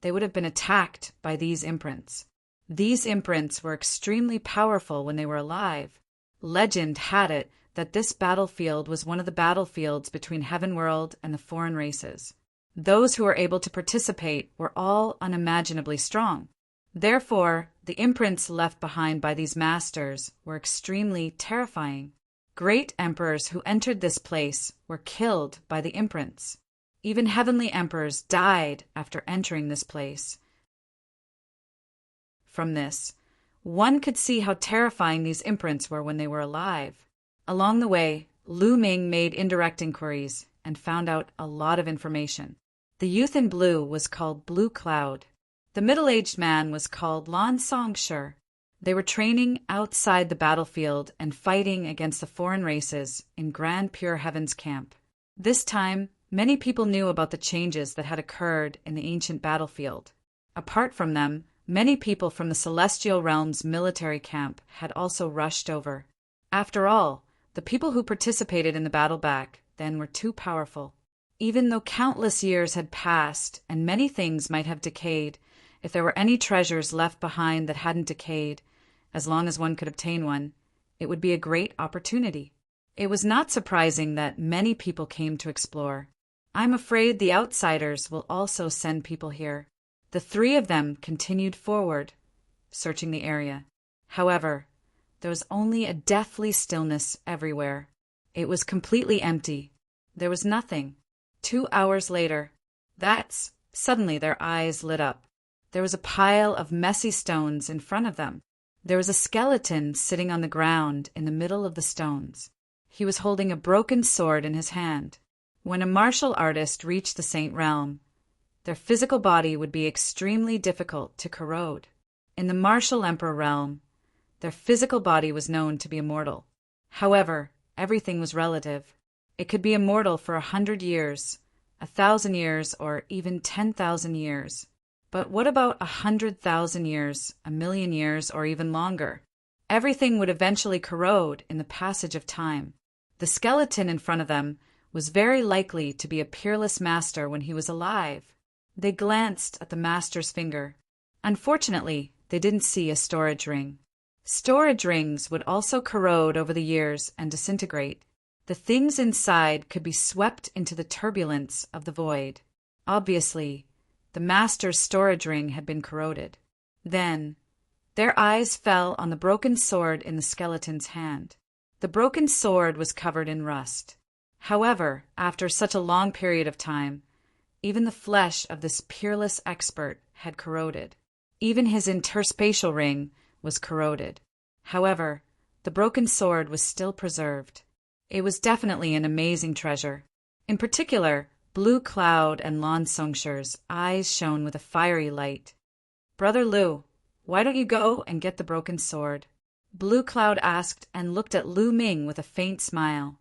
they would have been attacked by these imprints. These imprints were extremely powerful when they were alive. Legend had it that this battlefield was one of the battlefields between Heaven World and the foreign races. Those who were able to participate were all unimaginably strong. Therefore, the imprints left behind by these masters were extremely terrifying. Great emperors who entered this place were killed by the imprints. Even heavenly emperors died after entering this place. From this, one could see how terrifying these imprints were when they were alive. Along the way, Lu Ming made indirect inquiries and found out a lot of information. The youth in blue was called Blue Cloud. The middle-aged man was called Lan Songshi. They were training outside the battlefield and fighting against the foreign races in Grand Pure Heaven's camp. This time, many people knew about the changes that had occurred in the ancient battlefield. Apart from them, many people from the Celestial Realm's military camp had also rushed over. After all, the people who participated in the battle back then were too powerful. Even though countless years had passed and many things might have decayed, if there were any treasures left behind that hadn't decayed, as long as one could obtain one, it would be a great opportunity. It was not surprising that many people came to explore. I'm afraid the outsiders will also send people here. The three of them continued forward, searching the area. However, there was only a deathly stillness everywhere. It was completely empty. There was nothing. 2 hours later, suddenly their eyes lit up. There was a pile of messy stones in front of them. There was a skeleton sitting on the ground in the middle of the stones. He was holding a broken sword in his hand. When a martial artist reached the Saint Realm, their physical body would be extremely difficult to corrode. In the Martial Emperor realm, their physical body was known to be immortal. However, everything was relative. It could be immortal for 100 years, 1,000 years, or even 10,000 years. But what about 100,000 years, 1,000,000 years, or even longer? Everything would eventually corrode in the passage of time. The skeleton in front of them was very likely to be a peerless master when he was alive. They glanced at the master's finger. Unfortunately, they didn't see a storage ring. Storage rings would also corrode over the years and disintegrate. The things inside could be swept into the turbulence of the void. Obviously, the master's storage ring had been corroded. Then, their eyes fell on the broken sword in the skeleton's hand. The broken sword was covered in rust. However, after such a long period of time, even the flesh of this peerless expert had corroded. Even his interspatial ring was corroded. However, the broken sword was still preserved. It was definitely an amazing treasure. In particular, Blue Cloud and Lan Songshi's eyes shone with a fiery light. "Brother Lu, why don't you go and get the broken sword?" Blue Cloud asked and looked at Lu Ming with a faint smile.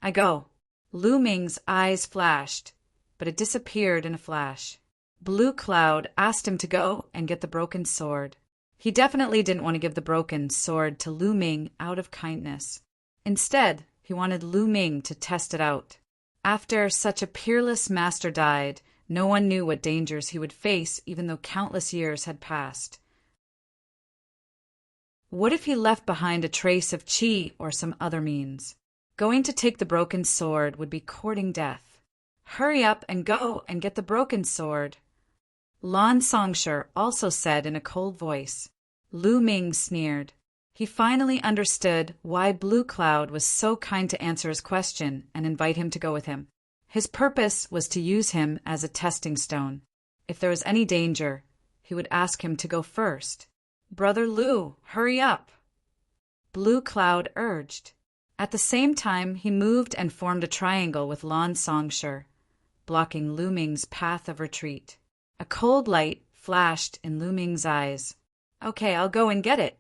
"I go." Lu Ming's eyes flashed, but it disappeared in a flash. Blue Cloud asked him to go and get the broken sword. He definitely didn't want to give the broken sword to Lu Ming out of kindness. Instead, he wanted Lu Ming to test it out. After such a peerless master died, no one knew what dangers he would face even though countless years had passed. What if he left behind a trace of qi or some other means? Going to take the broken sword would be courting death. Hurry up and go and get the broken sword. Lan Songshur also said in a cold voice. Lu Ming sneered. He finally understood why Blue Cloud was so kind to answer his question and invite him to go with him. His purpose was to use him as a testing stone. If there was any danger, he would ask him to go first. Brother Lu, hurry up! Blue Cloud urged. At the same time, he moved and formed a triangle with Lan Songshur, blocking Lu Ming's path of retreat. A cold light flashed in Lu Ming's eyes. Okay, I'll go and get it.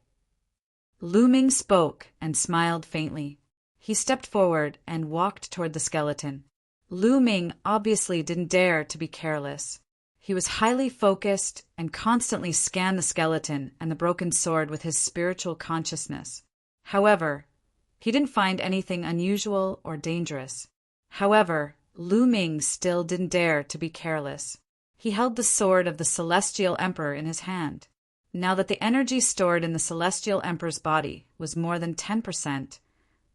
Lu Ming spoke and smiled faintly. He stepped forward and walked toward the skeleton. Lu Ming obviously didn't dare to be careless. He was highly focused and constantly scanned the skeleton and the broken sword with his spiritual consciousness. However, he didn't find anything unusual or dangerous. However, Lu Ming still didn't dare to be careless. He held the sword of the Celestial Emperor in his hand. Now that the energy stored in the Celestial Emperor's body was more than 10%,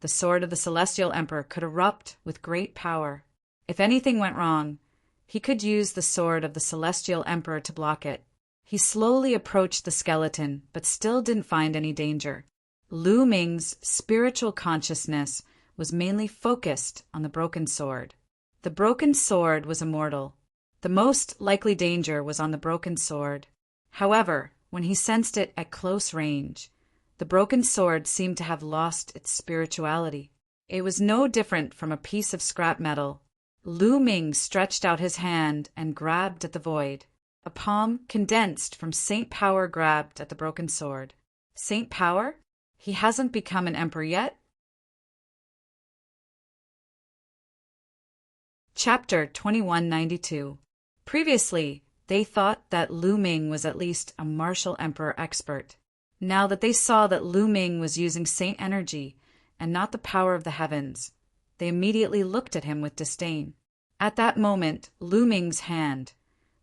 the sword of the Celestial Emperor could erupt with great power. If anything went wrong, he could use the sword of the Celestial Emperor to block it. He slowly approached the skeleton, but still didn't find any danger. Lu Ming's spiritual consciousness was mainly focused on the broken sword. The broken sword was immortal. The most likely danger was on the broken sword. However, when he sensed it at close range, the broken sword seemed to have lost its spirituality. It was no different from a piece of scrap metal. Lu Ming stretched out his hand and grabbed at the void. A palm condensed from Saint Power grabbed at the broken sword. Saint Power? He hasn't become an emperor yet? Chapter 2192. Previously, they thought that Lu Ming was at least a martial emperor expert. Now that they saw that Lu Ming was using saint energy and not the power of the heavens, they immediately looked at him with disdain. At that moment, Lu Ming's hand,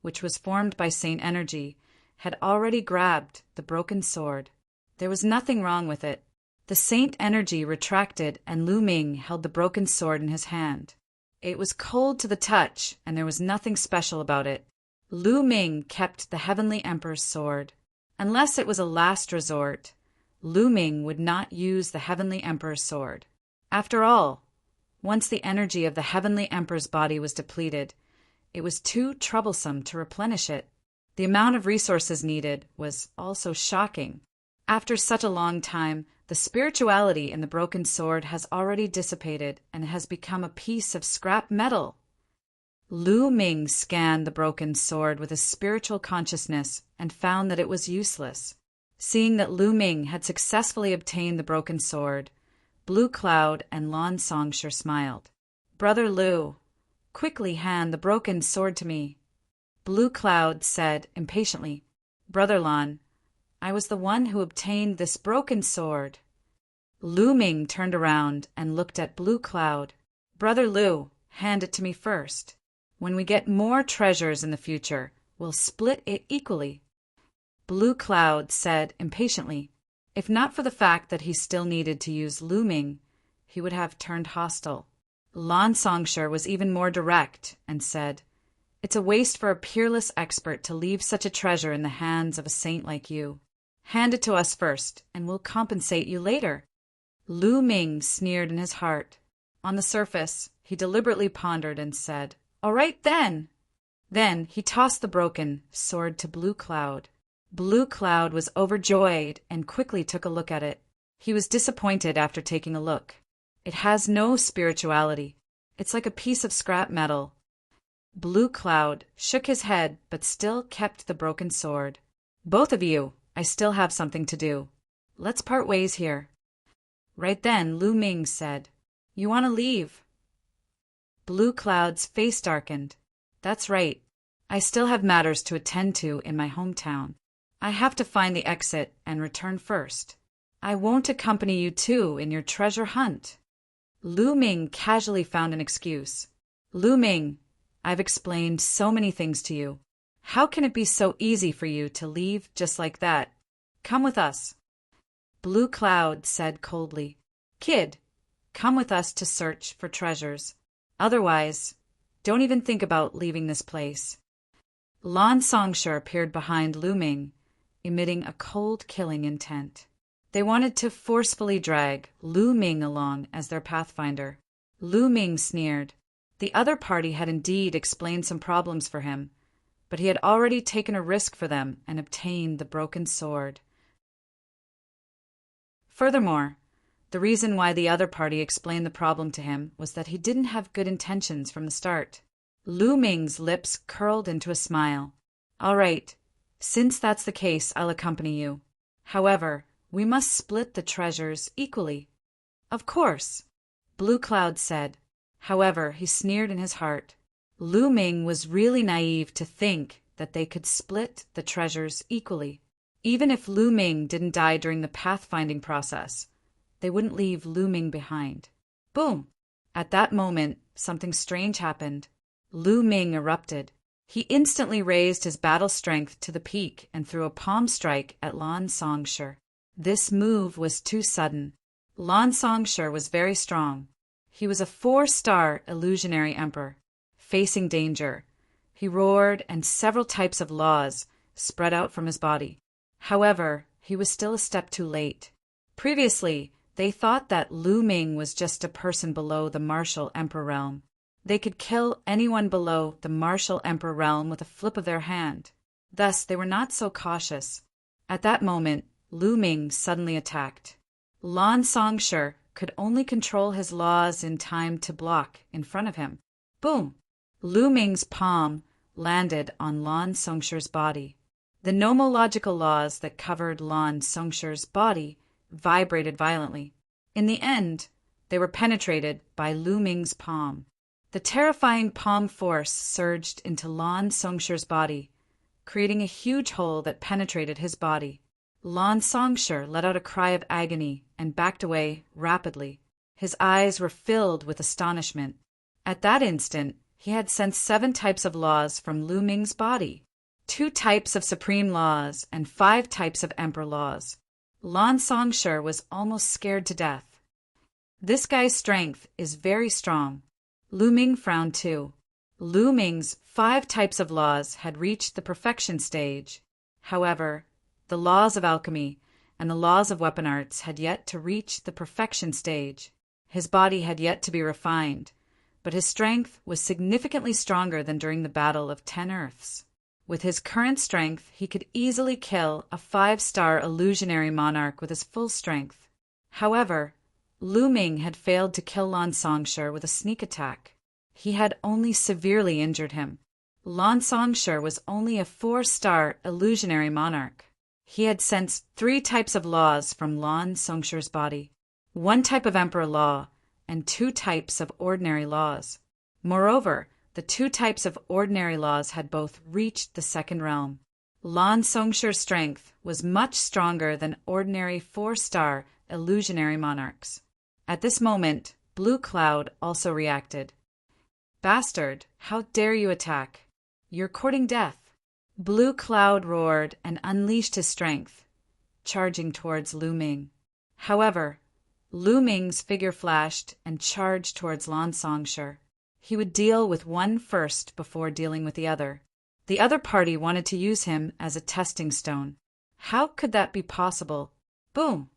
which was formed by saint energy, had already grabbed the broken sword. There was nothing wrong with it. The saint energy retracted and Lu Ming held the broken sword in his hand. It was cold to the touch, and there was nothing special about it. Lu Ming kept the Heavenly Emperor's sword. Unless it was a last resort, Lu Ming would not use the Heavenly Emperor's sword. After all, once the energy of the Heavenly Emperor's body was depleted, it was too troublesome to replenish it. The amount of resources needed was also shocking. After such a long time, the spirituality in the broken sword has already dissipated and has become a piece of scrap metal. Lu Ming scanned the broken sword with his spiritual consciousness and found that it was useless. Seeing that Lu Ming had successfully obtained the broken sword, Blue Cloud and Lan Songshur smiled. Brother Lu, quickly hand the broken sword to me. Blue Cloud said impatiently, Brother Lan, I was the one who obtained this broken sword. Lu Ming turned around and looked at Blue Cloud. Brother Lu, hand it to me first. When we get more treasures in the future, we'll split it equally. Blue Cloud said impatiently. If not for the fact that he still needed to use Lu Ming, he would have turned hostile. Lan Songshur was even more direct and said, It's a waste for a peerless expert to leave such a treasure in the hands of a saint like you. Hand it to us first, and we'll compensate you later. Lu Ming sneered in his heart. On the surface, he deliberately pondered and said, All right then. Then he tossed the broken sword to Blue Cloud. Blue Cloud was overjoyed and quickly took a look at it. He was disappointed after taking a look. It has no spirituality. It's like a piece of scrap metal. Blue Cloud shook his head but still kept the broken sword. Both of you, I still have something to do. Let's part ways here. Right then, Lu Ming said, You want to leave? Blue Cloud's face darkened. That's right. I still have matters to attend to in my hometown. I have to find the exit and return first. I won't accompany you too in your treasure hunt. Lu Ming casually found an excuse. Lu Ming, I've explained so many things to you. How can it be so easy for you to leave just like that? Come with us. Blue Cloud said coldly, "Kid, come with us to search for treasures. Otherwise, don't even think about leaving this place." Lan Songshur appeared behind Lu Ming, emitting a cold killing intent. They wanted to forcefully drag Lu Ming along as their pathfinder. Lu Ming sneered. The other party had indeed explained some problems for him, but he had already taken a risk for them and obtained the broken sword. Furthermore, the reason why the other party explained the problem to him was that he didn't have good intentions from the start. Lu Ming's lips curled into a smile. "All right, since that's the case, I'll accompany you. However, we must split the treasures equally." "Of course," Blue Cloud said. However, he sneered in his heart. Lu Ming was really naive to think that they could split the treasures equally. Even if Lu Ming didn't die during the pathfinding process, they wouldn't leave Lu Ming behind. Boom! At that moment, something strange happened. Lu Ming erupted. He instantly raised his battle strength to the peak and threw a palm strike at Lan Songshur. This move was too sudden. Lan Songshur was very strong. He was a 4-star illusionary emperor. Facing danger, he roared and several types of laws spread out from his body. However, he was still a step too late. Previously, they thought that Lu Ming was just a person below the martial emperor realm. They could kill anyone below the martial emperor realm with a flip of their hand. Thus, they were not so cautious. At that moment, Lu Ming suddenly attacked. Lan Songshur could only control his laws in time to block in front of him. Boom! Lu Ming's palm landed on Lan Songshur's body. The nomological laws that covered Lan Songshur's body vibrated violently. In the end, they were penetrated by Lu Ming's palm. The terrifying palm force surged into Lan Songshur's body, creating a huge hole that penetrated his body. Lan Songshur let out a cry of agony and backed away rapidly. His eyes were filled with astonishment. At that instant, he had sensed 7 types of laws from Lu Ming's body, 2 types of supreme laws, and 5 types of emperor laws. Lan Songshur was almost scared to death. This guy's strength is very strong. Lu Ming frowned too. Lu Ming's 5 types of laws had reached the perfection stage. However, the laws of alchemy and the laws of weapon arts had yet to reach the perfection stage. His body had yet to be refined, but his strength was significantly stronger than during the Battle of 10 Earths. With his current strength, he could easily kill a 5-star illusionary monarch with his full strength. However, Lu Ming had failed to kill Lan Songshur with a sneak attack. He had only severely injured him. Lan Songshur was only a 4-star illusionary monarch. He had sensed 3 types of laws from Lan Songshur's body, 1 type of emperor law, and 2 types of ordinary laws. Moreover, the 2 types of ordinary laws had both reached the 2nd realm. Lan Songshur's strength was much stronger than ordinary 4-star illusionary monarchs. At this moment, Blue Cloud also reacted. "Bastard, how dare you attack? You're courting death." Blue Cloud roared and unleashed his strength, charging towards Lu Ming. However, Lu Ming's figure flashed and charged towards Lan Songshur. He would deal with one first before dealing with the other. The other party wanted to use him as a testing stone. How could that be possible? Boom!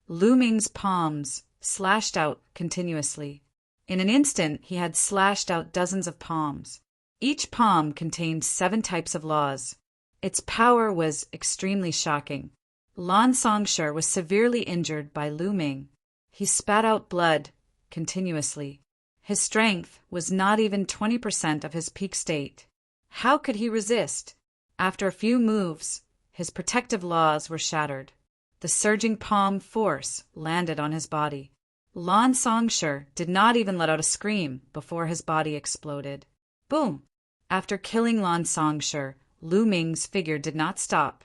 Lu Ming's palms slashed out continuously. In an instant, he had slashed out dozens of palms. Each palm contained 7 types of laws. Its power was extremely shocking. Lan Songshur was severely injured by Lu Ming. He spat out blood continuously. His strength was not even 20% of his peak state. How could he resist? After a few moves, his protective laws were shattered. The surging palm force landed on his body. Lan Songshur did not even let out a scream before his body exploded. Boom! After killing Lan Songshur, Lu Ming's figure did not stop.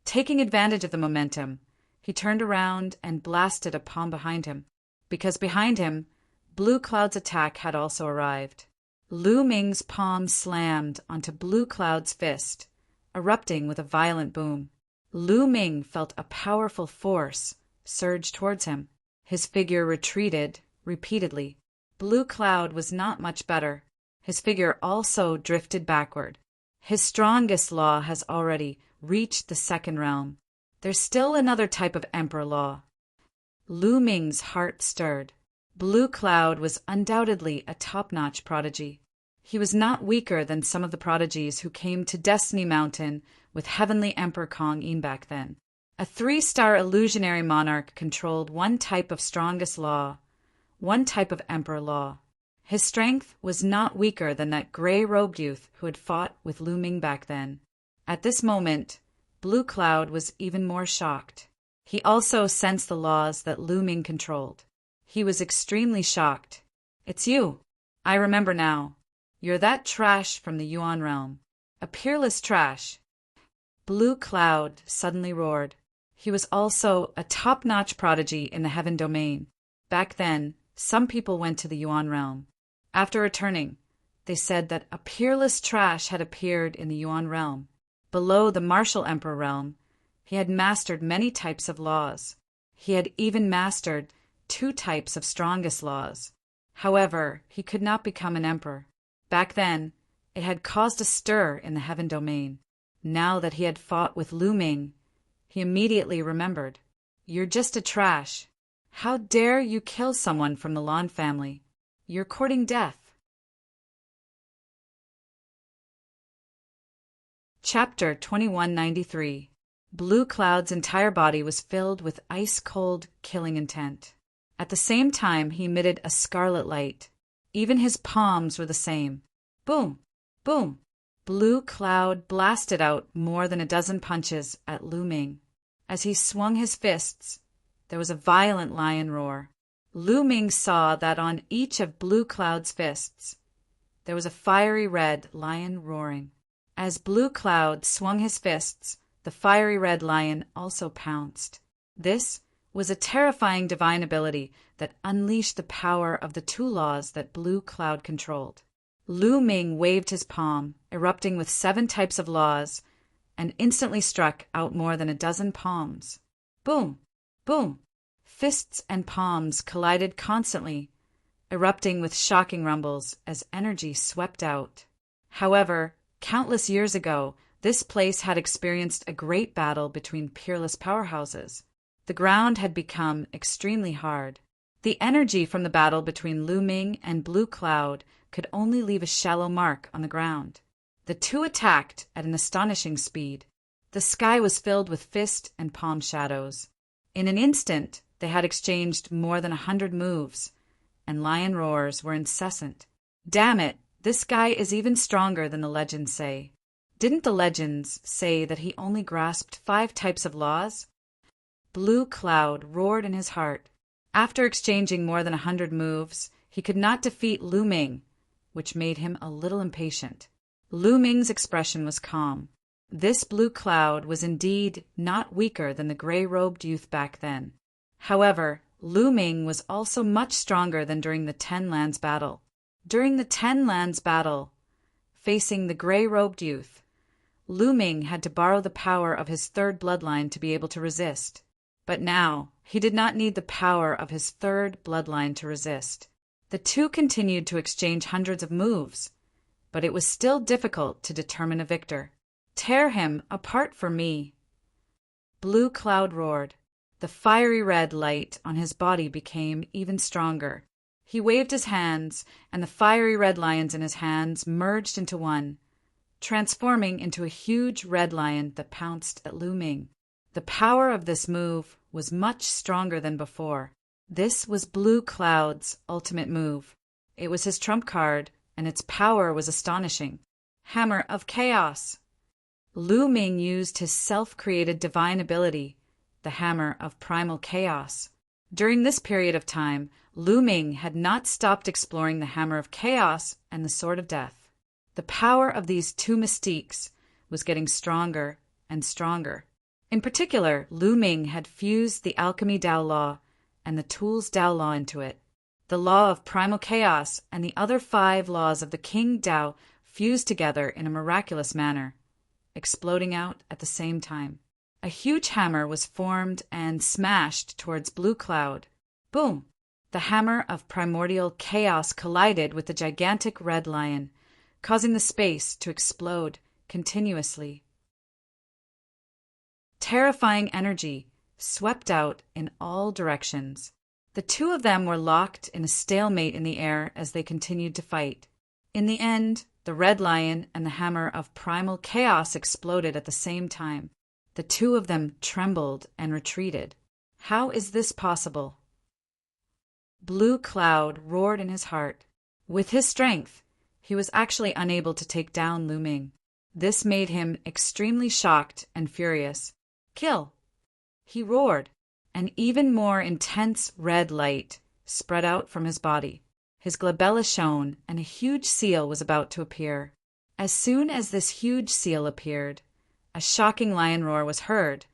Taking advantage of the momentum, he turned around and blasted a palm behind him. Because behind him, Blue Cloud's attack had also arrived. Lu Ming's palm slammed onto Blue Cloud's fist, erupting with a violent boom. Lu Ming felt a powerful force surge towards him. His figure retreated repeatedly. Blue Cloud was not much better. His figure also drifted backward. His strongest law has already reached the second realm. There's still another type of emperor law. Lu Ming's heart stirred. Blue Cloud was undoubtedly a top-notch prodigy. He was not weaker than some of the prodigies who came to Destiny Mountain with Heavenly Emperor Kong In back then. A 3-star illusionary monarch controlled one type of strongest law, one type of emperor law. His strength was not weaker than that gray-robed youth who had fought with Lu Ming back then. At this moment, Blue Cloud was even more shocked. He also sensed the laws that Lu Ming controlled. He was extremely shocked. "It's you. I remember now. You're that trash from the Yuan realm. A peerless trash." Blue Cloud suddenly roared. He was also a top-notch prodigy in the Heaven Domain. Back then, some people went to the Yuan realm. After returning, they said that a peerless trash had appeared in the Yuan realm. Below the Martial Emperor realm, he had mastered many types of laws. He had even mastered 2 types of strongest laws. However, he could not become an emperor. Back then, it had caused a stir in the Heaven Domain. Now that he had fought with Lu Ming, he immediately remembered. "You're just a trash. How dare you kill someone from the Lan family? You're courting death." Chapter 2193. Blue Cloud's entire body was filled with ice-cold, killing intent. At the same time, he emitted a scarlet light. Even his palms were the same. Boom! Boom! Blue Cloud blasted out more than a dozen punches at Lu Ming. As he swung his fists, there was a violent lion roar. Lu Ming saw that on each of Blue Cloud's fists, there was a fiery red lion roaring. As Blue Cloud swung his fists, the fiery red lion also pounced. This was a terrifying divine ability that unleashed the power of the 2 laws that Blue Cloud controlled. Lu Ming waved his palm, erupting with 7 types of laws, and instantly struck out more than a dozen palms. Boom! Boom! Fists and palms collided constantly, erupting with shocking rumbles as energy swept out. However, countless years ago, this place had experienced a great battle between peerless powerhouses. The ground had become extremely hard. The energy from the battle between Lu Ming and Blue Cloud could only leave a shallow mark on the ground. The 2 attacked at an astonishing speed. The sky was filled with fist and palm shadows. In an instant, they had exchanged more than 100 moves, and lion roars were incessant. "Damn it, this guy is even stronger than the legends say." Didn't the legends say that he only grasped 5 types of laws? Blue Cloud roared in his heart. After exchanging more than 100 moves, he could not defeat Lu Ming, which made him a little impatient. Lu Ming's expression was calm. This Blue Cloud was indeed not weaker than the gray-robed youth back then. However, Lu Ming was also much stronger than during the 10 Lands battle. During the 10 Lands battle, facing the gray-robed youth, Lu Ming had to borrow the power of his 3rd bloodline to be able to resist. But now, he did not need the power of his 3rd bloodline to resist. The 2 continued to exchange hundreds of moves, but it was still difficult to determine a victor. "Tear him apart for me." Blue Cloud roared. The fiery red light on his body became even stronger. He waved his hands, and the fiery red lions in his hands merged into one, transforming into a huge red lion that pounced at Lu Ming. The power of this move was much stronger than before. This was Blue Cloud's ultimate move. It was his trump card, and its power was astonishing. Hammer of Chaos. Lu Ming used his self-created divine ability, the Hammer of Primal Chaos. During this period of time, Lu Ming had not stopped exploring the Hammer of Chaos and the Sword of Death. The power of these 2 mystiques was getting stronger and stronger. In particular, Lu Ming had fused the Alchemy Dao Law and the Tools Dao Law into it. The Law of Primal Chaos and the other 5 laws of the King Dao fused together in a miraculous manner, exploding out at the same time. A huge hammer was formed and smashed towards Blue Cloud. Boom! The hammer of primordial chaos collided with the gigantic red lion, causing the space to explode continuously. Terrifying energy swept out in all directions. The two of them were locked in a stalemate in the air as they continued to fight. In the end, the red lion and the hammer of primal chaos exploded at the same time. The two of them trembled and retreated. How is this possible? Blue Cloud roared in his heart. With his strength, he was actually unable to take down Lu Ming. This made him extremely shocked and furious. Kill! He roared. An even more intense red light spread out from his body. His glabella shone, and a huge seal was about to appear. As soon as this huge seal appeared, a shocking lion roar was heard,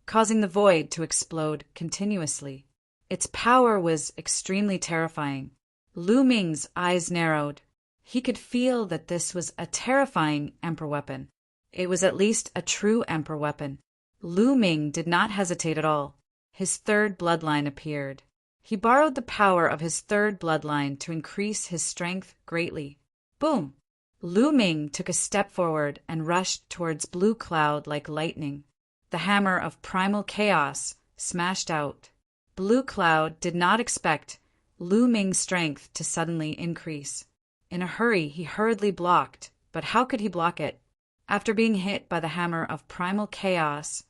causing the void to explode continuously. Its power was extremely terrifying. Lu Ming's eyes narrowed. He could feel that this was a terrifying emperor weapon. It was at least a true emperor weapon. Lu Ming did not hesitate at all. His third bloodline appeared. He borrowed the power of his third bloodline to increase his strength greatly. Boom! Lu Ming took a step forward and rushed towards Blue Cloud like lightning. The hammer of primal chaos smashed out. Blue Cloud did not expect Lu Ming's strength to suddenly increase. In a hurry, he hurriedly blocked, but how could he block it? After being hit by the hammer of primal chaos,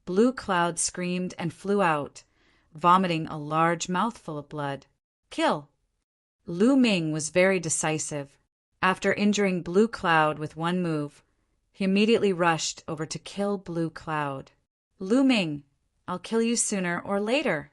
Blue Cloud screamed and flew out, vomiting a large mouthful of blood. Kill! Lu Ming was very decisive. After injuring Blue Cloud with one move, he immediately rushed over to kill Blue Cloud. Lu Ming, I'll kill you sooner or later.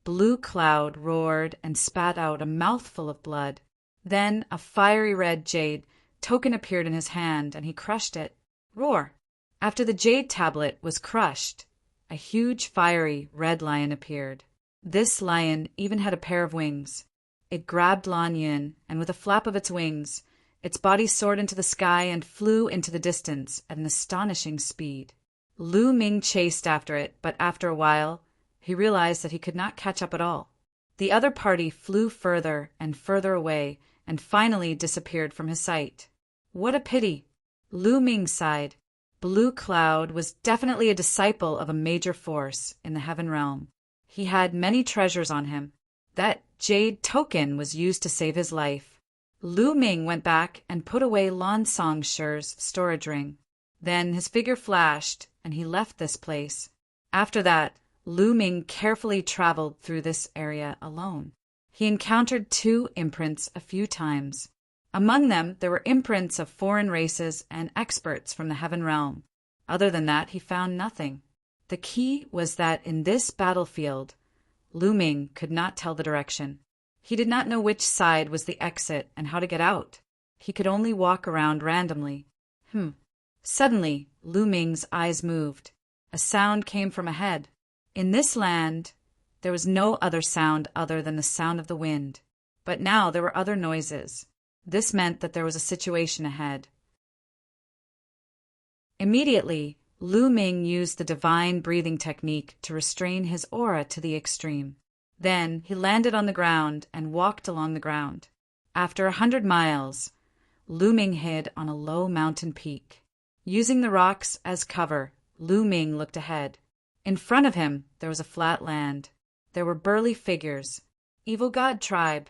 Blue Cloud roared and spat out a mouthful of blood. Then a fiery red jade token appeared in his hand, and he crushed it. Roar! After the jade tablet was crushed, a huge fiery red lion appeared. This lion even had a pair of wings. It grabbed Lan Yin, and with a flap of its wings, its body soared into the sky and flew into the distance at an astonishing speed. Lu Ming chased after it, but after a while, he realized that he could not catch up at all. The other party flew further and further away and finally disappeared from his sight. What a pity! Lu Ming sighed. Blue Cloud was definitely a disciple of a major force in the Heaven Realm. He had many treasures on him. That jade token was used to save his life. Lu Ming went back and put away Lan Songshir's storage ring. Then his figure flashed, and he left this place. After that, Lu Ming carefully traveled through this area alone. He encountered two imprints a few times. Among them, there were imprints of foreign races and experts from the Heaven Realm. Other than that, he found nothing. The key was that in this battlefield, Lu Ming could not tell the direction. He did not know which side was the exit and how to get out. He could only walk around randomly. Suddenly, Lu Ming's eyes moved. A sound came from ahead. In this land, there was no other sound other than the sound of the wind. But now there were other noises. This meant that there was a situation ahead. Immediately, Lu Ming used the divine breathing technique to restrain his aura to the extreme. Then he landed on the ground and walked along the ground. After 100 miles, Lu Ming hid on a low mountain peak. Using the rocks as cover, Lu Ming looked ahead. In front of him, there was a flat land. There were burly figures. Evil God tribe.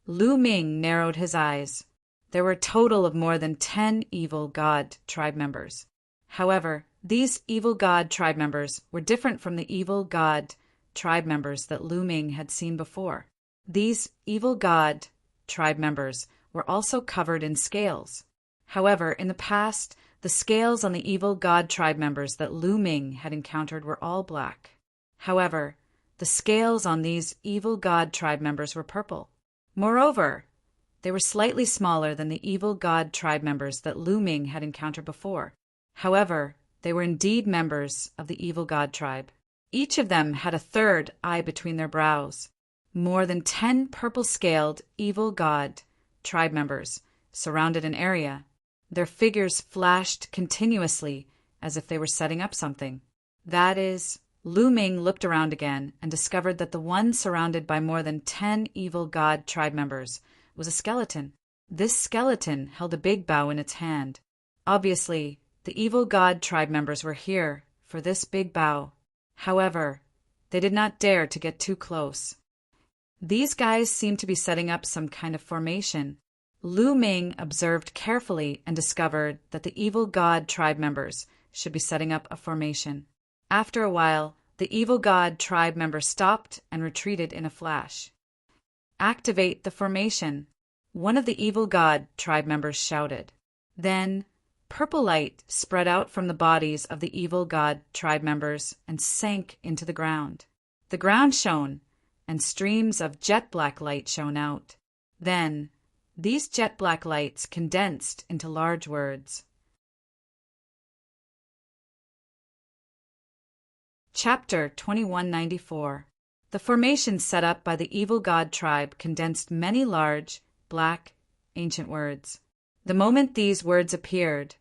Lu Ming narrowed his eyes. There were a total of more than 10 evil God tribe members. However, these evil God tribe members were different from the evil God tribe members that Lu Ming had seen before. These evil God tribe members were also covered in scales. However, in the past, the scales on the evil God tribe members that Lu Ming had encountered were all black. However, the scales on these evil God tribe members were purple. Moreover, they were slightly smaller than the evil God tribe members that Lu Ming had encountered before. However, they were indeed members of the evil God tribe. Each of them had a third eye between their brows. More than 10 purple-scaled evil God tribe members surrounded an area. Their figures flashed continuously as if they were setting up something. That is, Lu Ming looked around again and discovered that the one surrounded by more than 10 evil god tribe members was a skeleton. This skeleton held a big bow in its hand. Obviously, the evil god tribe members were here for this big bow. However, they did not dare to get too close. These guys seemed to be setting up some kind of formation. Lu Ming observed carefully and discovered that the evil god tribe members should be setting up a formation. After a while, the evil god tribe members stopped and retreated in a flash. "Activate the formation," one of the evil god tribe members shouted. Then, purple light spread out from the bodies of the evil god tribe members and sank into the ground. The ground shone, and streams of jet black light shone out. Then, these jet black lights condensed into large words. Chapter 2194. The formation set up by the evil god tribe condensed many large, black, ancient words. The moment these words appeared,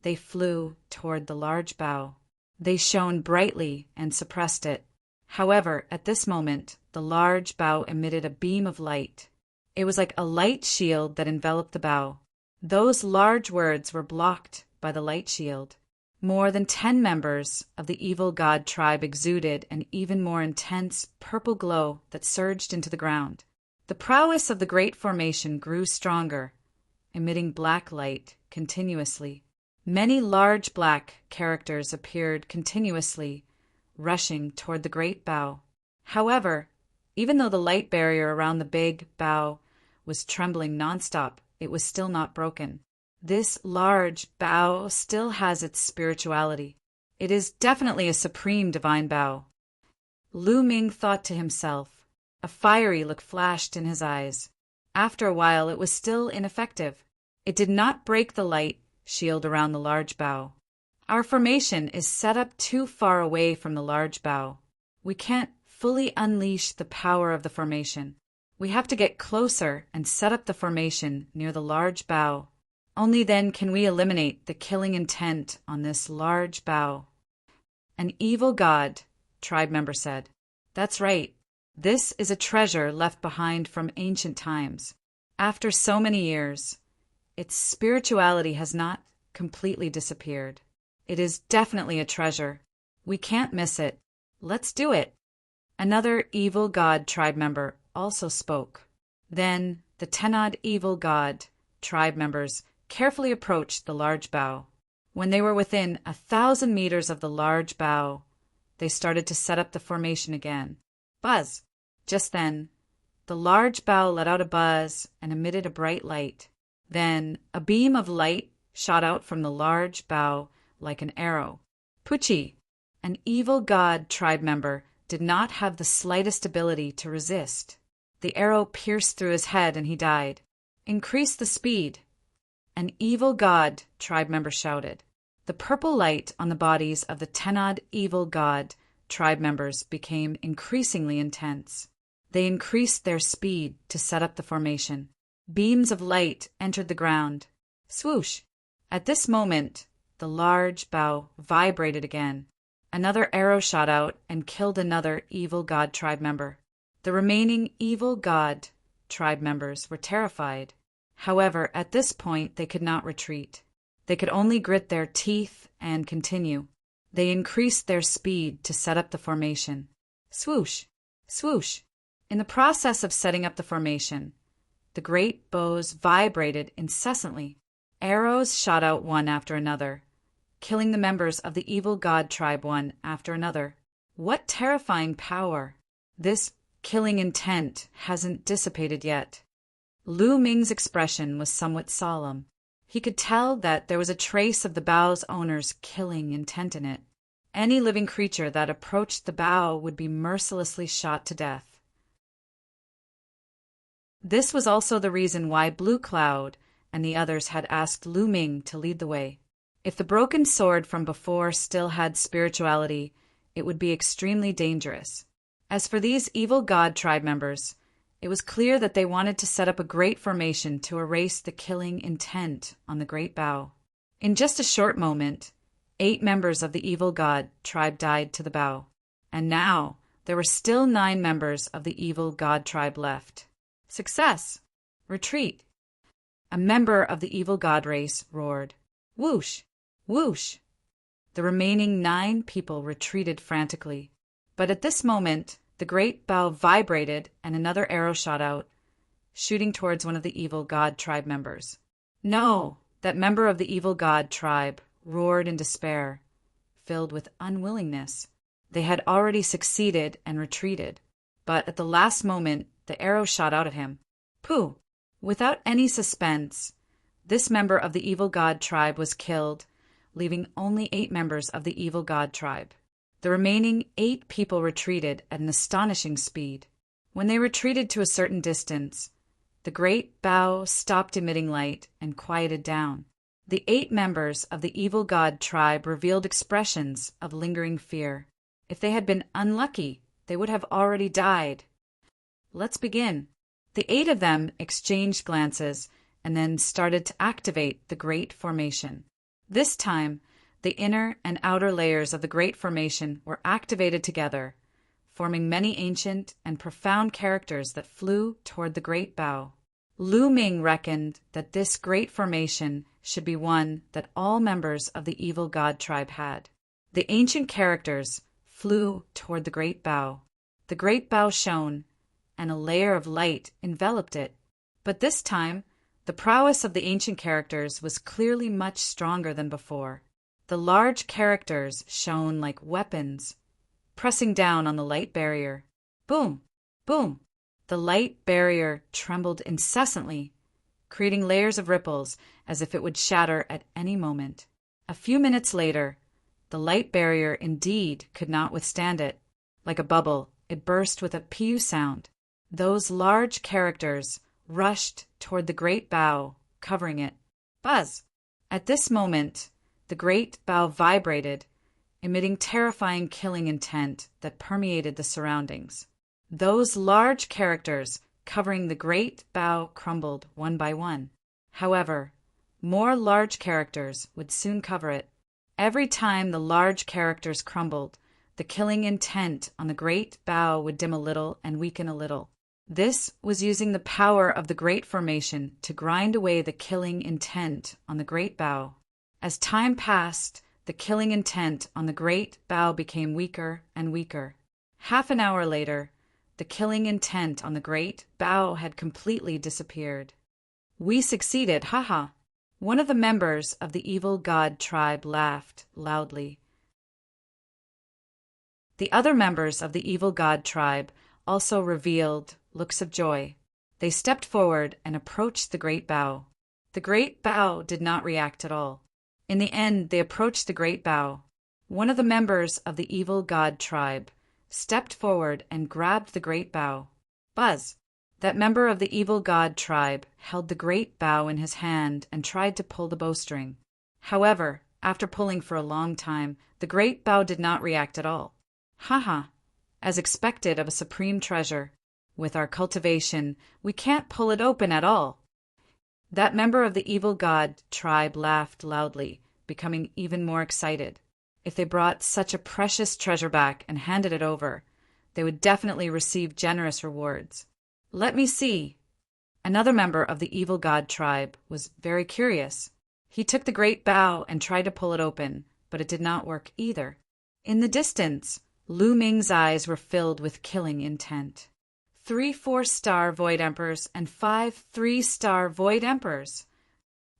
they flew toward the large bow. They shone brightly and suppressed it. However, at this moment, the large bow emitted a beam of light. It was like a light shield that enveloped the bow. Those large words were blocked by the light shield. More than 10 members of the evil god tribe exuded an even more intense purple glow that surged into the ground. The prowess of the great formation grew stronger, emitting black light continuously. Many large black characters appeared continuously, rushing toward the great bow. However, even though the light barrier around the big bow was trembling nonstop, it was still not broken. This large bow still has its spirituality. It is definitely a supreme divine bow. Lu Ming thought to himself. A fiery look flashed in his eyes. After a while, it was still ineffective. It did not break the light shield around the large bow. Our formation is set up too far away from the large bow. We can't fully unleash the power of the formation. We have to get closer and set up the formation near the large bow. Only then can we eliminate the killing intent on this large bow. An evil god, tribe member said. That's right. This is a treasure left behind from ancient times. After so many years, its spirituality has not completely disappeared. It is definitely a treasure. We can't miss it. Let's do it. Another evil god tribe member also spoke. Then the 10 odd evil god tribe members carefully approached the large bow. When they were within 1,000 meters of the large bow, they started to set up the formation again. Buzz! Just then, the large bow let out a buzz and emitted a bright light. Then a beam of light shot out from the large bow like an arrow. Pucci, an evil god tribe member, did not have the slightest ability to resist. The arrow pierced through his head and he died. Increase the speed. An evil god tribe member shouted. The purple light on the bodies of the 10 odd evil god tribe members became increasingly intense. They increased their speed to set up the formation. Beams of light entered the ground. Swoosh! At this moment, the large bow vibrated again. Another arrow shot out and killed another evil god tribe member. The remaining evil god tribe members were terrified. However, at this point, they could not retreat. They could only grit their teeth and continue. They increased their speed to set up the formation. Swoosh! Swoosh! In the process of setting up the formation, the great bows vibrated incessantly. Arrows shot out one after another, killing the members of the evil god tribe one after another. What terrifying power! This killing intent hasn't dissipated yet. Lu Ming's expression was somewhat solemn. He could tell that there was a trace of the bow's owner's killing intent in it. Any living creature that approached the bow would be mercilessly shot to death. This was also the reason why Blue Cloud and the others had asked Lu Ming to lead the way. If the broken sword from before still had spirituality, it would be extremely dangerous. As for these evil god tribe members, it was clear that they wanted to set up a great formation to erase the killing intent on the great bow. In just a short moment, 8 members of the evil god tribe died to the bow. And now there were still 9 members of the evil god tribe left. Success! Retreat! A member of the evil god race roared. Whoosh! Whoosh! The remaining 9 people retreated frantically. But at this moment, the great bow vibrated and another arrow shot out, shooting towards one of the evil god tribe members. No! That member of the evil god tribe roared in despair, filled with unwillingness. They had already succeeded and retreated, but at the last moment the arrow shot out at him. Pooh! Without any suspense, this member of the evil god tribe was killed, leaving only 8 members of the evil god tribe. The remaining 8 people retreated at an astonishing speed. When they retreated to a certain distance, the great bow stopped emitting light and quieted down. The 8 members of the evil god tribe revealed expressions of lingering fear. If they had been unlucky, they would have already died. Let's begin. The 8 of them exchanged glances and then started to activate the Great Formation. This time, the inner and outer layers of the Great Formation were activated together, forming many ancient and profound characters that flew toward the great bow. Lu Ming reckoned that this Great Formation should be one that all members of the evil god tribe had. The ancient characters flew toward the great bow. The great bow shone, and a layer of light enveloped it. But this time, the prowess of the ancient characters was clearly much stronger than before. The large characters shone like weapons, pressing down on the light barrier. Boom! Boom! The light barrier trembled incessantly, creating layers of ripples as if it would shatter at any moment. A few minutes later, the light barrier indeed could not withstand it. Like a bubble, it burst with a pew sound. Those large characters rushed toward the great bow, covering it. Buzz! At this moment, the great bow vibrated, emitting terrifying killing intent that permeated the surroundings. Those large characters covering the great bow crumbled one by one. However, more large characters would soon cover it. Every time the large characters crumbled, the killing intent on the great bow would dim a little and weaken a little. This was using the power of the Great Formation to grind away the killing intent on the great bow. As time passed, the killing intent on the great bow became weaker and weaker. Half an hour later, the killing intent on the great bow had completely disappeared. We succeeded, haha! One of the members of the evil god tribe laughed loudly. The other members of the evil god tribe also revealed looks of joy. They stepped forward and approached the great bow. The great bow did not react at all. In the end, they approached the great bow. One of the members of the evil god tribe stepped forward and grabbed the great bow. Buzz! That member of the evil god tribe held the great bow in his hand and tried to pull the bowstring. However, after pulling for a long time, the great bow did not react at all. Haha! As expected of a supreme treasure, with our cultivation, we can't pull it open at all. That member of the evil god tribe laughed loudly, becoming even more excited. If they brought such a precious treasure back and handed it over, they would definitely receive generous rewards. Let me see. Another member of the evil god tribe was very curious. He took the great bow and tried to pull it open, but it did not work either. In the distance, Lu Ming's eyes were filled with killing intent. 3 4-star Void Emperors and 5 3-star Void Emperors.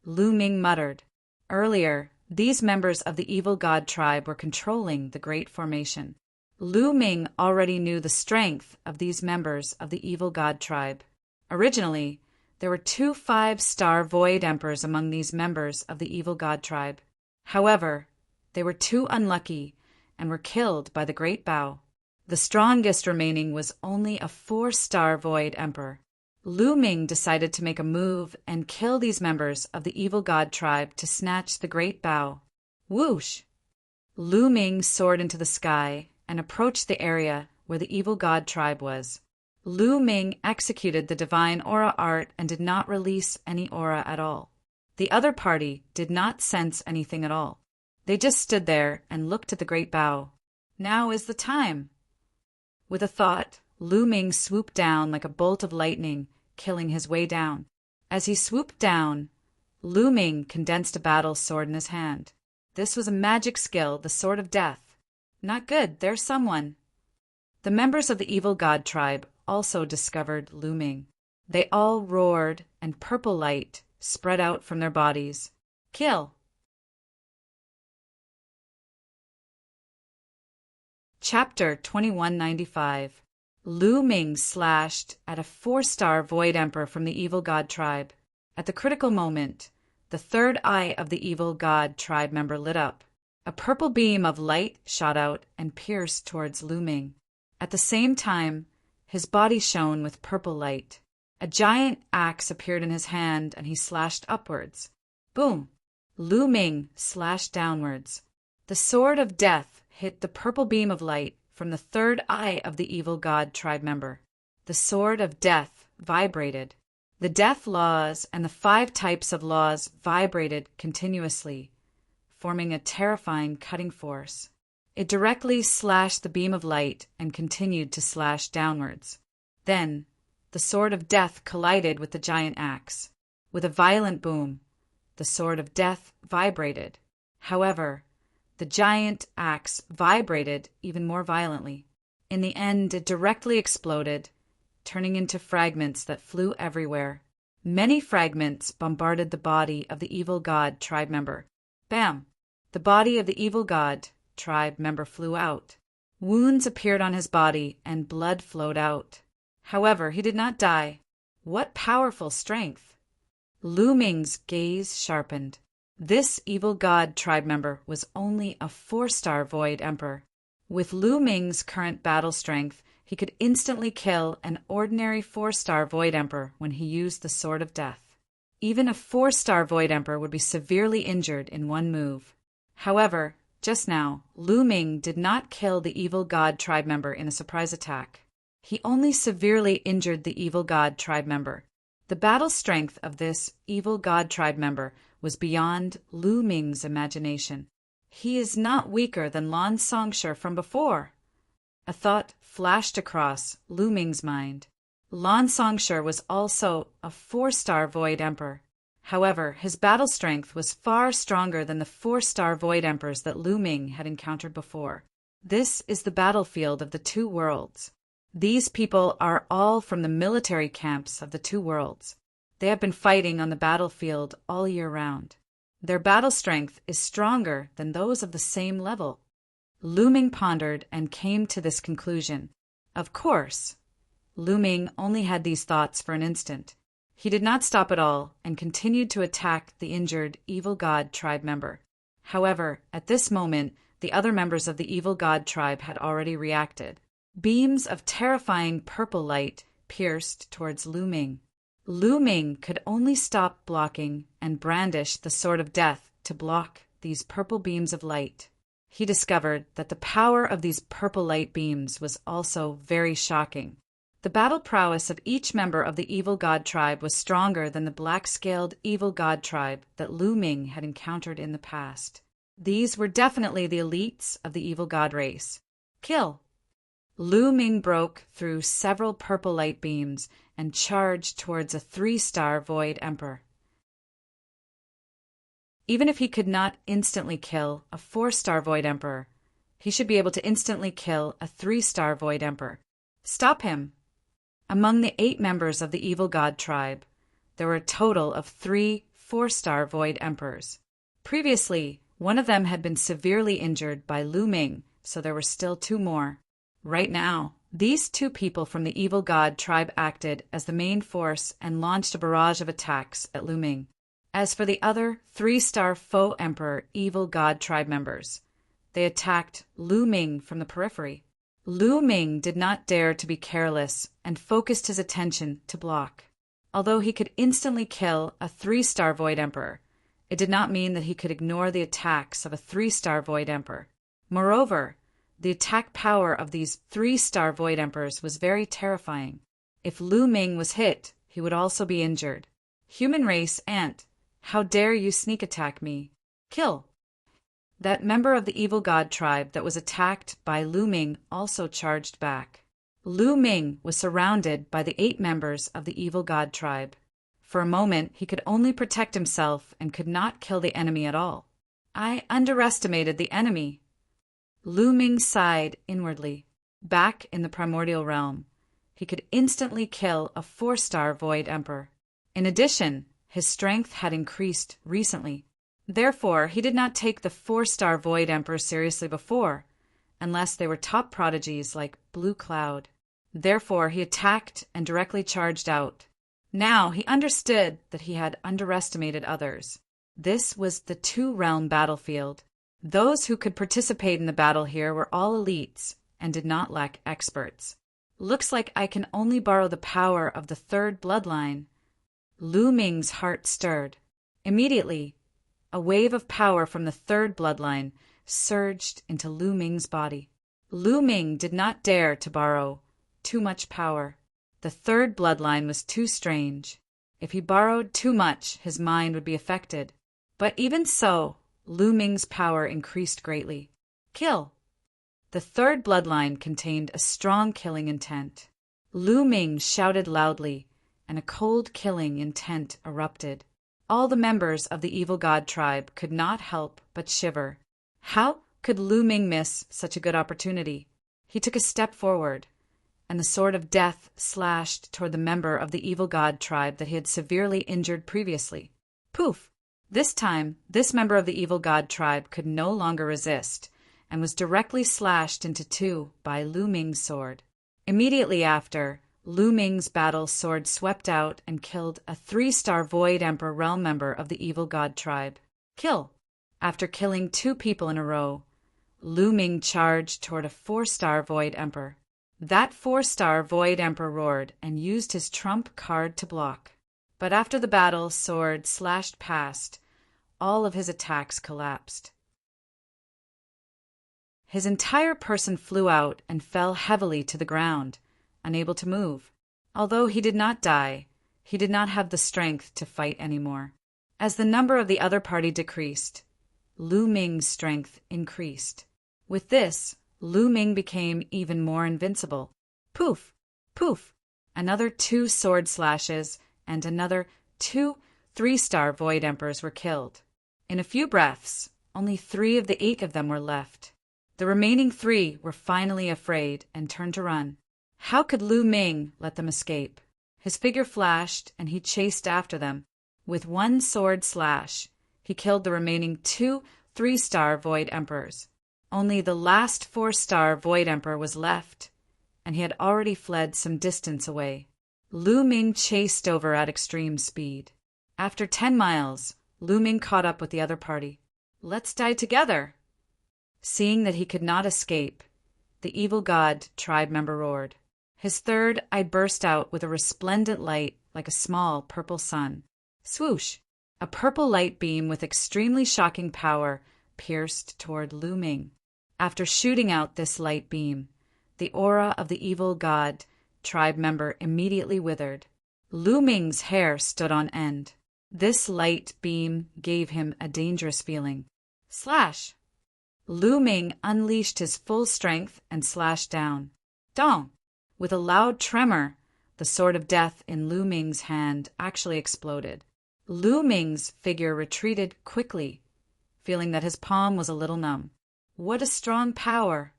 Lu Ming muttered. Earlier, these members of the evil god tribe were controlling the Great Formation. Lu Ming already knew the strength of these members of the evil god tribe. Originally, there were 2 5-star Void Emperors among these members of the evil god tribe. However, they were too unlucky and were killed by the Great Bow. The strongest remaining was only a 4-star Void Emperor. Lu Ming decided to make a move and kill these members of the evil god tribe to snatch the Great Bow. Whoosh! Lu Ming soared into the sky and approached the area where the evil god tribe was. Lu Ming executed the divine aura art and did not release any aura at all. The other party did not sense anything at all. They just stood there and looked at the great bow. Now is the time. With a thought, Lu Ming swooped down like a bolt of lightning, killing his way down. As he swooped down, Lu Ming condensed a battle sword in his hand. This was a magic skill, the Sword of Death. Not good, there's someone. The members of the evil god tribe also discovered Lu Ming. They all roared, and purple light spread out from their bodies. Kill! Chapter 2195. Lu Ming slashed at a 4-star Void Emperor from the evil god tribe. At the critical moment, the third eye of the evil god tribe member lit up. A purple beam of light shot out and pierced towards Lu Ming. At the same time, his body shone with purple light. A giant axe appeared in his hand and he slashed upwards. Boom! Lu Ming slashed downwards. The Sword of Death hit the purple beam of light from the third eye of the evil god tribe member. The Sword of Death vibrated. The death laws and the 5 types of laws vibrated continuously, forming a terrifying cutting force. It directly slashed the beam of light and continued to slash downwards. Then, the Sword of Death collided with the giant axe. With a violent boom, the Sword of Death vibrated. However, the giant axe vibrated even more violently. In the end, it directly exploded, turning into fragments that flew everywhere. Many fragments bombarded the body of the evil god tribe member. Bam! The body of the evil god tribe member flew out. Wounds appeared on his body and blood flowed out. However, he did not die. What powerful strength! Lu Ming's gaze sharpened. This evil god tribe member was only a 4-star Void Emperor. With Lu Ming's current battle strength, he could instantly kill an ordinary 4-star Void Emperor when he used the Sword of Death. Even a 4-star Void Emperor would be severely injured in one move. However, just now, Lu Ming did not kill the evil god tribe member in a surprise attack. He only severely injured the evil god tribe member. The battle strength of this evil god tribe member was beyond Lu Ming's imagination. He is not weaker than Lan Songshi from before. A thought flashed across Lu Ming's mind. Lan Songshi was also a 4-star Void Emperor. However, his battle strength was far stronger than the 4-star Void Emperors that Lu Ming had encountered before. This is the battlefield of the 2 worlds. These people are all from the military camps of the 2 worlds. They have been fighting on the battlefield all year round. Their battle strength is stronger than those of the same level. Lu Ming pondered and came to this conclusion. Of course, Lu Ming only had these thoughts for an instant. He did not stop at all and continued to attack the injured evil god tribe member. However, at this moment, the other members of the evil god tribe had already reacted. Beams of terrifying purple light pierced towards Lu Ming. Lu Ming could only stop blocking and brandish the Sword of Death to block these purple beams of light. He discovered that the power of these purple light beams was also very shocking. The battle prowess of each member of the evil god tribe was stronger than the black-scaled evil god tribe that Lu Ming had encountered in the past. These were definitely the elites of the evil god race. Kill! Lu Ming broke through several purple light beams and charged towards a 3-star Void Emperor. Even if he could not instantly kill a 4-star Void Emperor, he should be able to instantly kill a 3-star Void Emperor. Stop him! Among the 8 members of the evil god tribe, there were a total of 3 4-star Void Emperors. Previously, one of them had been severely injured by Lu Ming, so there were still 2 more. Right now, these 2 people from the evil god tribe acted as the main force and launched a barrage of attacks at Lu Ming. As for the other 3-star faux emperor evil god tribe members, they attacked Lu Ming from the periphery. Lu Ming did not dare to be careless and focused his attention to block. Although he could instantly kill a 3-star Void Emperor, it did not mean that he could ignore the attacks of a 3-star Void Emperor. Moreover, the attack power of these 3-star Void Emperors was very terrifying. If Lu Ming was hit, he would also be injured. Human race ant, how dare you sneak attack me? Kill! That member of the evil god tribe that was attacked by Lu Ming also charged back. Lu Ming was surrounded by the 8 members of the evil god tribe. For a moment, he could only protect himself and could not kill the enemy at all. I underestimated the enemy. Lu Ming sighed inwardly. Back in the primordial realm, he could instantly kill a 4-star Void Emperor. In addition, his strength had increased recently. Therefore, he did not take the 4-star Void Emperor seriously before, unless they were top prodigies like Blue Cloud. Therefore, he attacked and directly charged out. Now he understood that he had underestimated others. This was the 2-realm battlefield. Those who could participate in the battle here were all elites and did not lack experts. Looks like I can only borrow the power of the 3rd bloodline. Lu Ming's heart stirred. Immediately, a wave of power from the 3rd bloodline surged into Lu Ming's body. Lu Ming did not dare to borrow too much power. The 3rd bloodline was too strange. If he borrowed too much, his mind would be affected. But even so, Lu Ming's power increased greatly. Kill! The 3rd bloodline contained a strong killing intent. Lu Ming shouted loudly, and a cold killing intent erupted. All the members of the evil god tribe could not help but shiver. How could Lu Ming miss such a good opportunity? He took a step forward, and the sword of death slashed toward the member of the evil god tribe that he had severely injured previously. Poof! This time, this member of the evil god tribe could no longer resist, and was directly slashed into 2 by Lu Ming's sword. Immediately after, Lu Ming's battle sword swept out and killed a 3-star Void Emperor realm member of the evil god tribe. Kill! After killing 2 people in a row, Lu Ming charged toward a 4-star Void Emperor. That 4-star Void Emperor roared and used his trump card to block. But after the battle sword slashed past, all of his attacks collapsed. His entire person flew out and fell heavily to the ground, unable to move. Although he did not die, he did not have the strength to fight anymore. As the number of the other party decreased, Lu Ming's strength increased. With this, Lu Ming became even more invincible. Poof! Poof! Another 2 sword slashes and another 2 3-star Void Emperors were killed. In a few breaths, only 3 of the 8 of them were left. The remaining 3 were finally afraid and turned to run. How could Lu Ming let them escape? His figure flashed and he chased after them. With 1 sword slash, he killed the remaining 2 3-star Void Emperors. Only the last 4-star Void Emperor was left, and he had already fled some distance away. Lu Ming chased over at extreme speed. After 10 miles, Lu Ming caught up with the other party. Let's die together! Seeing that he could not escape, the evil god tribe member roared. His third eye burst out with a resplendent light like a small purple sun. Swoosh! A purple light beam with extremely shocking power pierced toward Lu Ming. After shooting out this light beam, the aura of the evil god tribe member immediately withered. Lu Ming's hair stood on end. This light beam gave him a dangerous feeling. Slash! Lu Ming unleashed his full strength and slashed down. Dong! With a loud tremor, the sword of death in Lu Ming's hand actually exploded. Lu Ming's figure retreated quickly, feeling that his palm was a little numb. What a strong power!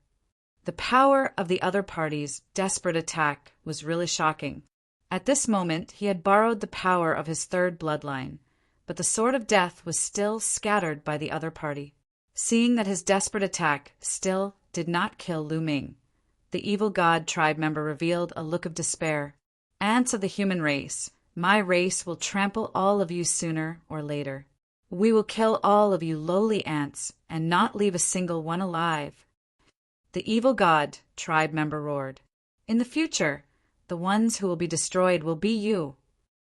The power of the other party's desperate attack was really shocking. At this moment, he had borrowed the power of his third bloodline, but the sword of death was still scattered by the other party. Seeing that his desperate attack still did not kill Lu Ming, the evil god tribe member revealed a look of despair. Ants of the human race, my race will trample all of you sooner or later. We will kill all of you lowly ants and not leave a single one alive. The evil god tribe member roared. In the future, the ones who will be destroyed will be you.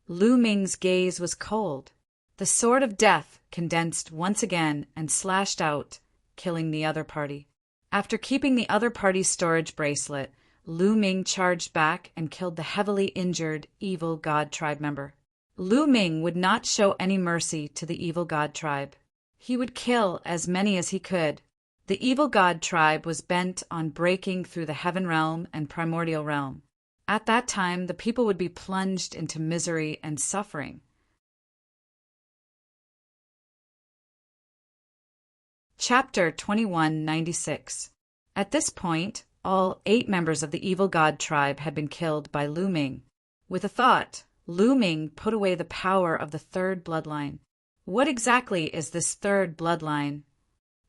Lu Ming's gaze was cold. The sword of death condensed once again and slashed out, killing the other party. After keeping the other party's storage bracelet, Lu Ming charged back and killed the heavily injured evil god tribe member. Lu Ming would not show any mercy to the evil god tribe. He would kill as many as he could. The evil god tribe was bent on breaking through the heaven realm and primordial realm. At that time, the people would be plunged into misery and suffering. Chapter 2196. At this point, all 8 members of the evil god tribe had been killed by Lu Ming. With a thought, Lu Ming put away the power of the 3rd bloodline. What exactly is this 3rd bloodline?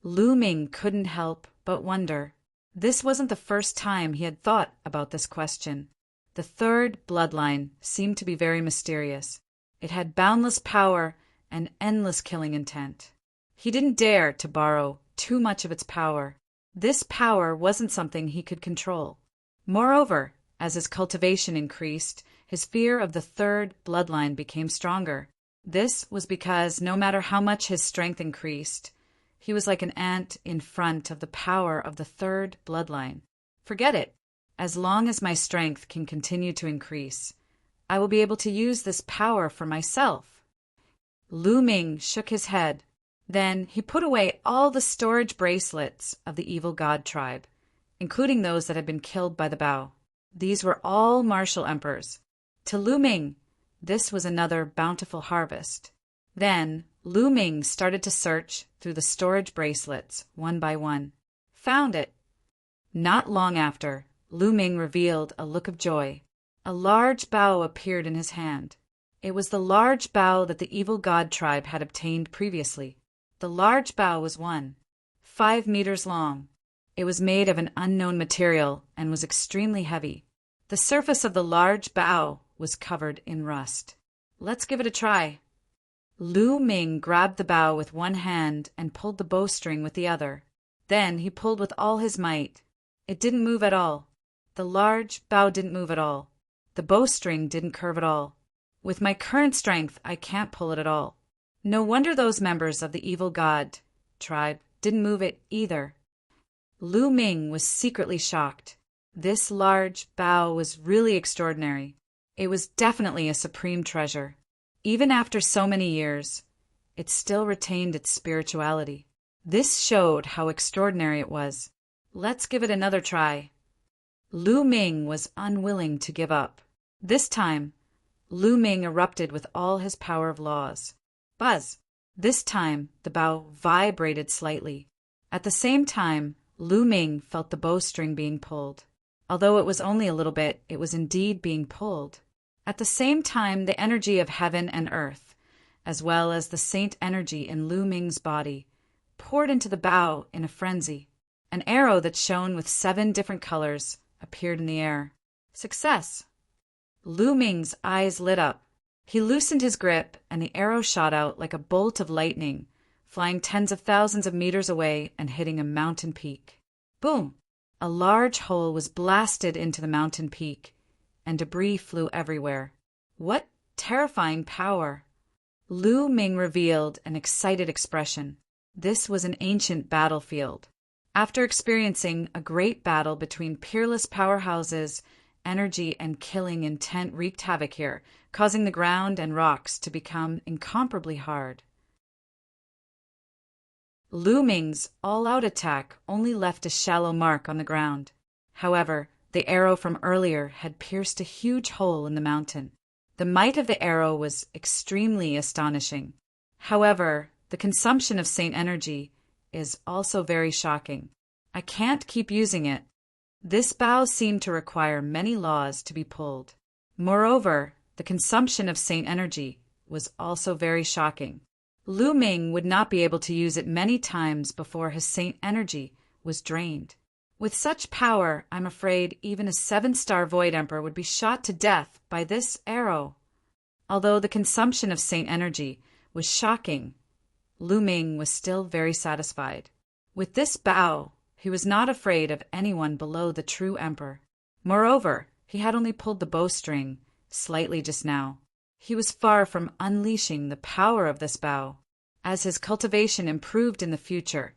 Lu Ming couldn't help but wonder. This wasn't the first time he had thought about this question. The 3rd bloodline seemed to be very mysterious. It had boundless power and endless killing intent. He didn't dare to borrow too much of its power. This power wasn't something he could control. Moreover, as his cultivation increased, his fear of the 3rd bloodline became stronger. This was because no matter how much his strength increased, he was like an ant in front of the power of the 3rd bloodline. Forget it. As long as my strength can continue to increase, I will be able to use this power for myself. Lu Ming shook his head. Then he put away all the storage bracelets of the evil god tribe, including those that had been killed by the Bao. These were all martial emperors. To Lu Ming, this was another bountiful harvest. Then Lu Ming started to search through the storage bracelets one by one. Found it. Not long after, Lu Ming revealed a look of joy. A large Bao appeared in his hand. It was the large Bao that the evil god tribe had obtained previously. The large Bao was 5 meters long. It was made of an unknown material and was extremely heavy. The surface of the large Bao was covered in rust. Let's give it a try. Lu Ming grabbed the Bao with one hand and pulled the bowstring with the other. Then he pulled with all his might. It didn't move at all. The large Bao didn't move at all. The bowstring didn't curve at all. With my current strength, I can't pull it at all. No wonder those members of the evil god tribe didn't move it either. Lu Ming was secretly shocked. This large Bao was really extraordinary. It was definitely a supreme treasure. Even after so many years, it still retained its spirituality. This showed how extraordinary it was. Let's give it another try. Lu Ming was unwilling to give up. This time, Lu Ming erupted with all his power of laws. Buzz! This time, the Bao vibrated slightly. At the same time, Lu Ming felt the bowstring being pulled. Although it was only a little bit, it was indeed being pulled. At the same time, the energy of heaven and earth, as well as the saint energy in Lu Ming's body, poured into the Bao in a frenzy. An arrow that shone with 7 different colors appeared in the air. Success! Lu Ming's eyes lit up. He loosened his grip, and the arrow shot out like a bolt of lightning, flying tens of thousands of meters away and hitting a mountain peak. Boom! A large hole was blasted into the mountain peak, and debris flew everywhere. What terrifying power! Lu Ming revealed an excited expression. This was an ancient battlefield. After experiencing a great battle between peerless powerhouses, energy and killing intent wreaked havoc here, causing the ground and rocks to become incomparably hard. Lu Ming's all-out attack only left a shallow mark on the ground. However, the arrow from earlier had pierced a huge hole in the mountain. The might of the arrow was extremely astonishing. However, the consumption of Saint energy is also very shocking. I can't keep using it. This Bao seemed to require many laws to be pulled. Moreover, the consumption of Saint energy was also very shocking. Lu Ming would not be able to use it many times before his Saint energy was drained. With such power, I'm afraid even a 7-star Void Emperor would be shot to death by this arrow. Although the consumption of Saint energy was shocking, Lu Ming was still very satisfied. With this Bao, he was not afraid of anyone below the true emperor. Moreover, he had only pulled the bowstring slightly just now. He was far from unleashing the power of this Bao. As his cultivation improved in the future,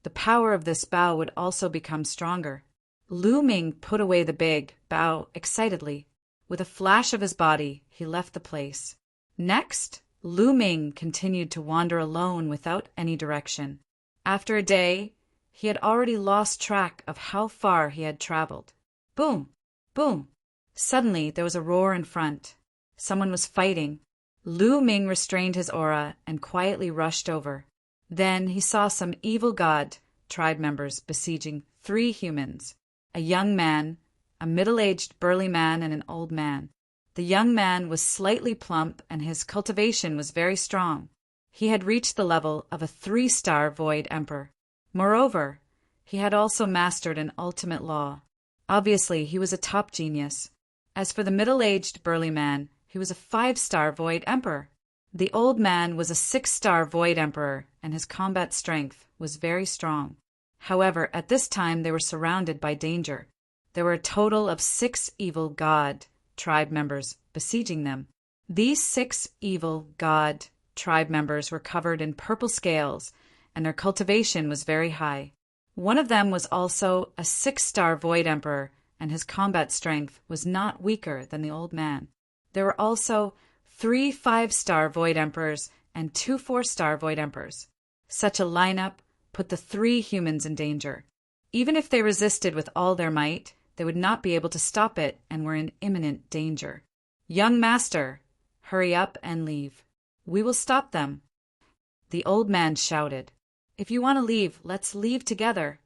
the power of this Bao would also become stronger. Lu Ming put away the big Bao excitedly. With a flash of his body, he left the place. Next, Lu Ming continued to wander alone without any direction. After a day, he had already lost track of how far he had traveled. Boom! Boom! Suddenly there was a roar in front. Someone was fighting. Lu Ming restrained his aura and quietly rushed over. Then he saw some evil god tribe members besieging 3 humans, a young man, a middle-aged burly man, and an old man. The young man was slightly plump and his cultivation was very strong. He had reached the level of a 3-star Void Emperor. Moreover, he had also mastered an ultimate law. Obviously, he was a top genius. As for the middle-aged burly man, he was a 5-star Void Emperor. The old man was a 6-star Void Emperor, and his combat strength was very strong. However, at this time they were surrounded by danger. There were a total of 6 evil god tribe members besieging them. These 6 evil god tribe members were covered in purple scales, and their cultivation was very high. One of them was also a 6-star Void Emperor, and his combat strength was not weaker than the old man. There were also 3 5-star Void Emperors and 2 4-star Void Emperors. Such a lineup put the 3 humans in danger. Even if they resisted with all their might, they would not be able to stop it and were in imminent danger. Young master, hurry up and leave. We will stop them. The old man shouted. If you want to leave, let's leave together.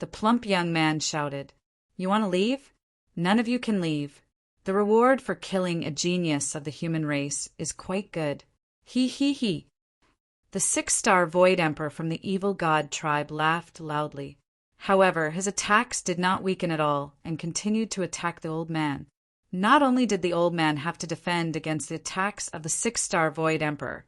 The plump young man shouted. You want to leave? None of you can leave. The reward for killing a genius of the human race is quite good. He. The 6-star Void Emperor from the evil god tribe laughed loudly. However, his attacks did not weaken at all and continued to attack the old man. Not only did the old man have to defend against the attacks of the 6-star Void Emperor,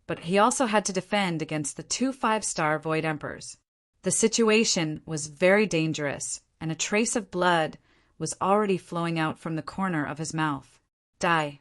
but he also had to defend against the 2 5-star Void Emperors. The situation was very dangerous, and a trace of blood was already flowing out from the corner of his mouth. Die.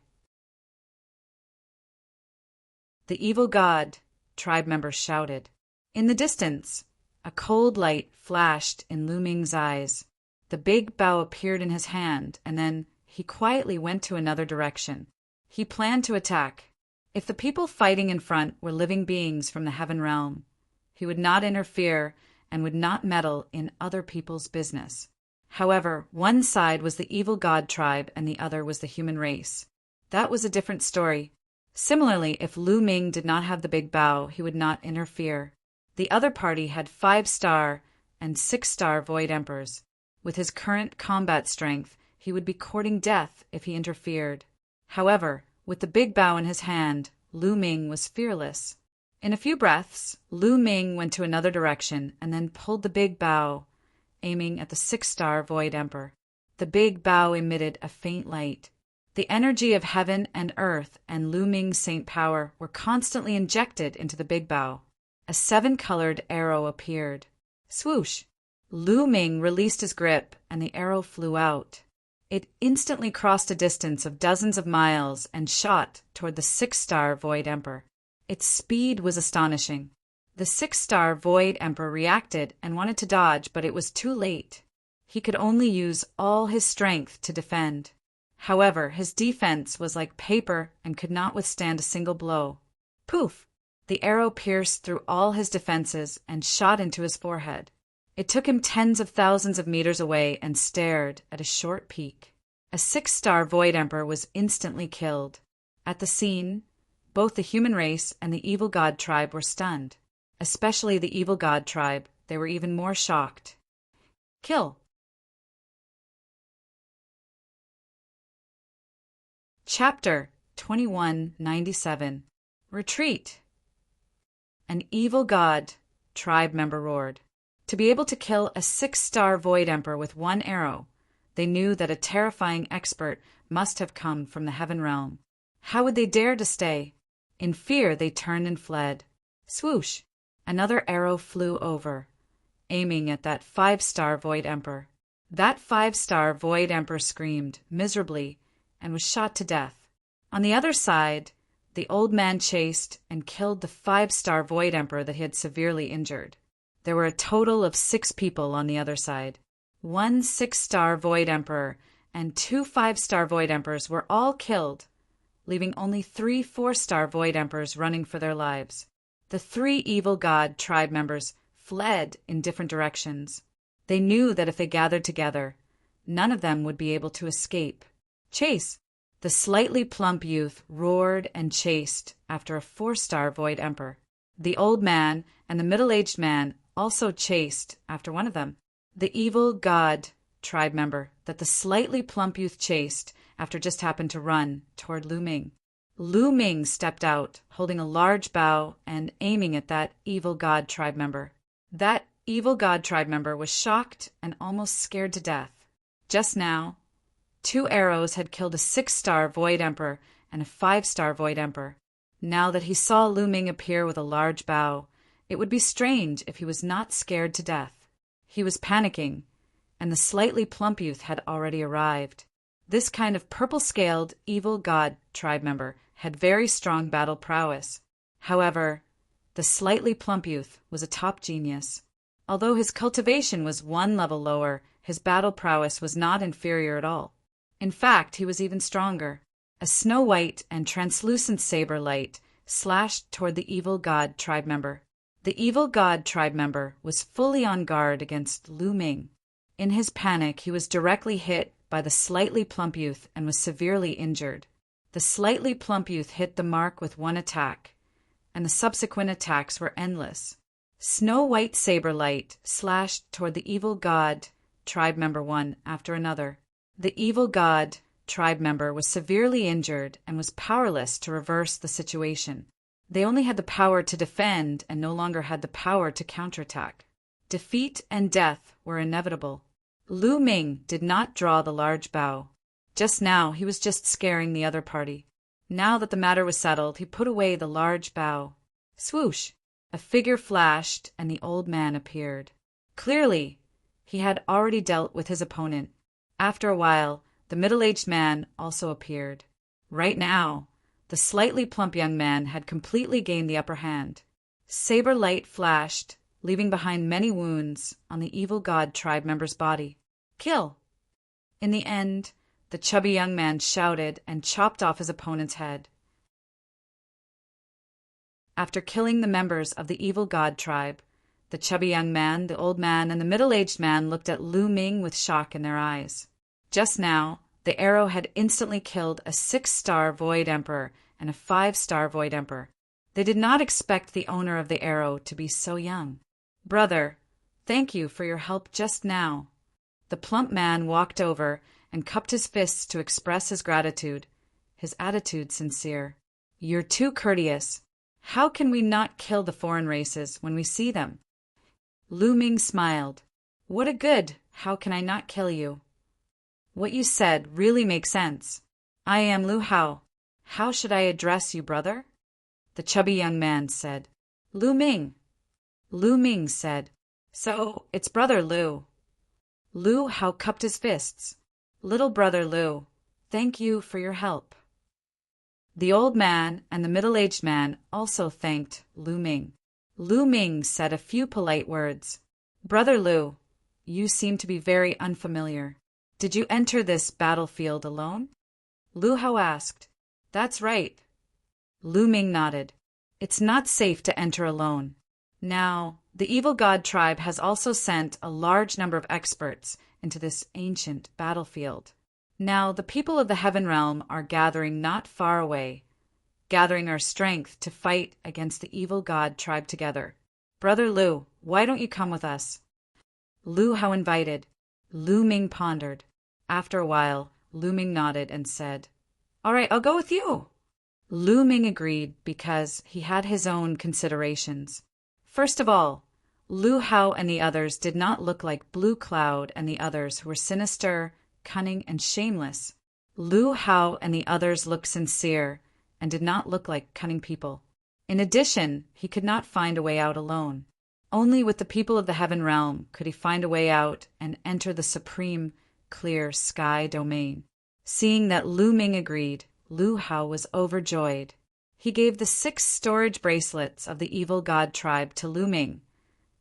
The evil god tribe members shouted. In the distance, a cold light flashed in Lu Ming's eyes. The big bow appeared in his hand, and then he quietly went to another direction. He planned to attack. If the people fighting in front were living beings from the heaven realm, he would not interfere and would not meddle in other people's business. However, one side was the evil god tribe and the other was the human race. That was a different story. Similarly, if Lu Ming did not have the big bow, he would not interfere. The other party had 5-star and 6-star Void Emperors. With his current combat strength, he would be courting death if he interfered. However, with the big bow in his hand, Lu Ming was fearless. In a few breaths, Lu Ming went to another direction and then pulled the big bow, aiming at the 6-star Void Emperor. The big bow emitted a faint light. The energy of heaven and earth and Lu Ming's saint power were constantly injected into the big bow. A 7-colored arrow appeared. Swoosh! Lu Ming released his grip and the arrow flew out. It instantly crossed a distance of dozens of miles and shot toward the 6-star Void Emperor. Its speed was astonishing. The 6-star Void Emperor reacted and wanted to dodge, but it was too late. He could only use all his strength to defend. However, his defense was like paper and could not withstand a single blow. Poof! The arrow pierced through all his defenses and shot into his forehead. It took him tens of thousands of meters away and stared at a short peak. A 6-star Void Emperor was instantly killed. At the scene, both the human race and the evil god tribe were stunned. Especially the evil god tribe, they were even more shocked. Kill. Chapter 2197. Retreat. An evil god tribe member roared. To be able to kill a 6-star Void Emperor with one arrow, they knew that a terrifying expert must have come from the heaven realm. How would they dare to stay? In fear, they turned and fled. Swoosh! Another arrow flew over, aiming at that 5-star Void Emperor. That 5-star Void Emperor screamed miserably and was shot to death. On the other side, the old man chased and killed the 5-star Void Emperor that he had severely injured. There were a total of 6 people on the other side. 1 6-star Void Emperor and 2 5-star Void Emperors were all killed, leaving only 3 4-star Void Emperors running for their lives. The 3 evil god tribe members fled in different directions. They knew that if they gathered together, none of them would be able to escape. Chase! The slightly plump youth roared and chased after a 4-star Void Emperor. The old man and the middle-aged man also chased after one of them. The evil god tribe member that the slightly plump youth chased after just happened to run toward Lu Ming. Lu Ming stepped out, holding a large bow and aiming at that evil god tribe member. That evil god tribe member was shocked and almost scared to death. Just now, 2 arrows had killed a 6-star Void Emperor and a 5-star Void Emperor. Now that he saw Lu Ming appear with a large bow, it would be strange if he was not scared to death. He was panicking, and the slightly plump youth had already arrived. This kind of purple-scaled evil god tribe member had very strong battle prowess. However, the slightly plump youth was a top genius. Although his cultivation was 1 level lower, his battle prowess was not inferior at all. In fact, he was even stronger. A snow-white and translucent saber light slashed toward the evil god tribe member. The evil god tribe member was fully on guard against Lu Ming. In his panic, he was directly hit by the slightly plump youth and was severely injured. The slightly plump youth hit the mark with 1 attack, and the subsequent attacks were endless. Snow-white saber light slashed toward the evil god tribe member one after another. The evil god tribe member was severely injured and was powerless to reverse the situation. They only had the power to defend and no longer had the power to counterattack. Defeat and death were inevitable. Lu Ming did not draw the large bow. Just now, he was just scaring the other party. Now that the matter was settled, he put away the large bow. Swoosh! A figure flashed, and the old man appeared. Clearly, he had already dealt with his opponent. After a while, the middle-aged man also appeared. Right now, the slightly plump young man had completely gained the upper hand. Saber light flashed, leaving behind many wounds on the evil god tribe member's body. Kill! In the end, the chubby young man shouted and chopped off his opponent's head. After killing the members of the evil god tribe, the chubby young man, the old man, and the middle-aged man looked at Lu Ming with shock in their eyes. Just now, the arrow had instantly killed a 6-star Void Emperor and a 5-star Void Emperor. They did not expect the owner of the arrow to be so young. Brother, thank you for your help just now. The plump man walked over and cupped his fists to express his gratitude, his attitude sincere. You're too courteous. How can we not kill the foreign races when we see them? Lu Ming smiled. What a good, how can I not kill you? What you said really makes sense. I am Lu Hao. How should I address you, brother? The chubby young man said. Lu Ming. Lu Ming said. So, it's Brother Lu. Lu Hao cupped his fists. Little brother Lu, thank you for your help. The old man and the middle-aged man also thanked Lu Ming. Lu Ming said a few polite words. Brother Lu, you seem to be very unfamiliar. Did you enter this battlefield alone? Lu Hao asked. That's right. Lu Ming nodded. It's not safe to enter alone. Now, the evil god tribe has also sent a large number of experts into this ancient battlefield. Now, the people of the Heaven Realm are gathering not far away, gathering our strength to fight against the evil god tribe together. Brother Lu, why don't you come with us? Lu Hao invited. Lu Ming pondered. After a while, Lu Ming nodded and said, All right, I'll go with you. Lu Ming agreed because he had his own considerations. First of all, Lu Hao and the others did not look like Blue Cloud and the others who were sinister, cunning, and shameless. Lu Hao and the others looked sincere and did not look like cunning people. In addition, he could not find a way out alone. Only with the people of the Heaven Realm could he find a way out and enter the supreme, clear sky domain. Seeing that Lu Ming agreed, Lu Hao was overjoyed. He gave the 6 storage bracelets of the evil god tribe to Lu Ming,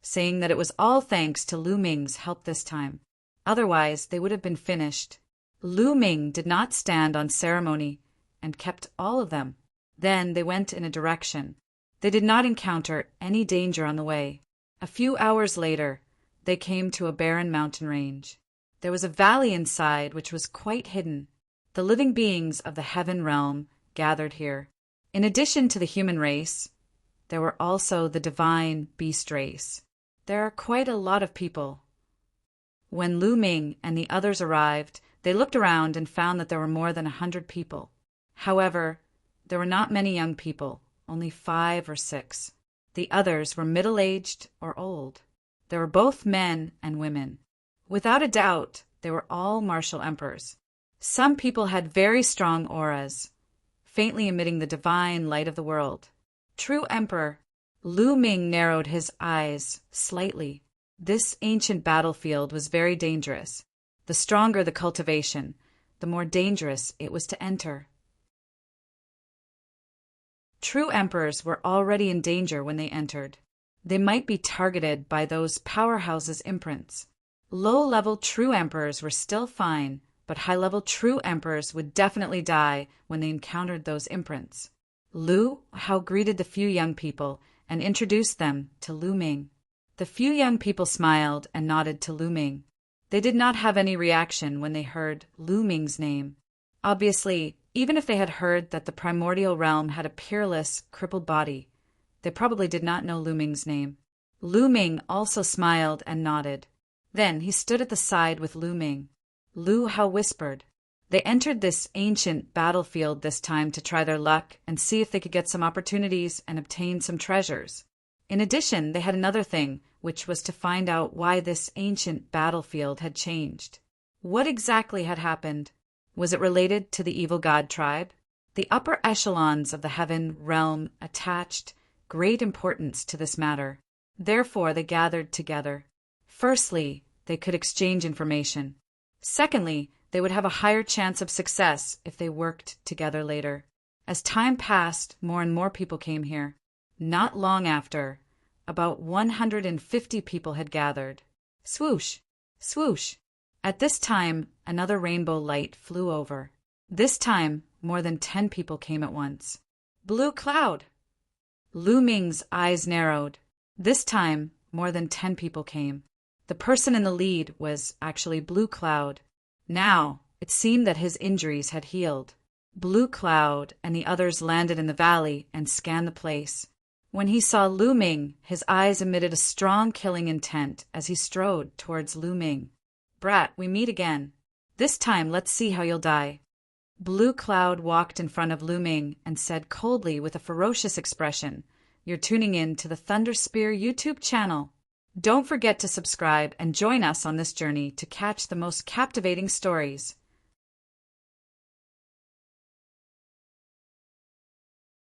saying that it was all thanks to Lu Ming's help this time. Otherwise, they would have been finished. Lu Ming did not stand on ceremony and kept all of them. Then they went in a direction. They did not encounter any danger on the way. A few hours later, they came to a barren mountain range. There was a valley inside which was quite hidden. The living beings of the heaven realm gathered here. In addition to the human race, there were also the divine beast race. There are quite a lot of people. When Lu Ming and the others arrived, they looked around and found that there were more than 100 people. However, there were not many young people, only 5 or 6. The others were middle-aged or old. There were both men and women. Without a doubt, they were all martial emperors. Some people had very strong auras, faintly emitting the divine light of the world. True Emperor Lu Ming narrowed his eyes slightly. This ancient battlefield was very dangerous. The stronger the cultivation, the more dangerous it was to enter. True emperors were already in danger when they entered. They might be targeted by those powerhouses' imprints. Low-level true emperors were still fine, but high-level true emperors would definitely die when they encountered those imprints. Lu Hao greeted the few young people and introduced them to Lu Ming. The few young people smiled and nodded to Lu Ming. They did not have any reaction when they heard Lu Ming's name. Obviously, even if they had heard that the primordial realm had a peerless, crippled body, they probably did not know Lu Ming's name. Lu Ming also smiled and nodded. Then he stood at the side with Lu Ming. Lu Hao whispered. They entered this ancient battlefield this time to try their luck and see if they could get some opportunities and obtain some treasures. In addition, they had another thing, which was to find out why this ancient battlefield had changed. What exactly had happened? Was it related to the evil god tribe? The upper echelons of the heaven realm attached great importance to this matter. Therefore, they gathered together. Firstly, they could exchange information. Secondly, they would have a higher chance of success if they worked together later. As time passed, more and more people came here. Not long after, about 150 people had gathered. Swoosh! Swoosh! At this time, another rainbow light flew over. This time, more than 10 people came at once. Blue cloud! Lu Ming's eyes narrowed. This time, more than 10 people came. The person in the lead was actually Blue Cloud. Now, it seemed that his injuries had healed. Blue Cloud and the others landed in the valley and scanned the place. When he saw Lu Ming, his eyes emitted a strong killing intent as he strode towards Lu Ming. Brat, we meet again. This time, let's see how you'll die. Blue Cloud walked in front of Lu Ming and said coldly with a ferocious expression, "You're tuning in to the Thunder Spear YouTube channel. Don't forget to subscribe and join us on this journey to catch the most captivating stories.